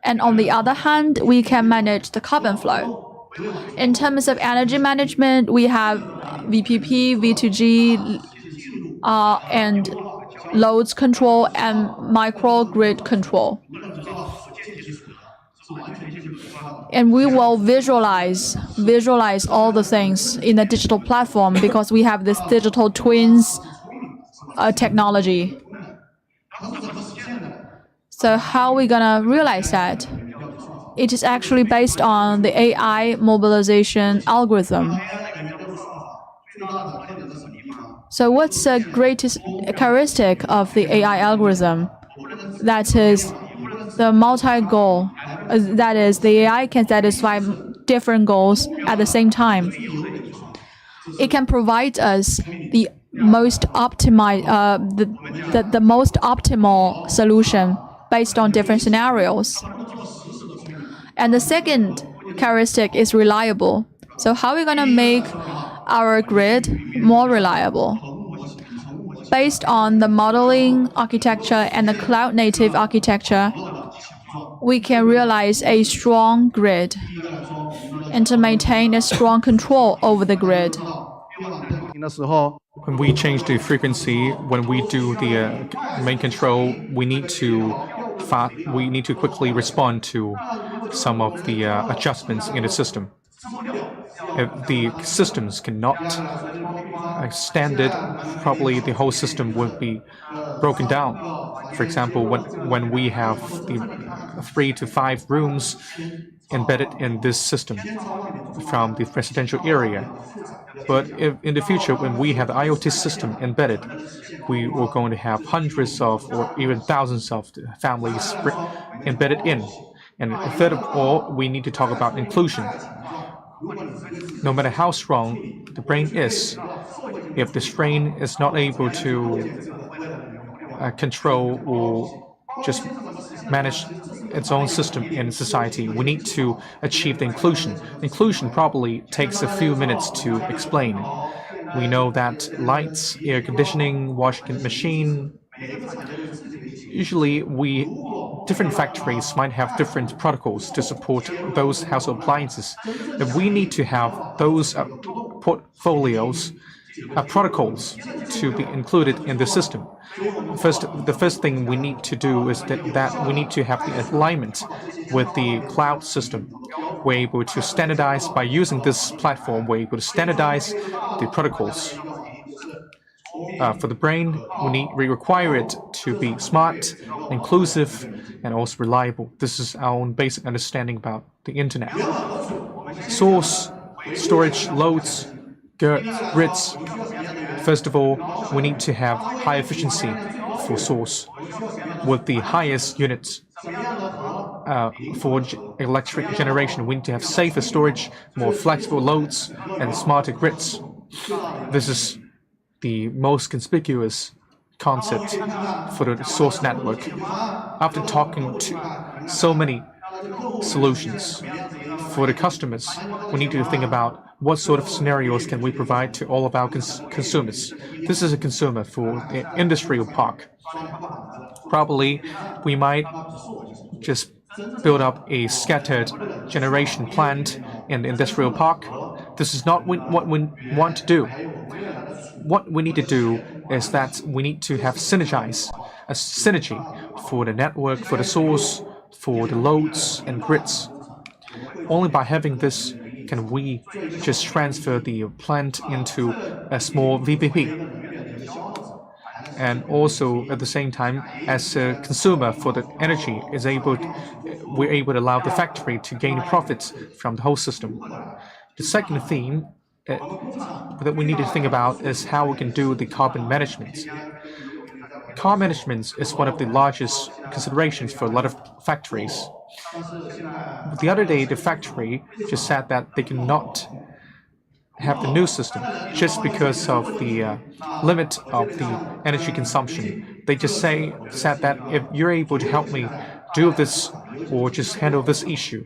And on the other hand, we can manage the carbon flow. In terms of energy management, we have VPP, V2G, and loads control and microgrid control. And we will visualize all the things in a digital platform because we have this digital twins technology. So how are we gonna realize that? It is actually based on the AI mobilization algorithm. So what's the greatest characteristic of the AI algorithm? That is the multi-goal. That is, the AI can satisfy different goals at the same time. It can provide us the most optimal solution based on different scenarios. And the second characteristic is reliable. So how are we going to make our grid more reliable? Based on the modeling architecture and the cloud-native architecture, we can realize a strong grid and to maintain a strong control over the grid. When we change the frequency, when we do the main control, we need to quickly respond to some of the adjustments in the system. If the systems cannot stand it, probably the whole system would be broken down. For example, when we have the 3 to 5 rooms embedded in this system from the residential area. But if in the future, when we have the IoT system embedded, we were going to have hundreds of or even thousands of families embedded in. And third of all, we need to talk about inclusion. No matter how strong the brain is, if the brain is not able to control or just manage its own system in society. We need to achieve the inclusion. Inclusion probably takes a few minutes to explain. We know that lights, air conditioning, washing machine, usually different factories might have different protocols to support those household appliances. And we need to have those portfolios, protocols to be included in the system. The first thing we need to do is that we need to have the alignment with the cloud system. We're able to standardize, by using this platform, we're able to standardize the protocols. For the brain, we require it to be smart, inclusive, and also reliable. This is our own basic understanding about the internet. Source, storage, loads, grids. First of all, we need to have high efficiency for source with the highest units. For electric generation, we need to have safer storage, more flexible loads, and smarter grids. This is the most conspicuous concept for the source network. After talking to so many solutions for the customers, we need to think about what sort of scenarios can we provide to all of our consumers. This is a consumer for the industrial park. Probably we might just build up a scattered generation plant in the industrial park. This is not what we want to do. What we need to do is that we need to have a synergy for the network, for the source, for the loads and grids. Only by having this can we just transfer the plant into a small VPP. And also at the same time, as a consumer for the energy, we're able to allow the factory to gain profits from the whole system. The second theme that we need to think about is how we can do the carbon management. Carbon management is one of the largest considerations for a lot of factories. The other day, the factory just said that they cannot have the new system just because of the limit of the energy consumption. They just said that if you're able to help me do this or just handle this issue,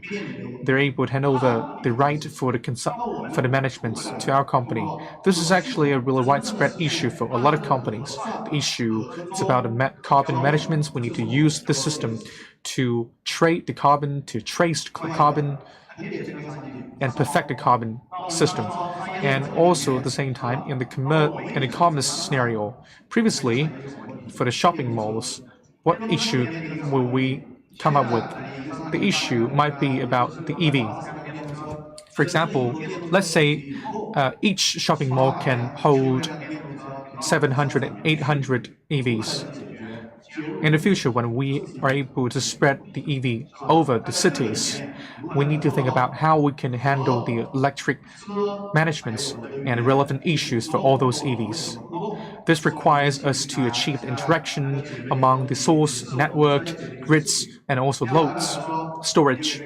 they're able to hand over the right for the management to our company. This is actually a really widespread issue for a lot of companies. The issue is about carbon management. We need to use the system to trade the carbon, to trace the carbon, and perfect the carbon system. And also at the same time, in the commerce scenario, previously for the shopping malls, what issue will we come up with? The issue might be about the EV. For example, let's say each shopping mall can hold 700 and 800 EVs. In the future, when we are able to spread the EV over the cities, we need to think about how we can handle the electric management and relevant issues for all those EVs. This requires us to achieve interaction among the source, network, grids, and also loads, storage.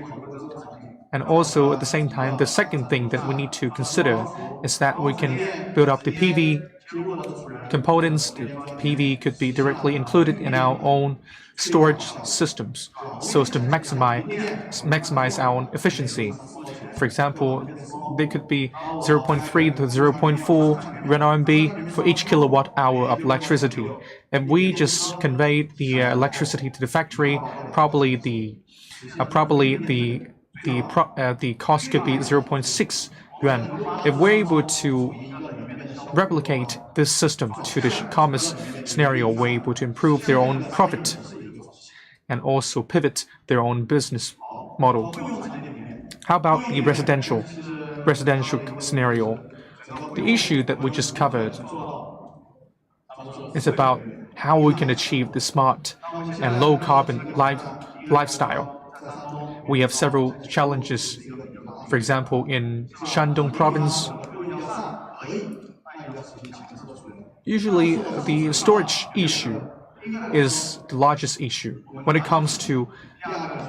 And also at the same time, the second thing that we need to consider is that we can build up the PV components. The PV could be directly included in our own storage systems so as to maximize our efficiency. For example, they could be 0.3 to 0.4 RMB for each kilowatt hour of electricity. If we just convey the electricity to the factory, probably the cost could be 0.6 yuan. If we're able to replicate this system to the commerce scenario, we're able to improve their own profit and also pivot their own business model. How about the residential scenario? The issue that we just covered is about how we can achieve the smart and low carbon lifestyle. We have several challenges. For example, in Shandong province, usually the storage issue is the largest issue when it comes to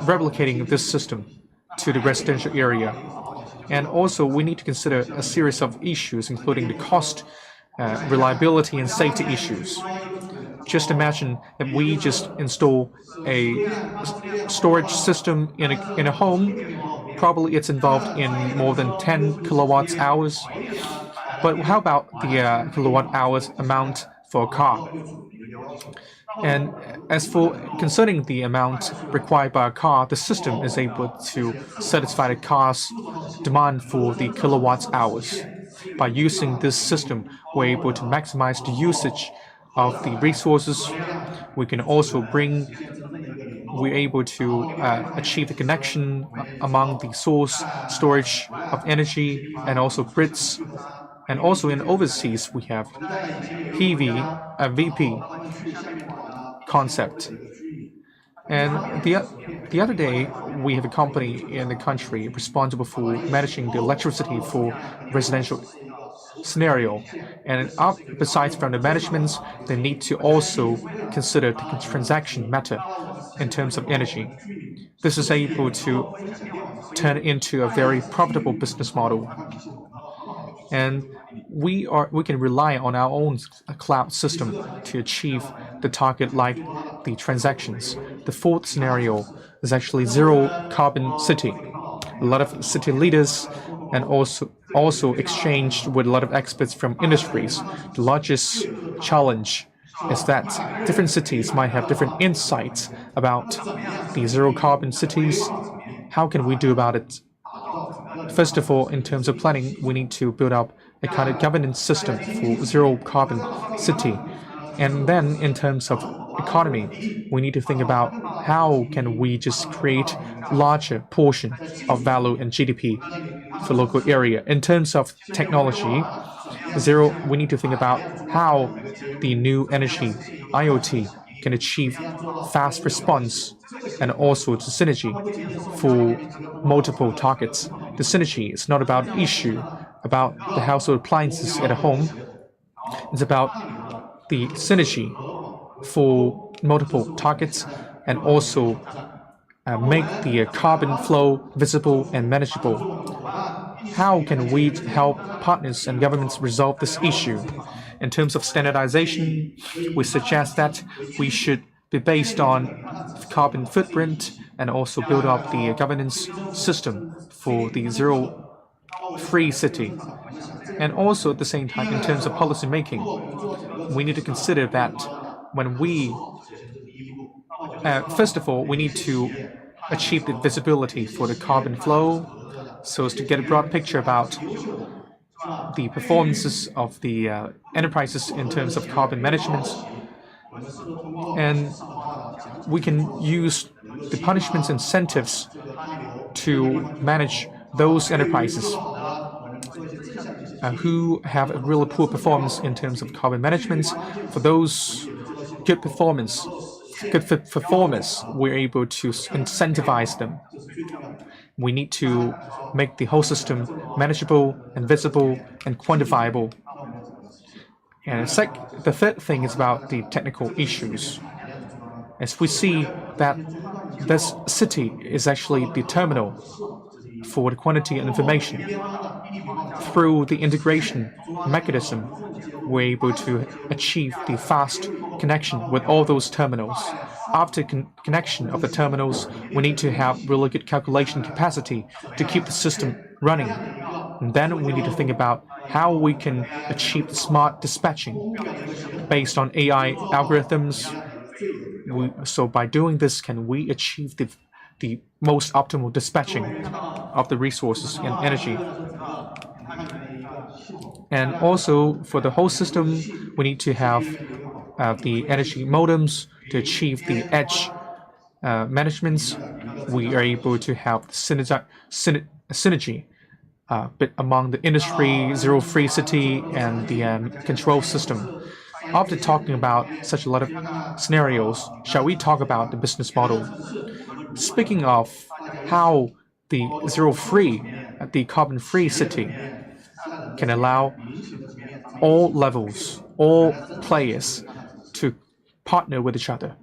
replicating this system to the residential area. And also we need to consider a series of issues, including the cost, reliability, and safety issues. just imagine if we just install a storage system in a home, probably it's involved in more than 10 kilowatt hours. But how about the kilowatt hours amount for a car? And as for concerning the amount required by a car, the system is able to satisfy the car's demand for the kilowatt hours. By using this system, we're able to maximize the usage of the resources. We can also we're able to achieve the connection among the source, storage of energy, and also grids. And also in overseas, we have VP concept. And the other day, we have a company in the country responsible for managing the electricity for residential scenario. And besides from the management, they need to also consider the transaction matter in terms of energy. This is able to turn into a very profitable business model. And we can rely on our own cloud system to achieve the target like the transactions. The fourth scenario is actually zero carbon city. A lot of city leaders and also exchanged with a lot of experts from industries. The largest challenge is that different cities might have different insights about the zero carbon cities. How can we do about it? First of all, in terms of planning, we need to build up a kind of governance system for zero carbon city. And then in terms of economy, we need to think about how can we just create larger portion of value and GDP for local area. In terms of technology, we need to think about how the new energy, IoT, can achieve fast response and also the synergy for multiple targets. The synergy is not about issue about the household appliances at home. It's about the synergy for multiple targets and also make the carbon flow visible and manageable. How can we help partners and governments resolve this issue? In terms of standardization, we suggest that we should be based on carbon footprint and also build up the governance system for the zero-free city. And also at the same time, in terms of policy making, we need to consider that when first of all, we need to achieve the visibility for the carbon flow so as to get a broad picture about the performances of the enterprises in terms of carbon management. And we can use the punishments incentives to manage those enterprises who have a really poor performance in terms of carbon management. For those good performers, we're able to incentivize them. We need to make the whole system manageable and visible and quantifiable. And the third thing is about the technical issues. As we see that this city is actually the terminal for the quantity of information. Through the integration mechanism, we're able to achieve the fast connection with all those terminals. After connection of the terminals, we need to have really good calculation capacity to keep the system running. And then we need to think about how we can achieve smart dispatching based on AI algorithms. So by doing this, can we achieve the most optimal dispatching of the resources and energy? And also for the whole system, we need to have the energy modems to achieve the edge managements. We are able to have synergy among the industry, zero-free city, and the control system. After talking about such a lot of scenarios, shall we talk about the business model? Speaking of how the zero-free, the carbon-free city can allow all levels, all players to partner with each other.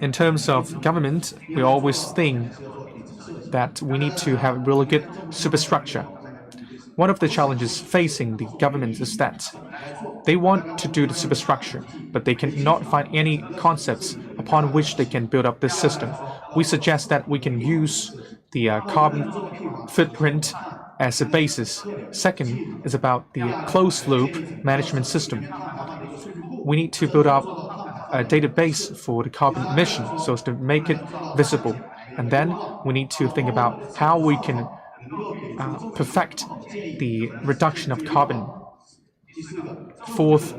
In terms of government, we always think that we need to have really good superstructure. one of the challenges facing the government is that they want to do the superstructure, but they cannot find any concepts upon which they can build up this system. We suggest that we can use the carbon footprint as a basis. Second is about the closed-loop management system. We need to build up a database for the carbon emission so as to make it visible. And then we need to think about how we can perfect the reduction of carbon. Fourth,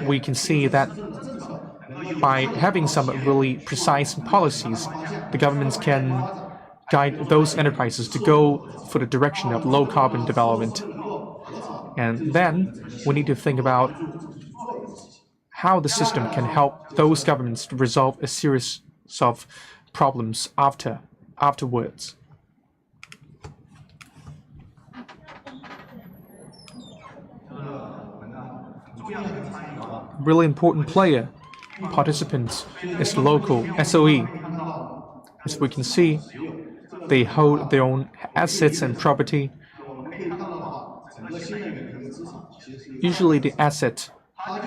we can see that by having some really precise policies, the governments can guide those enterprises to go for the direction of low carbon development. And then we need to think about how the system can help those governments to resolve a series of problems afterwards. Really important player, participants, is local SOE. As we can see, they hold their own assets and property. Usually the asset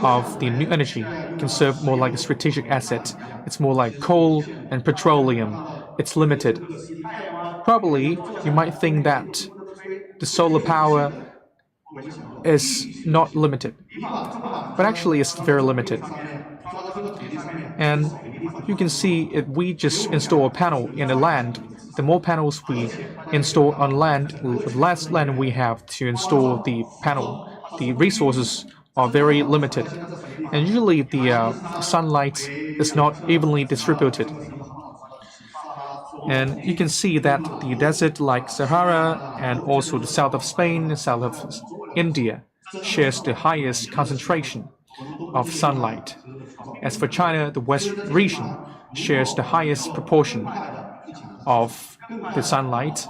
of the new energy can serve more like a strategic asset. It's more like coal and petroleum. It's limited. Probably you might think that the solar power is not limited, but actually it's very limited. And you can see if we just install a panel in the land, the more panels we install on land, the less land we have to install the panel. The resources are very limited, and usually the sunlight is not evenly distributed. And you can see that the desert like Sahara and also the south of Spain, south of India, shares the highest concentration of sunlight. As for China, the west region shares the highest proportion of the sunlight.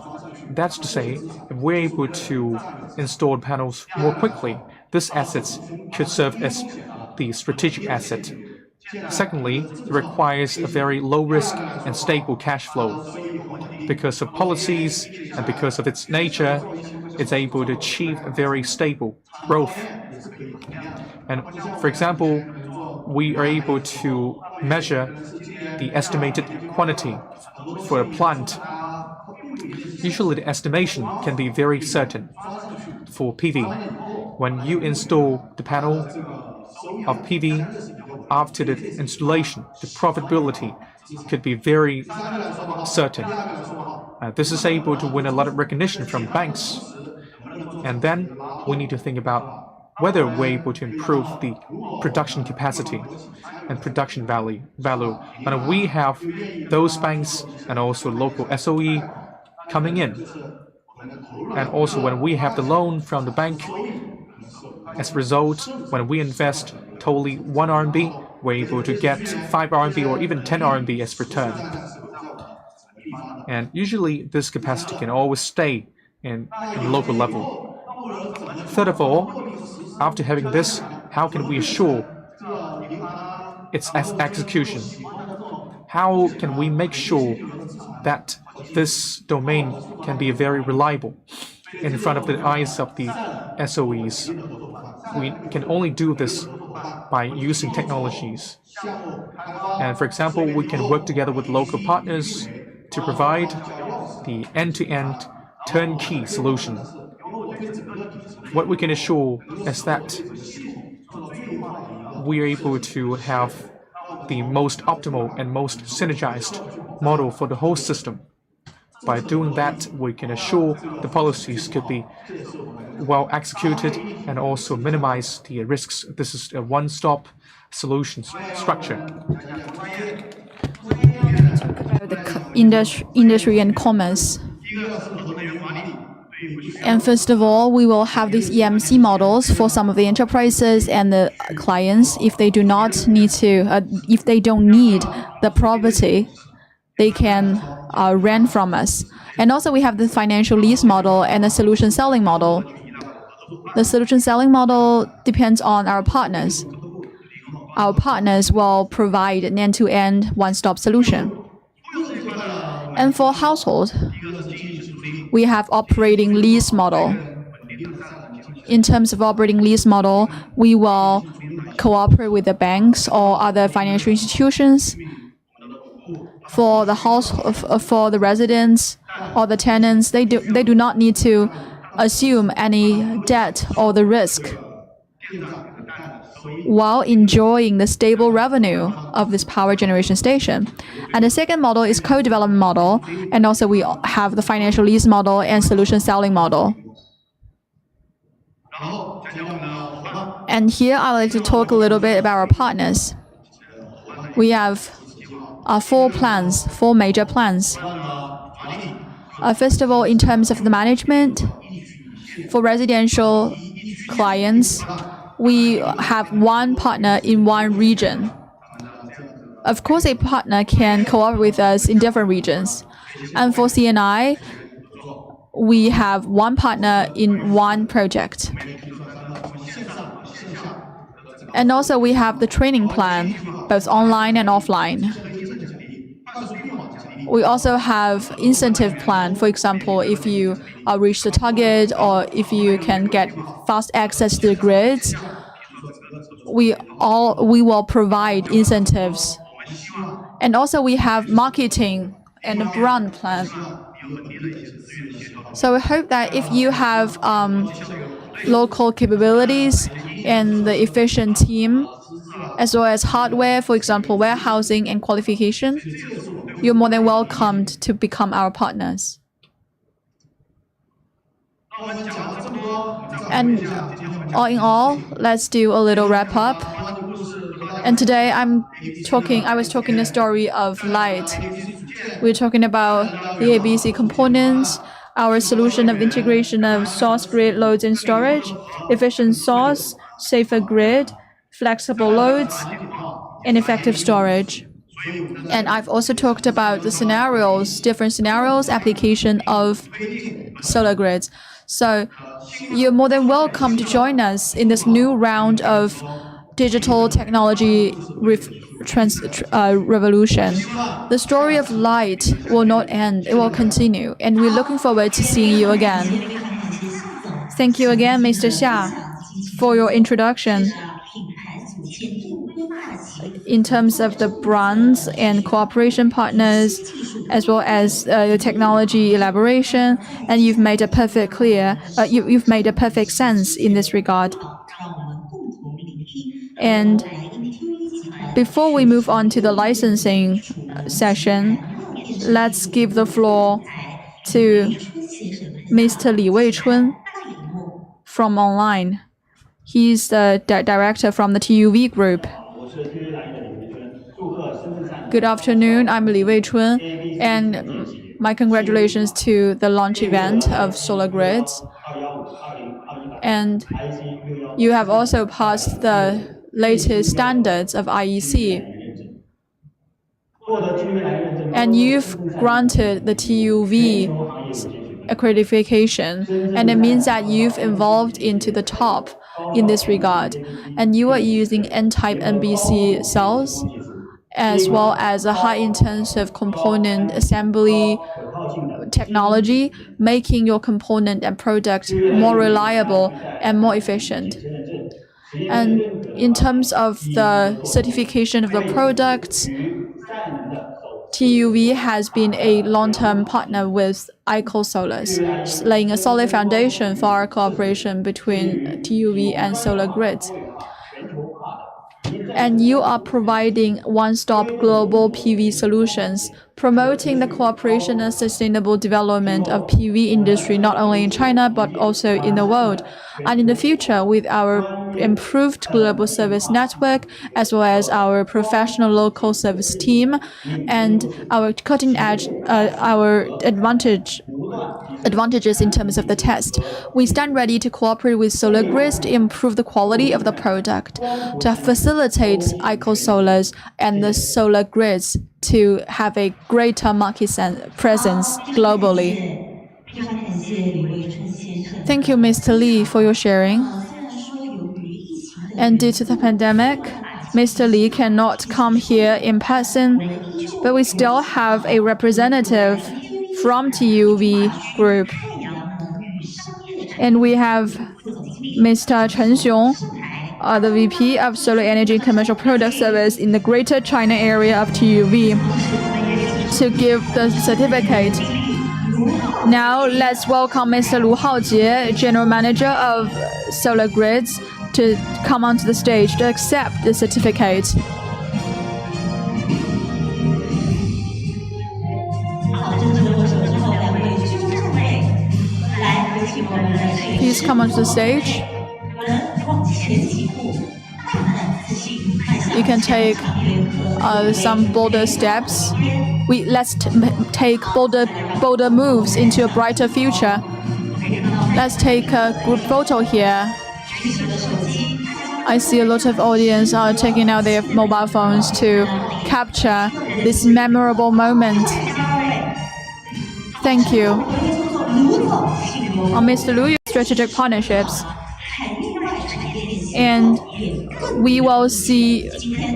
That's to say, if we're able to install panels more quickly, this asset could serve as the strategic asset. Secondly, it requires a very low risk and stable cash flow. Because of policies and because of its nature, it's able to achieve a very stable growth. And for example, we are able to measure the estimated quantity for a plant. Usually the estimation can be very certain. For PV, when you install the panel of PV, after the installation, the profitability could be very certain. This is able to win a lot of recognition from banks. And then we need to think about whether we're able to improve the production capacity and production value. And we have those banks and also local SOE coming in. And also when we have the loan from the bank, as a result, when we invest totally 1 RMB, we're able to get 5 RMB or even 10 RMB as return. And usually this capacity can always stay in local level. Third of all, after having this, how can we assure its execution? How can we make sure that this domain can be very reliable in front of the eyes of the SOEs? We can only do this by using technologies. And for example, we can work together with local partners to provide the end-to-end turnkey solution. What we can assure is that we are able to have the most optimal and most synergized model for the whole system. By doing that, we can assure the policies could be well executed and also minimize the risks. This is a one-stop solution structure. The industry and commerce. And first of all, we will have these EMC models for some of the enterprises and the clients. If they do not need to, if they don't need the property, they can rent from us. And also we have the financial lease model and the solution selling model. The solution selling model depends on our partners. Our partners will provide an end-to-end one-stop solution. And for household, we have operating lease model. in terms of operating lease model, we will cooperate with the banks or other financial institutions. For the for the residents or the tenants, they do not need to assume any debt or the risk while enjoying the stable revenue of this power generation station. And the second model is co-development model, and also we have the financial lease model and solution selling model. And here I would like to talk a little bit about our partners. We have four major plans. First of all, in terms of the management, for residential clients, we have one partner in one region. Of course, a partner can cooperate with us in different regions. And for CNI, we have one partner in one project. And also we have the training plan, both online and offline. We also have incentive plan. For example, if you reach the target or if you can get fast access to the grids, we will provide incentives. And also we have marketing and a brand plan. So we hope that if you have local capabilities and the efficient team, as well as hardware, for example, warehousing and qualification, you're more than welcomed to become our partners. And all in all, let's do a little wrap up. And today I was talking the story of light. We're talking about the ABC components, our solution of integration of source, grid, loads, and storage, efficient source, safer grid, flexible loads, and effective storage. And I've also talked about the scenarios, different scenarios, application of solar grids. So you're more than welcome to join us in this new round of digital technology revolution. The story of light will not end, it will continue, and we're looking forward to seeing you again. Thank you again, Mr. Xia, for your introduction. In terms of the brands and cooperation partners, as well as the technology elaboration, and you've made a perfect sense in this regard. And before we move on to the licensing session, let's give the floor to Mr. Li Weichun from online. He's the director from the TUV group. Good afternoon, I'm Li Weichun, and my congratulations to the launch event of solar grids. And you have also passed the latest standards of IEC. And you've granted the TUV accreditation, and it means that you've evolved into the top in this regard. And you are using N-type NBC cells, as well as a high-intensive component assembly technology, making your component and product more reliable and more efficient. And in terms of the certification of the products, TUV has been a long-term partner with ICOSolars, laying a solid foundation for our cooperation between TUV and solar grids. And you are providing one-stop global PV solutions, promoting the cooperation and sustainable development of PV industry not only in China but also in the world. And in the future, with our improved global service network, as well as our professional local service team, and our cutting-edge, our advantages in terms of the test, we stand ready to cooperate with solar grids to improve the quality of the product, to facilitate ICOSolars and the solar grids to have a greater market presence globally. Thank you, Mr. Li, for your sharing. And due to the pandemic, Mr. Li cannot come here in person, but we still have a representative from TUV Group. And we have Mr. Chen Xiong, the VP of Solar Energy and Commercial Product Service in the Greater China area of TUV, to give the certificate. Now let's welcome Mr. Lu Haojie, General Manager of Solar Grids, to come onto the stage to accept the certificate. Please come onto the stage. You can take some bolder steps. Let's take bolder moves into a brighter future. Let's take a group photo here. I see a lot of audience are taking out their mobile phones to capture this memorable moment. Thank you. Mr. Lu, your strategic partnerships. And we will see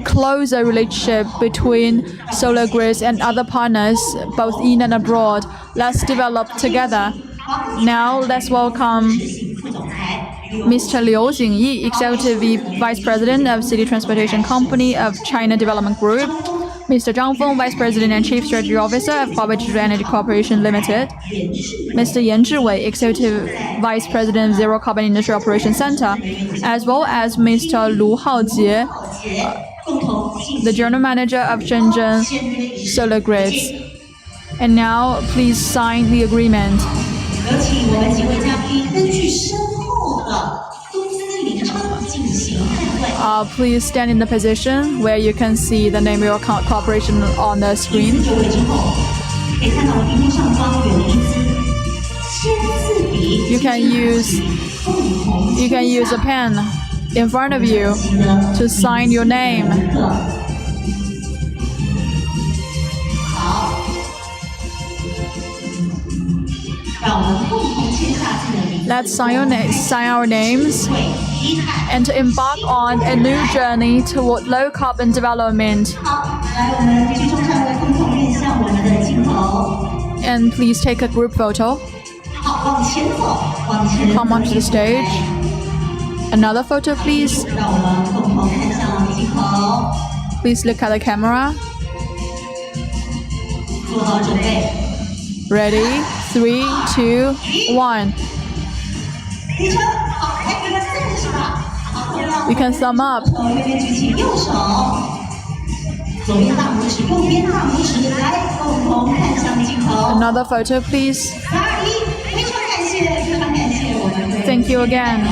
closer relationship between Solar Grids and other partners, both in and abroad. Let's develop together. Now let's welcome Mr. Liu Jingyi, Executive Vice President of City Transportation Company of China Development Group. Mr. Zhang Feng, Vice President and Chief Strategy Officer of Huawei Digital Energy Corporation Limited. Mr. Yan Zhiwei, Executive Vice President of Zero Carbon Industry Operations Center, as well as Mr. Lu Haojie, the General Manager of Shenzhen Solar Grids. And now, please sign the agreement. Please stand in the position where you can see the name of your corporation on the screen. You can use a pen in front of you to sign your name. Let's sign our names and to embark on a new journey toward low carbon development. And please take a group photo. Come onto the stage. Another photo, please. Please look at the camera. Ready? 3, 2, 1. You can thumb up. Another photo, please. Thank you again.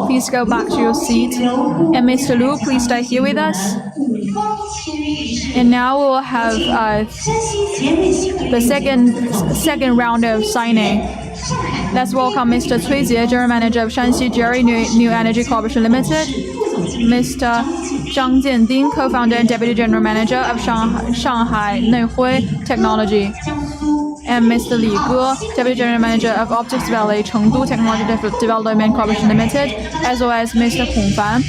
Please go back to your seat. And Mr. Lu, please stay here with us. And now we'll have the second round of signing. Let's welcome Mr. Cui Jie, General Manager of Shanxi Jerry New Energy Corporation Limited. Mr. Zhang Jianding, Co-founder and Deputy General Manager of Shanghai Neihui Technology. And Mr. Li Ge, Deputy General Manager of Optics Valley Chengdu Technology Development Corporation Limited, as well as Mr. Hong Fan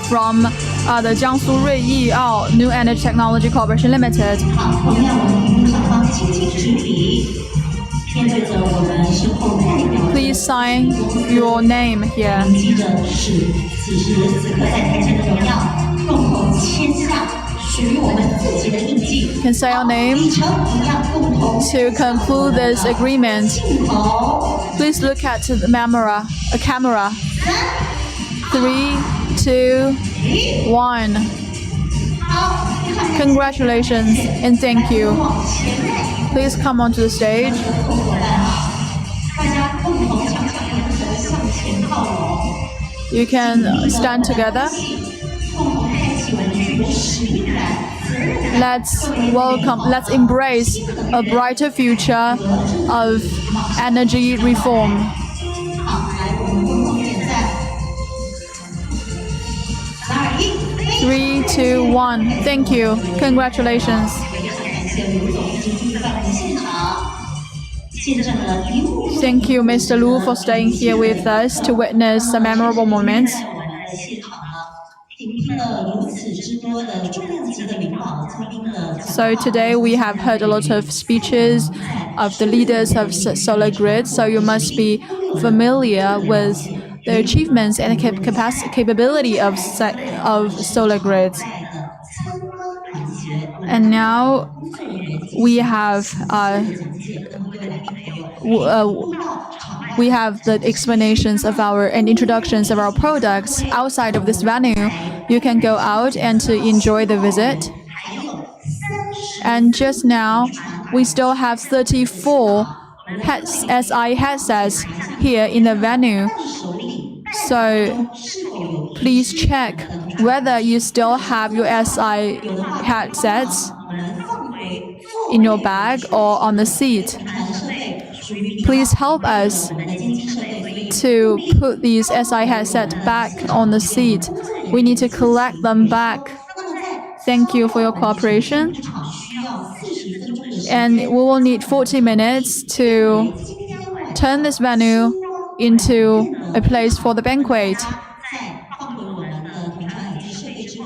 from the Jiangsu Ruiyiao New Energy Technology Corporation Limited. Please sign your name here. You can say your name to conclude this agreement. Please look at the camera. 3, 2, 1. Congratulations and thank you. Please come onto the stage. You can stand together. Let's embrace a brighter future of energy reform. Three, 2, 1. Thank you. Congratulations. Thank you, Mr. Lu, for staying here with us to witness the memorable moments. So today we have heard a lot of speeches of the leaders of Solar Grid, so you must be familiar with the achievements and capability of Solar Grid. And now we have the explanations of and introductions of our products outside of this venue. You can go out and to enjoy the visit. And just now, we still have 34 SI headsets here in the venue. So please check whether you still have your SI headsets in your bag or on the seat. Please help us to put these SI headsets back on the seat. We need to collect them back. Thank you for your cooperation. And we will need 40 minutes to turn this venue into a place for the banquet.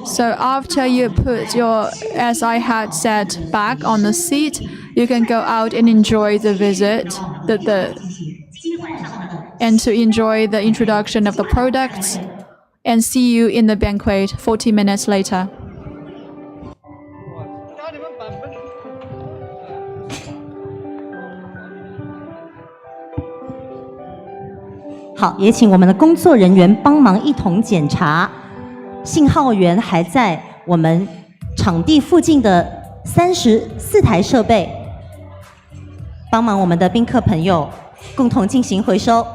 So after you put your SI headset back on the seat, you can go out and enjoy the visit, and to enjoy the introduction of the products, and see you in the banquet 40 minutes later.好，也请我们的工作人员帮忙一同检查，信号源还在我们场地附近的34台设备，帮忙我们的宾客朋友共同进行回收。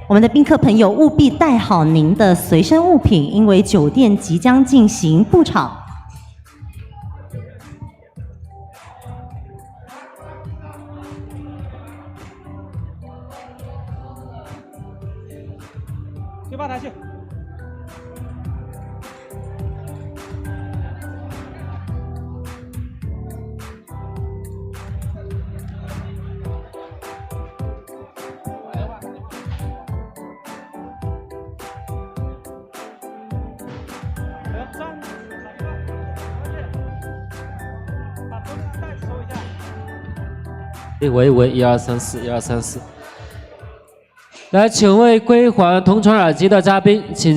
我们的宾客朋友务必带好您的随身物品，因为酒店即将进行布场。第8台去。喂，1、2、3、4，1、2、3、4。来，请为归还同传耳机的嘉宾，请。